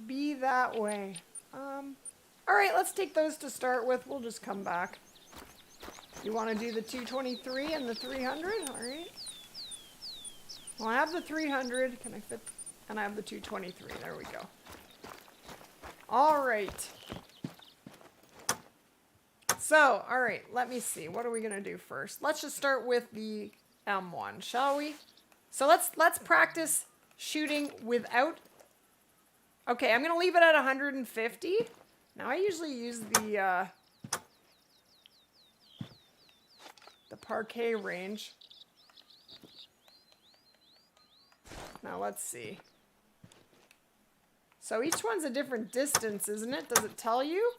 Be that way. All right, let's take those to start with. We'll just come back. You want to do the 223 and the 300? All right. Well, I have the 300. Can I fit? And I have the 223. There we go. All right. So, all right, let me see. What are we going to do first? Let's just start with the M1, shall we? So let's practice shooting without... Okay, I'm going to leave it at 150. Now, I usually use the Parquet range. Now, let's see. So, each one's a different distance, isn't it? Does it tell you?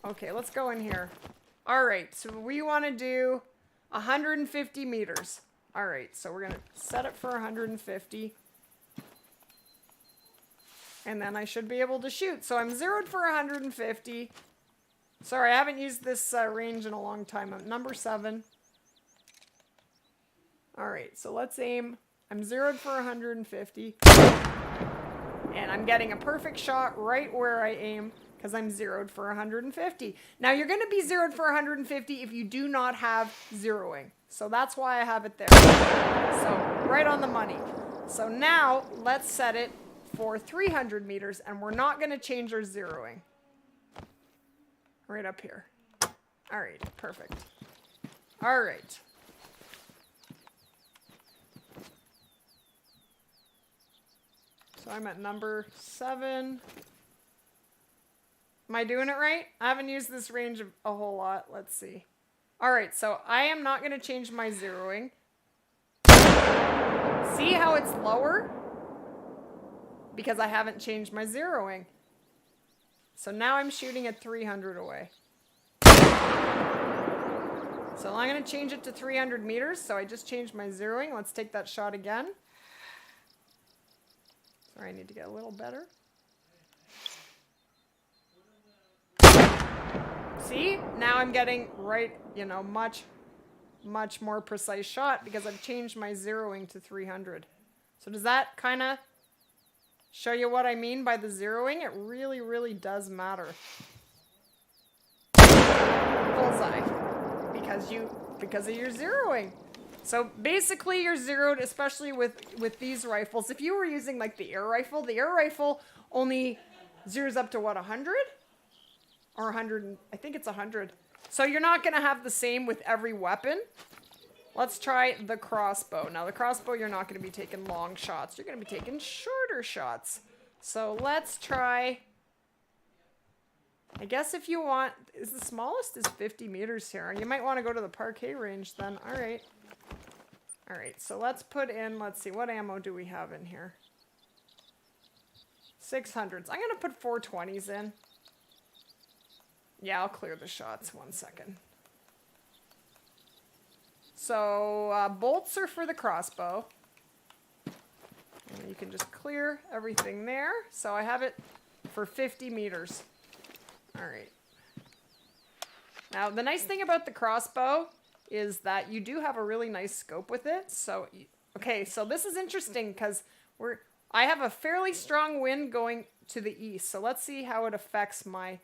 Okay, let's go in here. All right, so we want to do 150 meters. All right, so we're going to set it for 150. And then I should be able to shoot. So I'm zeroed for 150. Sorry, I haven't used this range in a long time. I'm number 7. Alright, so let's aim. I'm zeroed for 150. And I'm getting a perfect shot right where I aim because I'm zeroed for 150. Now you're going to be zeroed for 150 if you do not have zeroing. So that's why I have it there. So right on the money. So now let's set it for 300 meters and we're not going to change our zeroing. Right up here. All right, perfect. All right. So I'm at number 7. Am I doing it right? I haven't used this range a whole lot. Let's see. All right, so I am not going to change my zeroing. See how it's lower? Because I haven't changed my zeroing. So now I'm shooting at 300 away. So I'm going to change it to 300 meters. So I just changed my zeroing. Let's take that shot again. Sorry, I need to get a little better. See? Now I'm getting right, you know, much more precise shot because I've changed my zeroing to 300. So does that kind of show you what I mean by the zeroing? It really, really does matter. Bullseye. Because of your zeroing. So basically you're zeroed, especially with these rifles. If you were using like the air rifle only zeroes up to what, 100? Or 100, I think it's 100. So you're not going to have the same with every weapon. Let's try the crossbow. Now the crossbow, you're not going to be taking long shots. You're going to be taking shorter shots. So let's try, I guess if you want, the smallest is 50 meters here. You might want to go to the parquet range then. All right. All right, so let's put in, let's see, what ammo do we have in here? 600s. I'm going to put 420s in. Yeah, I'll clear the shots. 1 second. So, bolts are for the crossbow. And you can just clear everything there. So I have it for 50 meters. All right. Now, the nice thing about the crossbow is that you do have a really nice scope with it. So, okay, so this is interesting because I have a fairly strong wind going to the east. So let's see how it affects my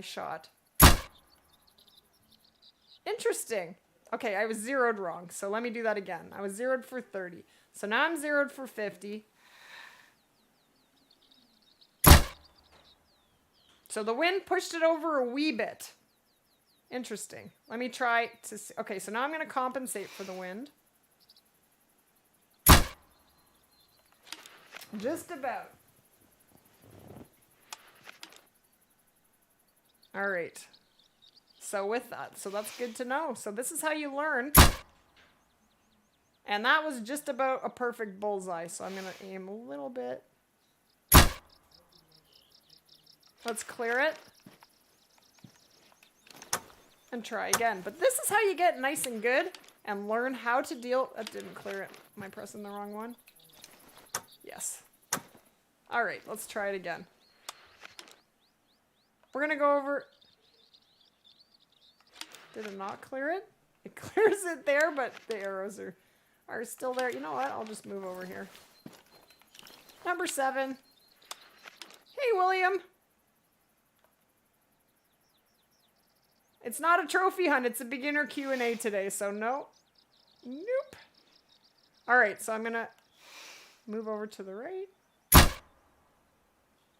shot. Interesting. Okay, I was zeroed wrong. So let me do that again. I was zeroed for 30. So now I'm zeroed for 50. So the wind pushed it over a wee bit. Interesting. Let me try to see. Okay, so now I'm going to compensate for the wind. Just about. All right. So with that, so that's good to know. So this is how you learn. And that was just about a perfect bullseye. So I'm going to aim a little bit. Let's clear it. And try again. But this is how you get nice and good and learn how to deal. That didn't clear it. Am I pressing the wrong one? Yes. All right, let's try it again. We're going to go over. Did it not clear it? It clears it there, but the arrows are still there. You know what? I'll just move over here. Number 7. Hey, William. It's not a trophy hunt. It's a beginner Q&A today, so no. Nope. All right, so I'm going to move over to the right.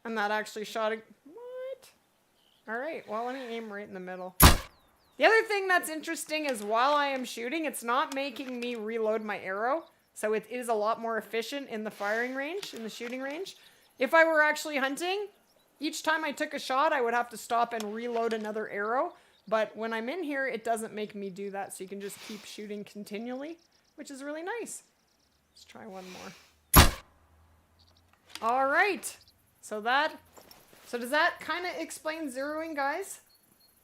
And that actually shot a... What? All right, well, let me aim right in the middle. The other thing that's interesting is while I am shooting, it's not making me reload my arrow. So it is a lot more efficient in the firing range, in the shooting range. If I were actually hunting, each time I took a shot, I would have to stop and reload another arrow. But when I'm in here, it doesn't make me do that. So you can just keep shooting continually, which is really nice. Let's try one more. All right. So does that kind of explain zeroing, guys?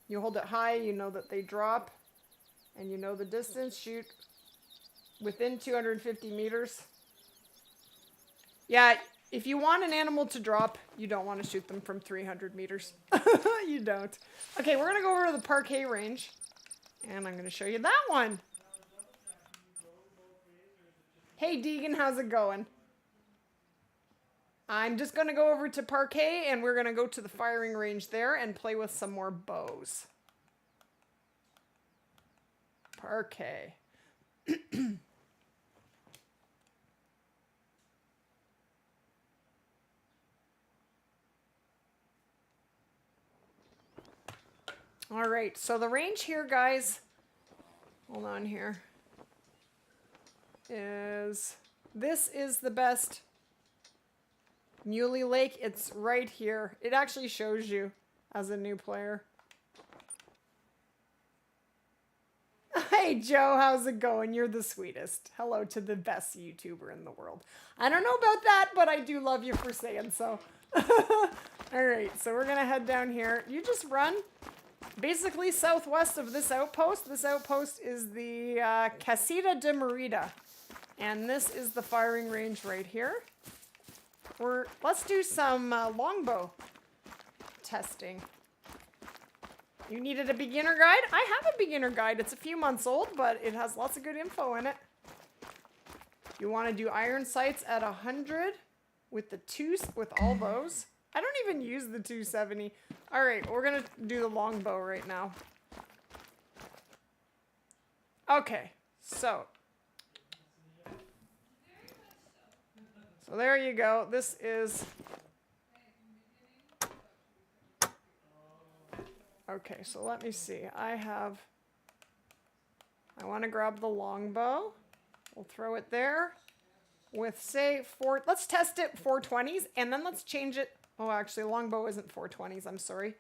You hold it high, you know that they drop, and you know the distance. Shoot within 250 meters. Yeah, If you want an animal to drop, you don't want to shoot them from 300 meters. You don't. Okay, we're going to go over to the Parquet Range. And I'm going to show you that one. Hey, Deegan, how's it going? I'm just going to go over to Parquet, and we're going to go to the firing range there and play with some more bows. Parquet. All right, so the range here, guys, hold on here, this is the best Muley Lake. It's right here. It actually shows you as a new player. Hey, Joe, how's it going? You're the sweetest. Hello to the best YouTuber in the world. I don't know about that, but I do love you for saying so. All right, so we're going to head down here. You just run. Basically southwest of this outpost. This outpost is the Casita de Merida. And this is the firing range right here. Let's do some longbow testing. You needed a beginner guide? I have a beginner guide. It's a few months old, but it has lots of good info in it. You want to do iron sights at 100 with with all those. I don't even use the 270. All right, we're going to do the longbow right now. Okay, so there you go. This is... Okay, so let me see. I want to grab the longbow. We'll throw it there with, say, let's test it 420s, and then let's change it. Oh, actually, longbow isn't 420s. I'm sorry.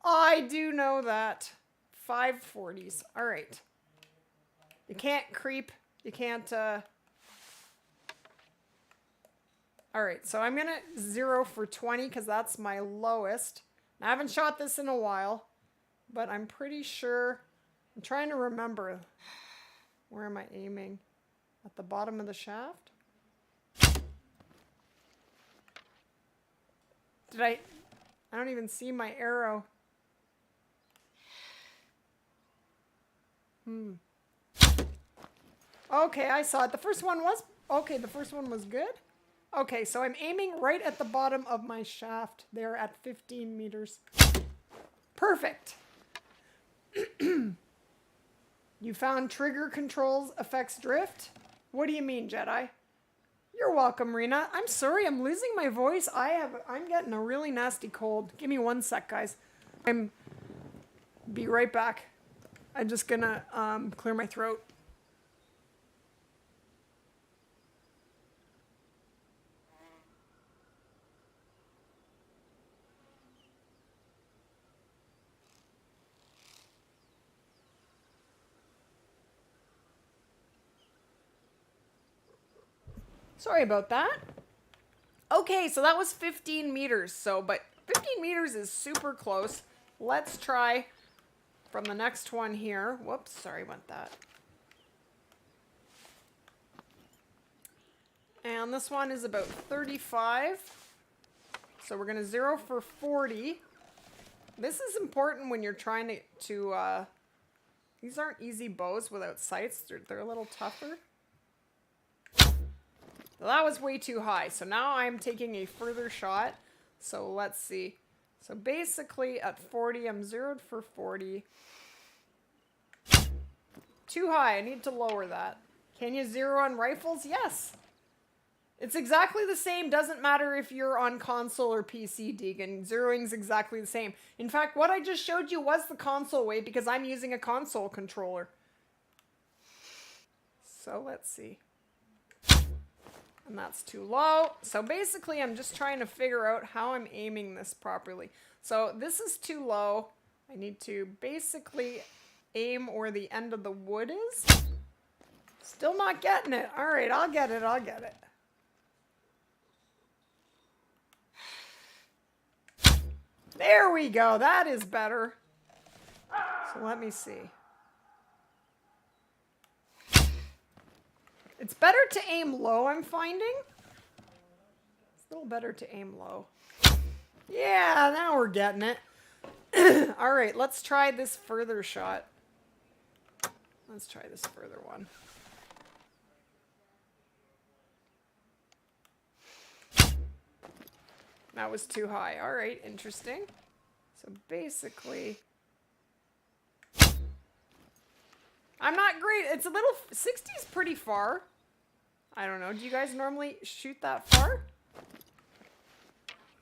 I do know that. 540s. All right. You can't creep. You can't... All right, so I'm going to 0 for 20 because that's my lowest. I haven't shot this in a while, but I'm pretty sure... I'm trying to remember. Where am I aiming? At the bottom of the shaft? I don't even see my arrow. Okay, I saw it. The first one was... Okay, the first one was good. Okay, so I'm aiming right at the bottom of my shaft there at 15 meters. Perfect. You found trigger controls affects drift? What do you mean, Jedi? You're welcome, Rena. I'm sorry, I'm losing my voice. I'm getting a really nasty cold. Give me 1 sec, guys. Be right back. I'm just gonna clear my throat. Sorry about that. Okay, so that was 15 meters. But 15 meters is super close. Let's try from the next one here. Whoops, sorry about that. And this one is about 35. So we're going to 0 for 40. This is important when you're trying to these aren't easy bows without sights. They're a little tougher. So that was way too high. So now I'm taking a further shot. So let's see. So basically at 40, I'm 0'd for 40. Too high. I need to lower that. Can you 0 on rifles? Yes. It's exactly the same. Doesn't matter if you're on console or PC, Deegan. Zeroing's exactly the same. In fact, what I just showed you was the console way because I'm using a console controller. So let's see. And that's too low. So basically, I'm just trying to figure out how I'm aiming this properly. So this is too low. I need to basically aim where the end of the wood is. Still not getting it. All right, I'll get it. I'll get it. There we go. That is better. So let me see. It's better to aim low, I'm finding. a little better to aim low. Yeah, now we're getting it. All right, let's try this further shot. Let's try this further one. That was too high. All right, interesting. So basically, I'm not great. It's a little, 60 is pretty far. I don't know. Do you guys normally shoot that far?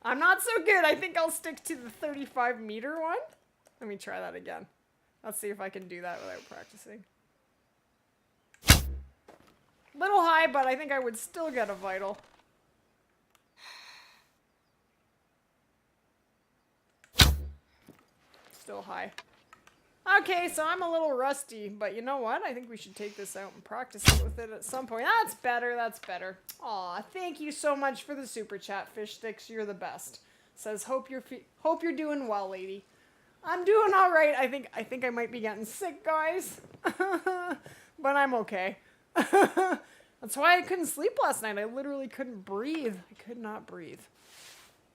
I'm not so good. I think I'll stick to the 35-meter one. Let me try that again. Let's see if I can do that without practicing. Little high, but I think I would still get a vital. Still high. Okay, so I'm a little rusty, but you know what? I think we should take this out and practice it with it at some point. That's better, that's better. Aw, thank you so much for the super chat, Fish Sticks. You're the best. Says, hope you're doing well, lady. I'm doing all right. I think I might be getting sick, guys. But I'm okay. That's why I couldn't sleep last night. I literally couldn't breathe. I could not breathe.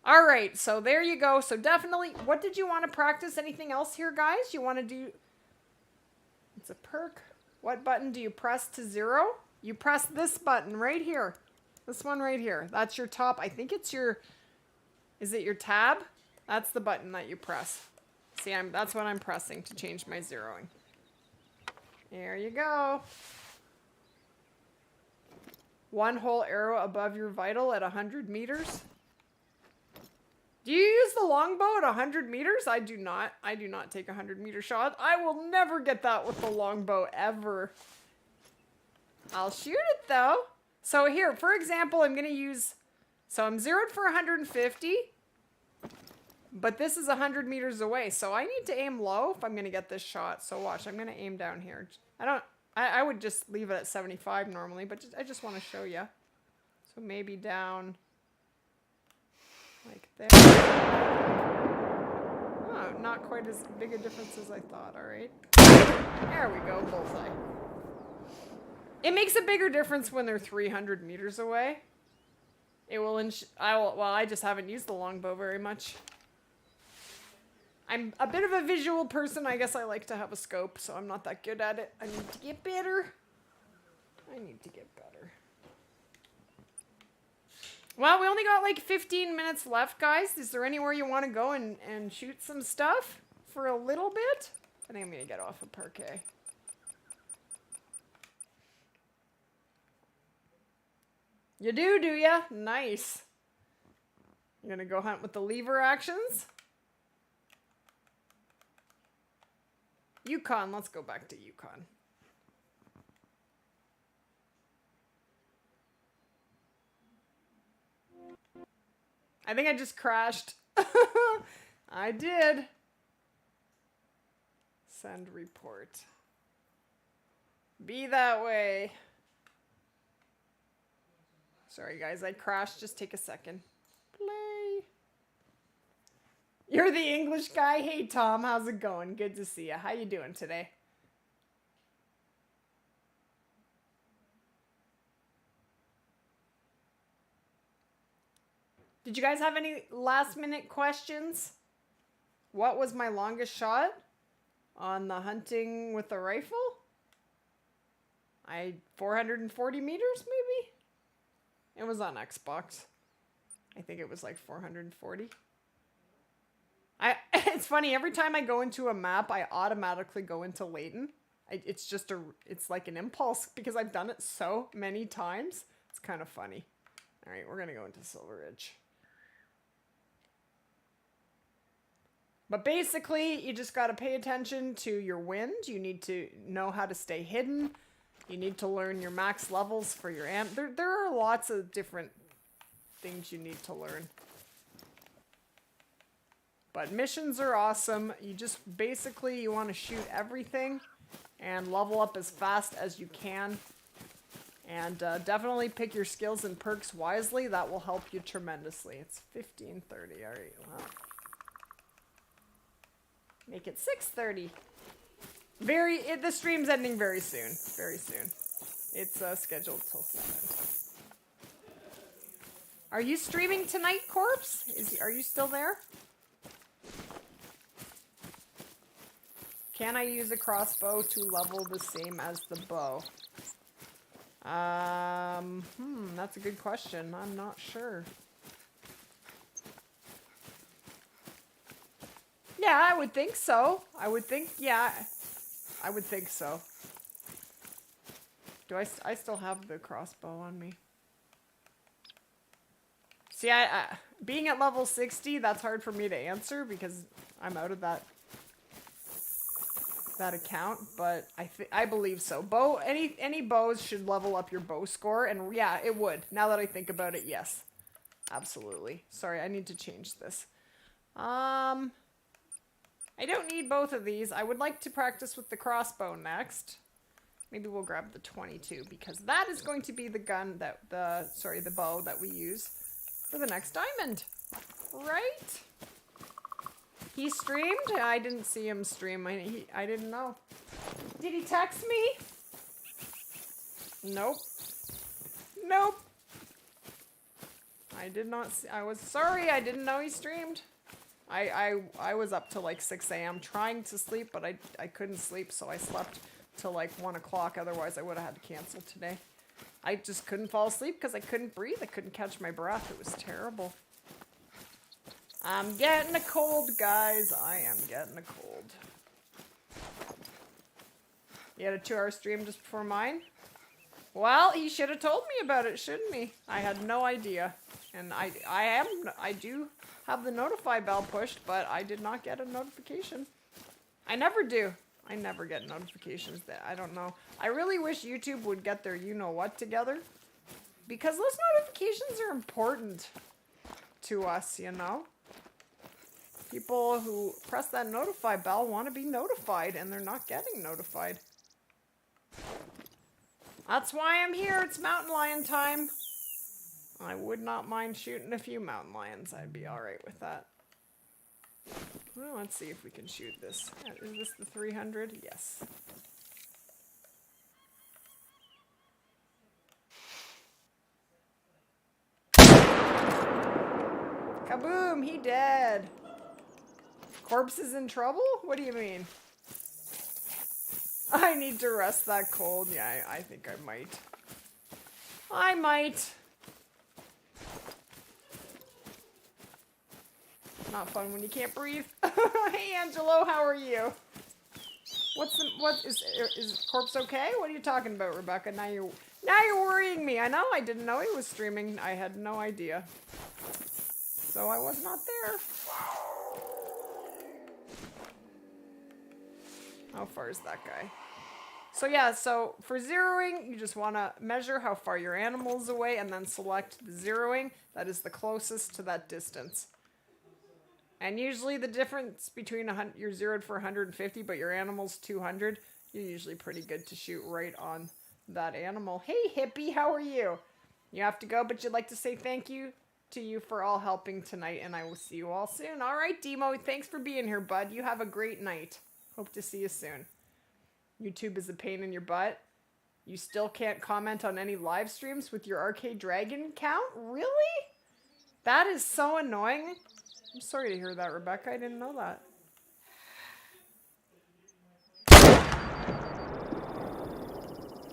All right, so there you go. So definitely, what did you want to practice? Anything else here, guys? You want to do... It's a perk. What button do you press to 0? You press this button right here. This one right here. That's your top. I think it's your... Is it your tab? That's the button that you press. See, that's what I'm pressing to change my zeroing. There you go. One whole arrow above your vital at 100 meters. Do you use the longbow at 100 meters? I do not. I do not take 100-meter shots. I will never get that with the longbow, ever. I'll shoot it, though. So here, for example, I'm going to use... So I'm zeroed for 150. But this is 100 meters away. So I need to aim low if I'm going to get this shot. So watch, I'm going to aim down here. I would just leave it at 75 normally, but I just want to show you. So maybe down... like there. Oh, not quite as big a difference as I thought. All right. There we go, bullseye. It makes a bigger difference when they're 300 meters away. It will well, I just haven't used the longbow very much. I'm a bit of a visual person. I guess I like to have a scope, so I'm not that good at it. I need to get better. I need to get better. Well, we only got like 15 minutes left, guys. Is there anywhere you want to go and shoot some stuff for a little bit? I think I'm going to get off of parquet. You do ya? Nice. You're going to go hunt with the lever actions? Yukon. Let's go back to Yukon. I think I just crashed. I did. Send report. Be that way. Sorry, guys. I crashed. Just take a second. Play. You're the English guy? Hey, Tom. How's it going? Good to see you. How you doing today? Did you guys have any last-minute questions? What was my longest shot on the hunting with a rifle? 440 meters, maybe? It was on Xbox. I think it was like 440. It's funny, every time I go into a map, I automatically go into Layton. It's like an impulse because I've done it so many times. It's kind of funny. All right, we're going to go into Silver Ridge. But basically, you just got to pay attention to your wind. You need to know how to stay hidden. You need to learn your max levels for your amp. There are lots of different things you need to learn. But missions are awesome. You just basically, you want to shoot everything and level up as fast as you can. And definitely pick your skills and perks wisely. That will help you tremendously. It's 15:30. All right. Wow. Make it 6:30. The stream's ending very soon. Very soon. It's scheduled till 7. Are you streaming tonight, Corpse? Are you still there? Can I use a crossbow to level the same as the bow? That's a good question. I'm not sure. Yeah, I would think so. I would think so. Do I still have the crossbow on me? See, being at level 60, that's hard for me to answer because I'm out of that account, but I believe so. Any bows should level up your bow score, and yeah, it would. Now that I think about it, yes. Absolutely. Sorry, I need to change this. I don't need both of these. I would like to practice with the crossbow next. Maybe we'll grab the 22 because that is going to be the gun the bow that we use for the next diamond. Right? He streamed? I didn't see him stream. I didn't know. Did he text me? Nope. Nope. I did not see. I was sorry. I didn't know he streamed. I was up till like 6 a.m. trying to sleep, but I couldn't sleep, so I slept till like 1 o'clock. Otherwise, I would have had to cancel today. I just couldn't fall asleep because I couldn't breathe. I couldn't catch my breath. It was terrible. I'm getting a cold, guys. I am getting a cold. You had a 2-hour stream just before mine? Well, he should have told me about it, shouldn't he? I had no idea. And I do have the notify bell pushed, but I did not get a notification. I never do. I never get notifications that I don't know. I really wish YouTube would get their you-know-what together. Because those notifications are important to us, you know? People who press that notify bell want to be notified, and they're not getting notified. That's why I'm here. It's mountain lion time. I would not mind shooting a few mountain lions. I'd be alright with that. Well, let's see if we can shoot this. Is this the 300? Yes. Kaboom! He dead. Corpse is in trouble? What do you mean? I need to rest that cold. Yeah, I think I might. I might. Not fun when you can't breathe. Hey, Angelo, how are you? What is Corpse okay? What are you talking about, Rebecca? Now you're worrying me. I know. I didn't know he was streaming. I had no idea. So I was not there. How far is that guy? So yeah, so for zeroing, you just want to measure how far your animal's away and then select the zeroing that is the closest to that distance. And usually the difference between you're zeroed for 150, but your animal's 200, you're usually pretty good to shoot right on that animal. Hey, hippie, how are you? You have to go, but you'd like to say thank you to you for all helping tonight, and I will see you all soon. All right, Demo, thanks for being here, bud. You have a great night. Hope to see you soon. YouTube is a pain in your butt. You still can't comment on any live streams with your Arcade Dragon account? Really? That is so annoying. I'm sorry to hear that, Rebecca. I didn't know that.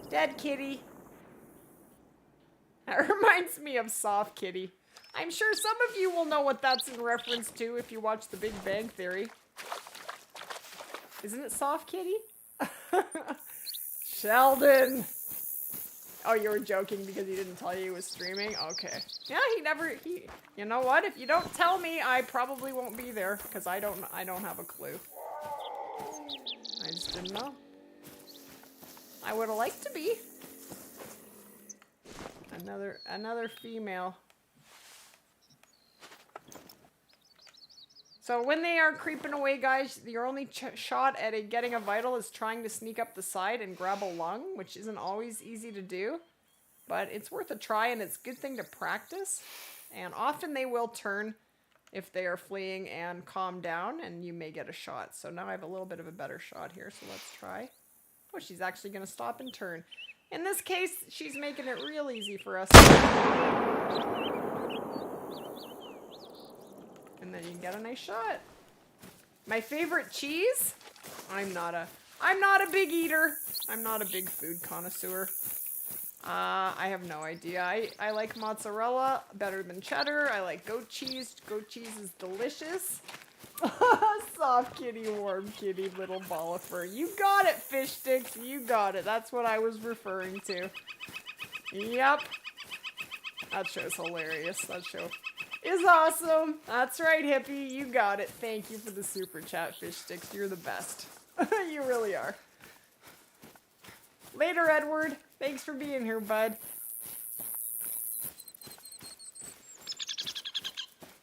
Dead kitty. That reminds me of Soft Kitty. I'm sure some of you will know what that's in reference to if you watch The Big Bang Theory. Isn't it Soft Kitty? Sheldon! Oh, you were joking because he didn't tell you he was streaming? Okay. Yeah, you know what? If you don't tell me, I probably won't be there because I don't have a clue. I just didn't know. I would have liked to be. Another female. So when they are creeping away, guys, your only shot at getting a vital is trying to sneak up the side and grab a lung, which isn't always easy to do. But it's worth a try, and it's a good thing to practice. And often they will turn if they are fleeing and calm down, and you may get a shot. So now I have a little bit of a better shot here, so let's try. Oh, she's actually going to stop and turn. In this case, she's making it real easy for us. And then you can get a nice shot. My favorite cheese? I'm not a big eater. I'm not a big food connoisseur. I have no idea. I like mozzarella better than cheddar. I like goat cheese. Goat cheese is delicious. Soft kitty, warm kitty, little ball of fur. You got it, fish sticks. You got it. That's what I was referring to. Yep. That show's hilarious. That show is awesome. That's right, Hippie. You got it. Thank you for the super chat, fish sticks. You're the best. You really are. Later, Edward. Thanks for being here, bud.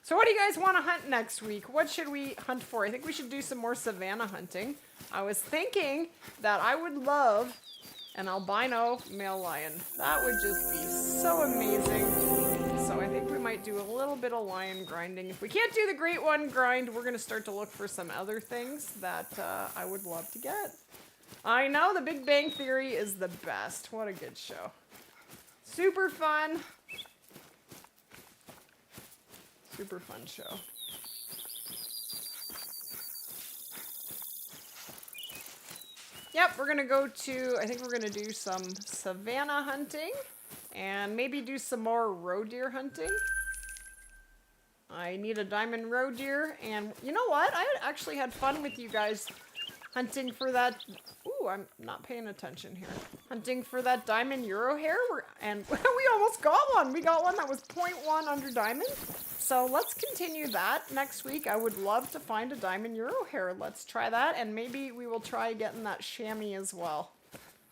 So what do you guys want to hunt next week? What should we hunt for? I think we should do some more savanna hunting. I was thinking that I would love an albino male lion. That would just be so amazing. So I think we might do a little bit of lion grinding. If we can't do the great one grind, we're going to start to look for some other things that I would love to get. I know, The Big Bang Theory is the best. What a good show. Super fun. Super fun show. Yep, we're gonna go to, I think we're gonna do some savanna hunting and maybe do some more roe deer hunting. I need a diamond roe deer, and you know what? I actually had fun with you guys hunting for that. Ooh, I'm not paying attention here. Hunting for that diamond euro hair, and we almost got one. We got one that was 0.1 under diamond. So let's continue that next week. I would love to find a diamond euro hair. Let's try that, and maybe we will try getting that chamois as well.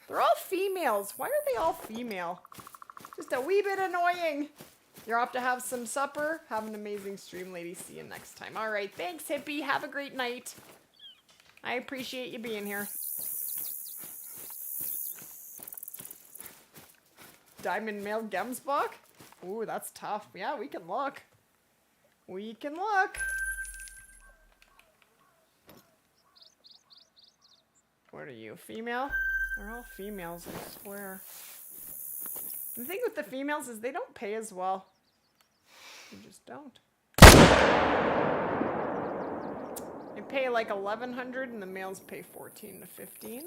They're all females. Why are they all female? Just a wee bit annoying. You're off to have some supper. Have an amazing stream, lady. See you next time. All right, thanks, Hippie. Have a great night. I appreciate you being here. Diamond male Gemsbok? Ooh, that's tough. Yeah, we can look. We can look. What are you, female? They're all females, I swear. The thing with the females is they don't pay as well. They just don't. They pay like 1,100 and the males pay 14 to 15.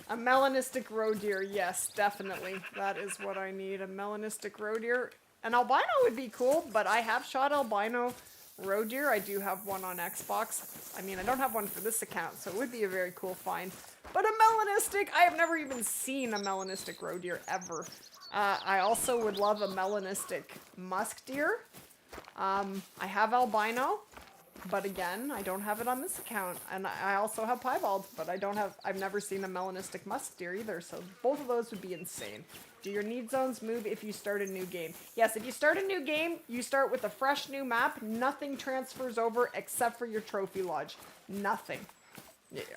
A melanistic roe deer, yes, definitely. That is what I need, a melanistic roe deer. An albino would be cool, but I have shot albino roe deer. I do have one on Xbox. I mean, I don't have one for this account, so it would be a very cool find. But a melanistic, I have never even seen a melanistic roe deer ever. I also would love a melanistic musk deer. I have albino. But again, I don't have it on this account. And I also have piebald, but I've never seen a melanistic musk deer either. So both of those would be insane. Do your need zones move if you start a new game? Yes, if you start a new game, you start with a fresh new map. Nothing transfers over except for your trophy lodge. Nothing.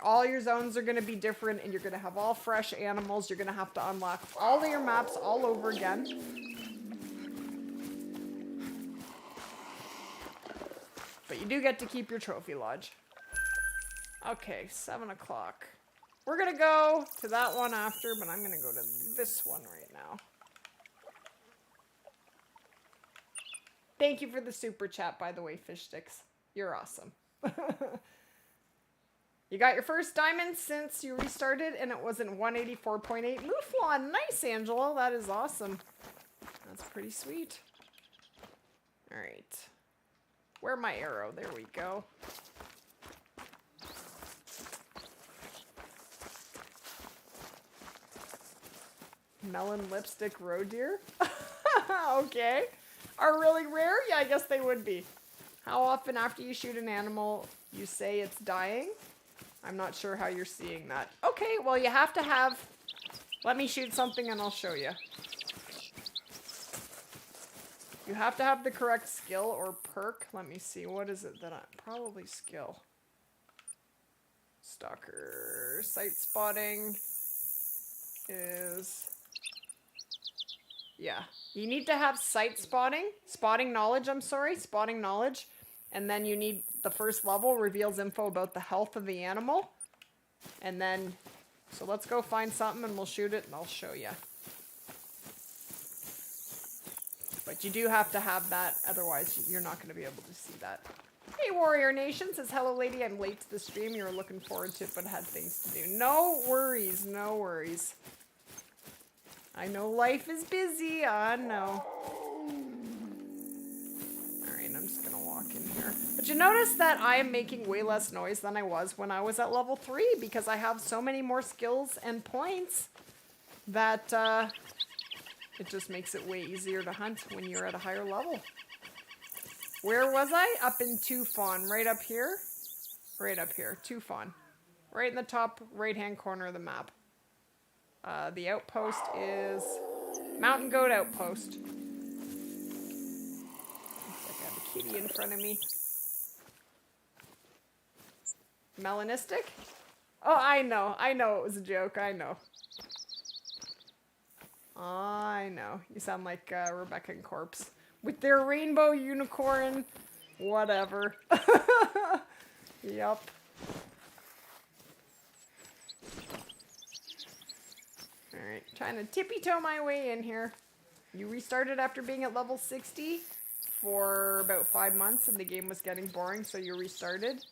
All your zones are going to be different, and you're going to have all fresh animals. You're going to have to unlock all of your maps all over again. But you do get to keep your trophy lodge. Okay, 7 o'clock. We're gonna go to that one after, but I'm gonna go to this one right now. Thank you for the super chat, by the way, Fish Sticks. You're awesome. You got your first diamond since you restarted, and it was in 184.8. Mouflon, nice, Angela. That is awesome. That's pretty sweet. All right. Where my arrow? There we go. Melon lipstick roe deer? Okay. Are really rare? Yeah, I guess they would be. How often after you shoot an animal you say it's dying? I'm not sure how you're seeing that. Okay, well you have to have... Let me shoot something and I'll show you. You have to have the correct skill or perk. Let me see. What is it that probably skill. Stalker. Sight spotting is... Yeah. You need to have sight spotting. Spotting knowledge, I'm sorry. Spotting knowledge. And then you need the first level reveals info about the health of the animal. And then... So let's go find something and we'll shoot it and I'll show you. But you do have to have that, otherwise you're not going to be able to see that. Hey, Warrior Nation says, hello, lady. I'm late to the stream. You were looking forward to it, but had things to do. No worries, no worries. I know life is busy. I know. Alright, I'm just going to walk in here. But you notice that I am making way less noise than I was when I was at level 3 because I have so many more skills and points that it just makes it way easier to hunt when you're at a higher level. Where was I? Up in Tufon. Right up here? Right up here. Tufon. Right in the top right-hand corner of the map. The outpost is Mountain Goat Outpost. Looks like I have a kitty in front of me. Melanistic? Oh, I know it was a joke. I know. I know. You sound like Rebecca and Corpse. With their rainbow unicorn, whatever. Yup. Alright, trying to tippy-toe my way in here. You restarted after being at level 60 for about 5 months and the game was getting boring, so you restarted.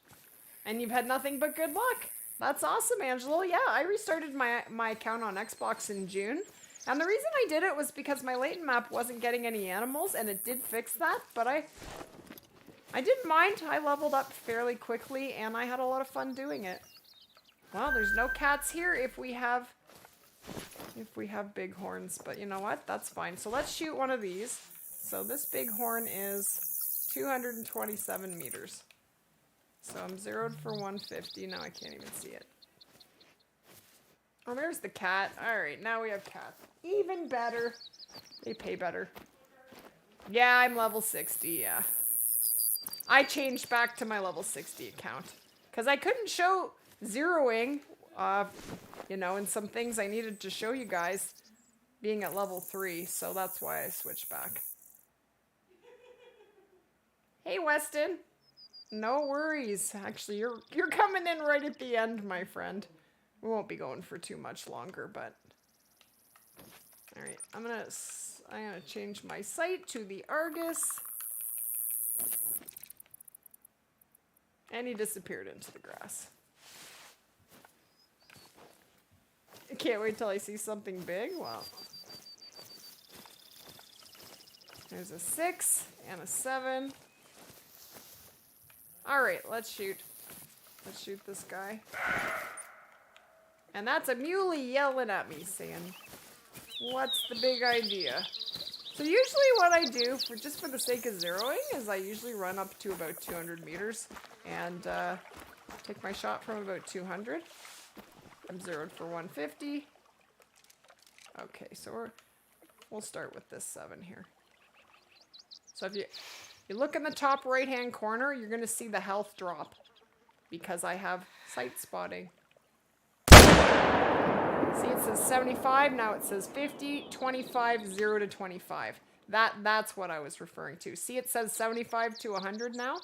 And you've had nothing but good luck. That's awesome, Angelo. Yeah, I restarted my account on Xbox in June. And the reason I did it was because my Layton map wasn't getting any animals, and it did fix that, but I didn't mind. I leveled up fairly quickly, and I had a lot of fun doing it. Well, there's no cats here if we have bighorns, but you know what? That's fine. So let's shoot one of these. So this bighorn is 227 meters. So I'm zeroed for 150. Now I can't even see it. Oh, there's the cat. Alright, now we have cats. Even better. They pay better. Yeah, I'm level 60, yeah. I changed back to my level 60 account. Because I couldn't show zeroing, you know, and some things I needed to show you guys being at level 3, so that's why I switched back. Hey, Weston. No worries. Actually, you're coming in right at the end, my friend. We won't be going for too much longer, but... Alright, I'm gonna change my sight to the Argus. And he disappeared into the grass. I can't wait till I see something big. Wow. There's a 6 and a 7. Alright, let's shoot. Let's shoot this guy. And that's a muley yelling at me saying, what's the big idea? So usually what I do, just for the sake of zeroing, is I usually run up to about 200 meters and take my shot from about 200. I'm zeroed for 150. Okay, so we'll start with this 7 here. So if you look in the top right-hand corner, you're going to see the health drop because I have sight spotting. See, it says 75, now it says 50, 25, 0 to 25. That's what I was referring to. See, it says 75 to 100 now?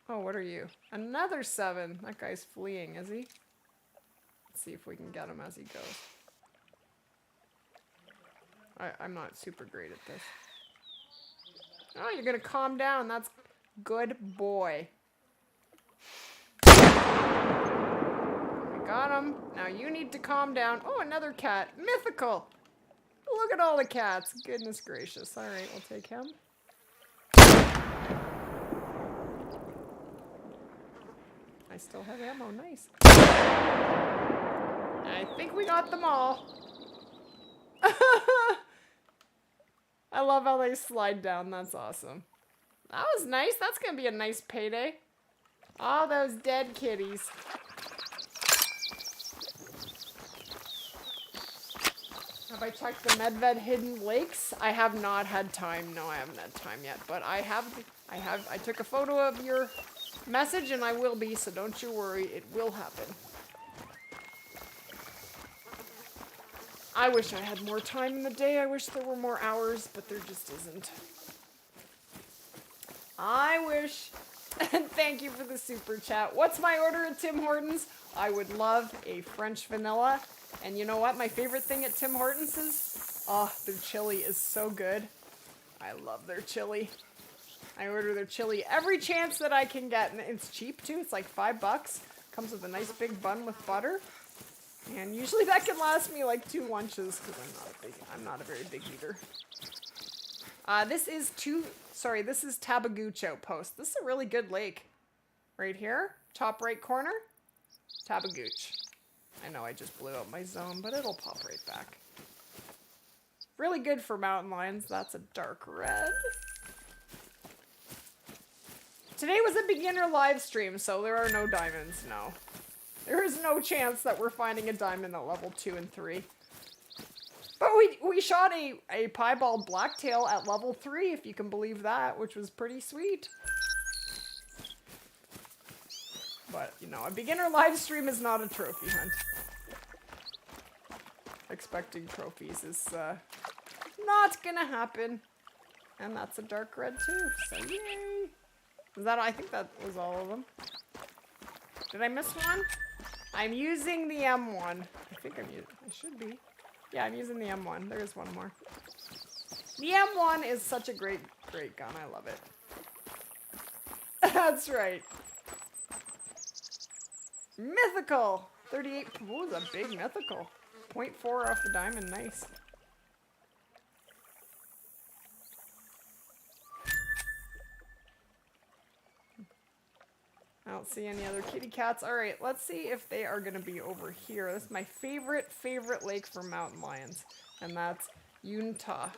Oh, what are you? Another 7. That guy's fleeing, is he? Let's see if we can get him as he goes. I'm not super great at this. Oh, you're gonna calm down. That's good boy. Got him. Now you need to calm down. Oh, another cat. Mythical. Look at all the cats. Goodness gracious. All right, we'll take him. I still have ammo. Nice. I think we got them all. I love how they slide down. That's awesome. That was nice. That's going to be a nice payday. All those dead kitties. Have I checked the Medved Hidden Lakes? I have not had time. No, I haven't had time yet. But I took a photo of your message and I will be, so don't you worry. It will happen. I wish I had more time in the day. I wish there were more hours, but there just isn't. I wish. And thank you for the super chat. What's my order at Tim Hortons? I would love a French vanilla. And you know what? My favorite thing at Tim Hortons is Oh, their chili is so good. I love their chili. I order their chili every chance that I can get, and it's cheap too. It's like $5. Comes with a nice big bun with butter, and usually that can last me like 2 lunches because I'm not a very big eater. This is Tabagucho Outpost. This is a really good lake, right here, top right corner, Tabagooch. I know I just blew up my zone, but it'll pop right back. Really good for mountain lions. That's a dark red. Today was a beginner live stream, so there are no diamonds, no. There is no chance that we're finding a diamond at level 2 and 3. But we shot a piebald blacktail at level 3, if you can believe that, which was pretty sweet. But, you know, a beginner live stream is not a trophy hunt. Expecting trophies is not gonna happen. And that's a dark red too, so yay! Is that, I think that was all of them. Did I miss one? I'm using the M1. I think I should be. Yeah, I'm using the M1. There is one more. The M1 is such a great gun. I love it. That's right. Mythical! 38, ooh, that's a big mythical. 0.4 off the diamond, nice. I don't see any other kitty cats. Alright, let's see if they are going to be over here. This is my favorite lake for mountain lions. And that's Uintah.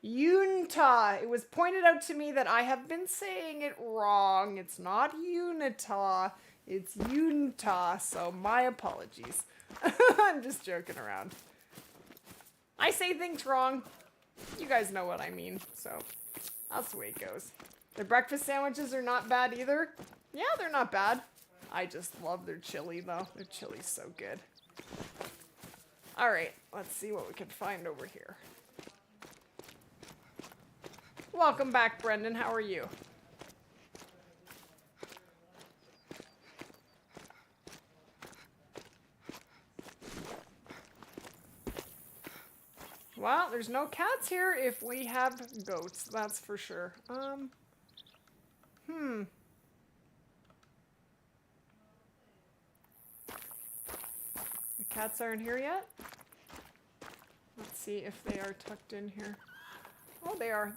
Uintah! It was pointed out to me that I have been saying it wrong. It's not Unitah. It's Uintah, so my apologies. I'm just joking around. I say things wrong. You guys know what I mean, so that's the way it goes. Their breakfast sandwiches are not bad either. Yeah, they're not bad. I just love their chili, though. Their chili's so good. Alright, let's see what we can find over here. Welcome back, Brendan. How are you? Well, there's no cats here if we have goats, that's for sure. The cats aren't here yet? Let's see if they are tucked in here. Oh, they are.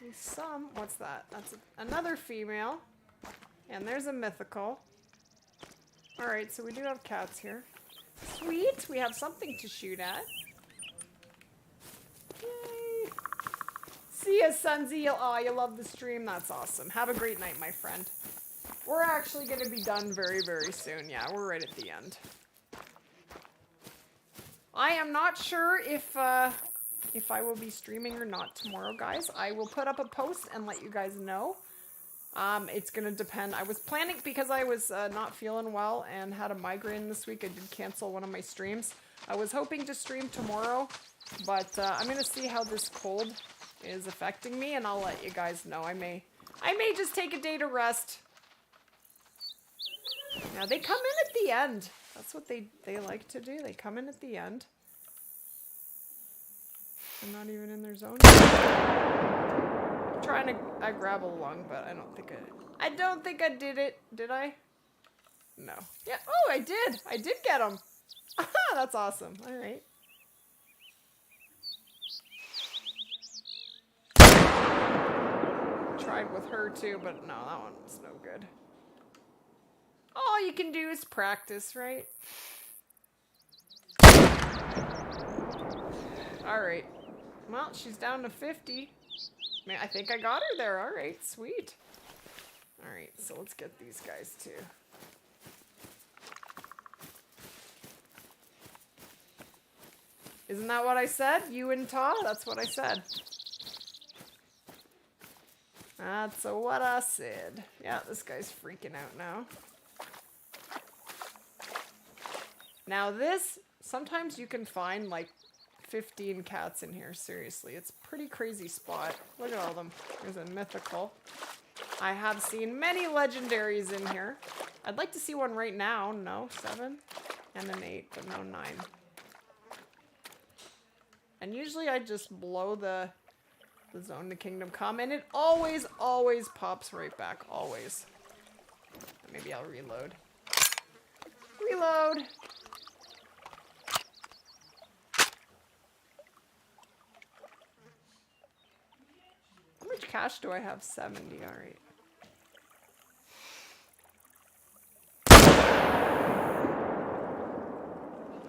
There's some. What's that? That's another female. And there's a mythical. Alright, so we do have cats here. Sweet! We have something to shoot at. Yay! See ya, Sunzy. Oh, you love the stream. That's awesome. Have a great night, my friend. We're actually going to be done very, very soon. Yeah, we're right at the end. I am not sure if I will be streaming or not tomorrow, guys. I will put up a post and let you guys know. It's going to depend. I was planning, because I was not feeling well and had a migraine this week, I did cancel one of my streams. I was hoping to stream tomorrow, but I'm going to see how this cold is affecting me, and I'll let you guys know. I may just take a day to rest. Now, they come in at the end. That's what they like to do. They come in at the end. I'm not even in their zone. I'm trying to grab a lung, but I don't think I did it. Did I? No. Yeah. Oh, I did. I did get them. Aha, that's awesome. All right. Tried with her too, but no, that one was no good. All you can do is practice, right? Alright. Well, she's down to 50. Man, I think I got her there. Alright, sweet. Alright, so let's get these guys too. Isn't that what I said? Uintah? That's what I said. That's what I said. Yeah, this guy's freaking out now. Now this, sometimes you can find like 15 cats in here, seriously. It's a pretty crazy spot. Look at all of them. There's a mythical. I have seen many legendaries in here. I'd like to see one right now. No, 7 and an 8, but no 9. And usually I just blow the Zone to Kingdom Come, and it always pops right back. Always. Maybe I'll reload. Reload! How much cash do I have? 70, alright.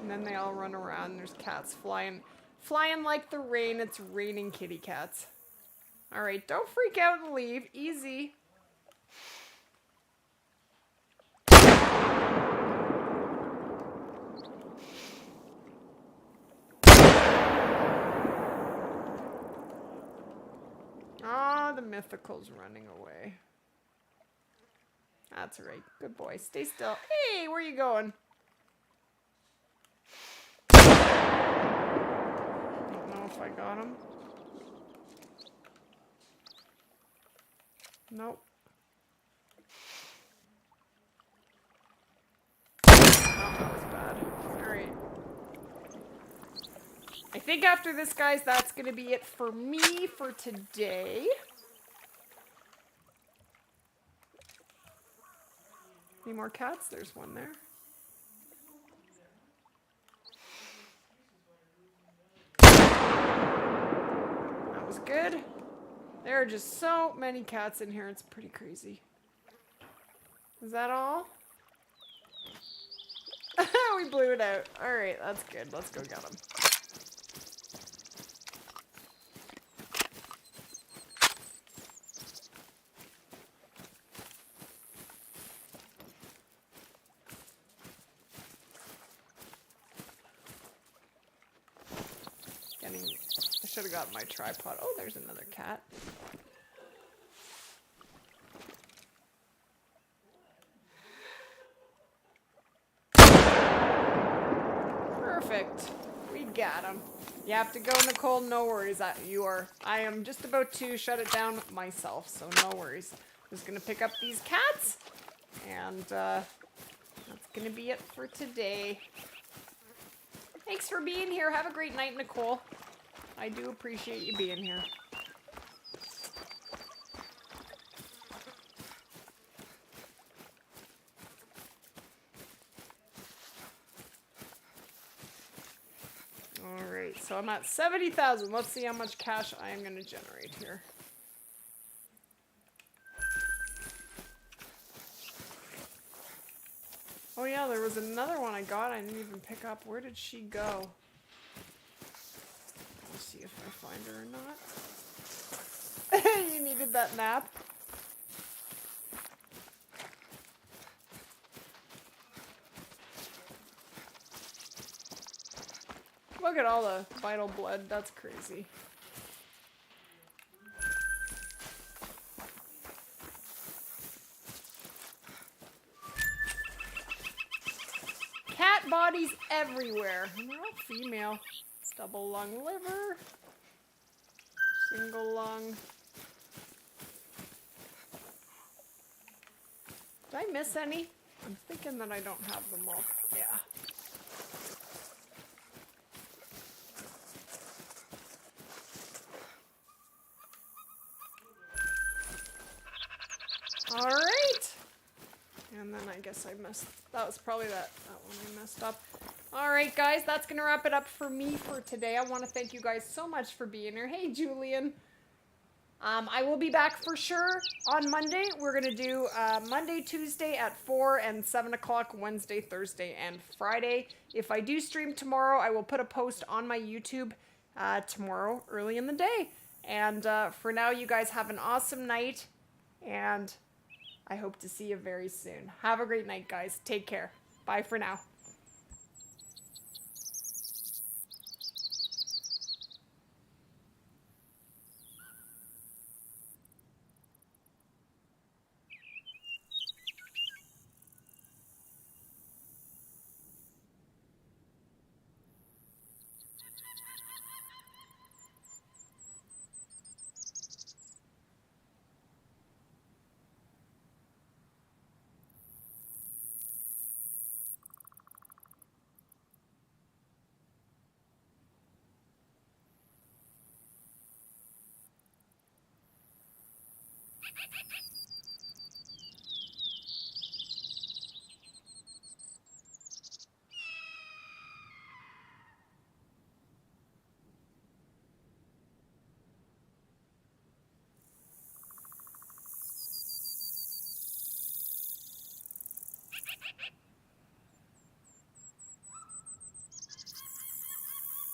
And then they all run around. There's cats flying like the rain. It's raining kitty cats. Alright, don't freak out and leave. Easy. Ah, the mythical's running away. That's right. Good boy. Stay still. Hey, where you going? Don't know if I got him. Nope. Oh, that was bad. Alright. I think after this, guys, that's going to be it for me for today. Any more cats? There's one there. That was good. There are just so many cats in here. It's pretty crazy. Is that all? We blew it out. Alright, that's good. Let's go get them. I should have got my tripod. Oh, there's another cat. Perfect. We got him. You have to go, Nicole. No worries. I am just about to shut it down myself, so no worries. I'm just gonna pick up these cats, and that's gonna be it for today. Thanks for being here. Have a great night, Nicole. I do appreciate you being here. Alright, so I'm at 70,000. Let's see how much cash I am going to generate here. Oh yeah, there was another one I got I didn't even pick up. Where did she go? Let's see if I find her or not. You needed that nap? Look at all the vital blood. That's crazy. Cat bodies everywhere. And they're all female. Double lung liver. Single lung. Did I miss any? I'm thinking that I don't have them all. Yeah. Alright. And then I guess I messed. That was probably that one I messed up. Alright guys, that's going to wrap it up for me for today. I want to thank you guys so much for being here. Hey Julian. I will be back for sure on Monday. We're going to do Monday, Tuesday at 4 and 7 o'clock, Wednesday, Thursday, and Friday. If I do stream tomorrow, I will put a post on my YouTube tomorrow early in the day. And for now, you guys have an awesome night. And I hope to see you very soon. Have a great night, guys. Take care. Bye for now.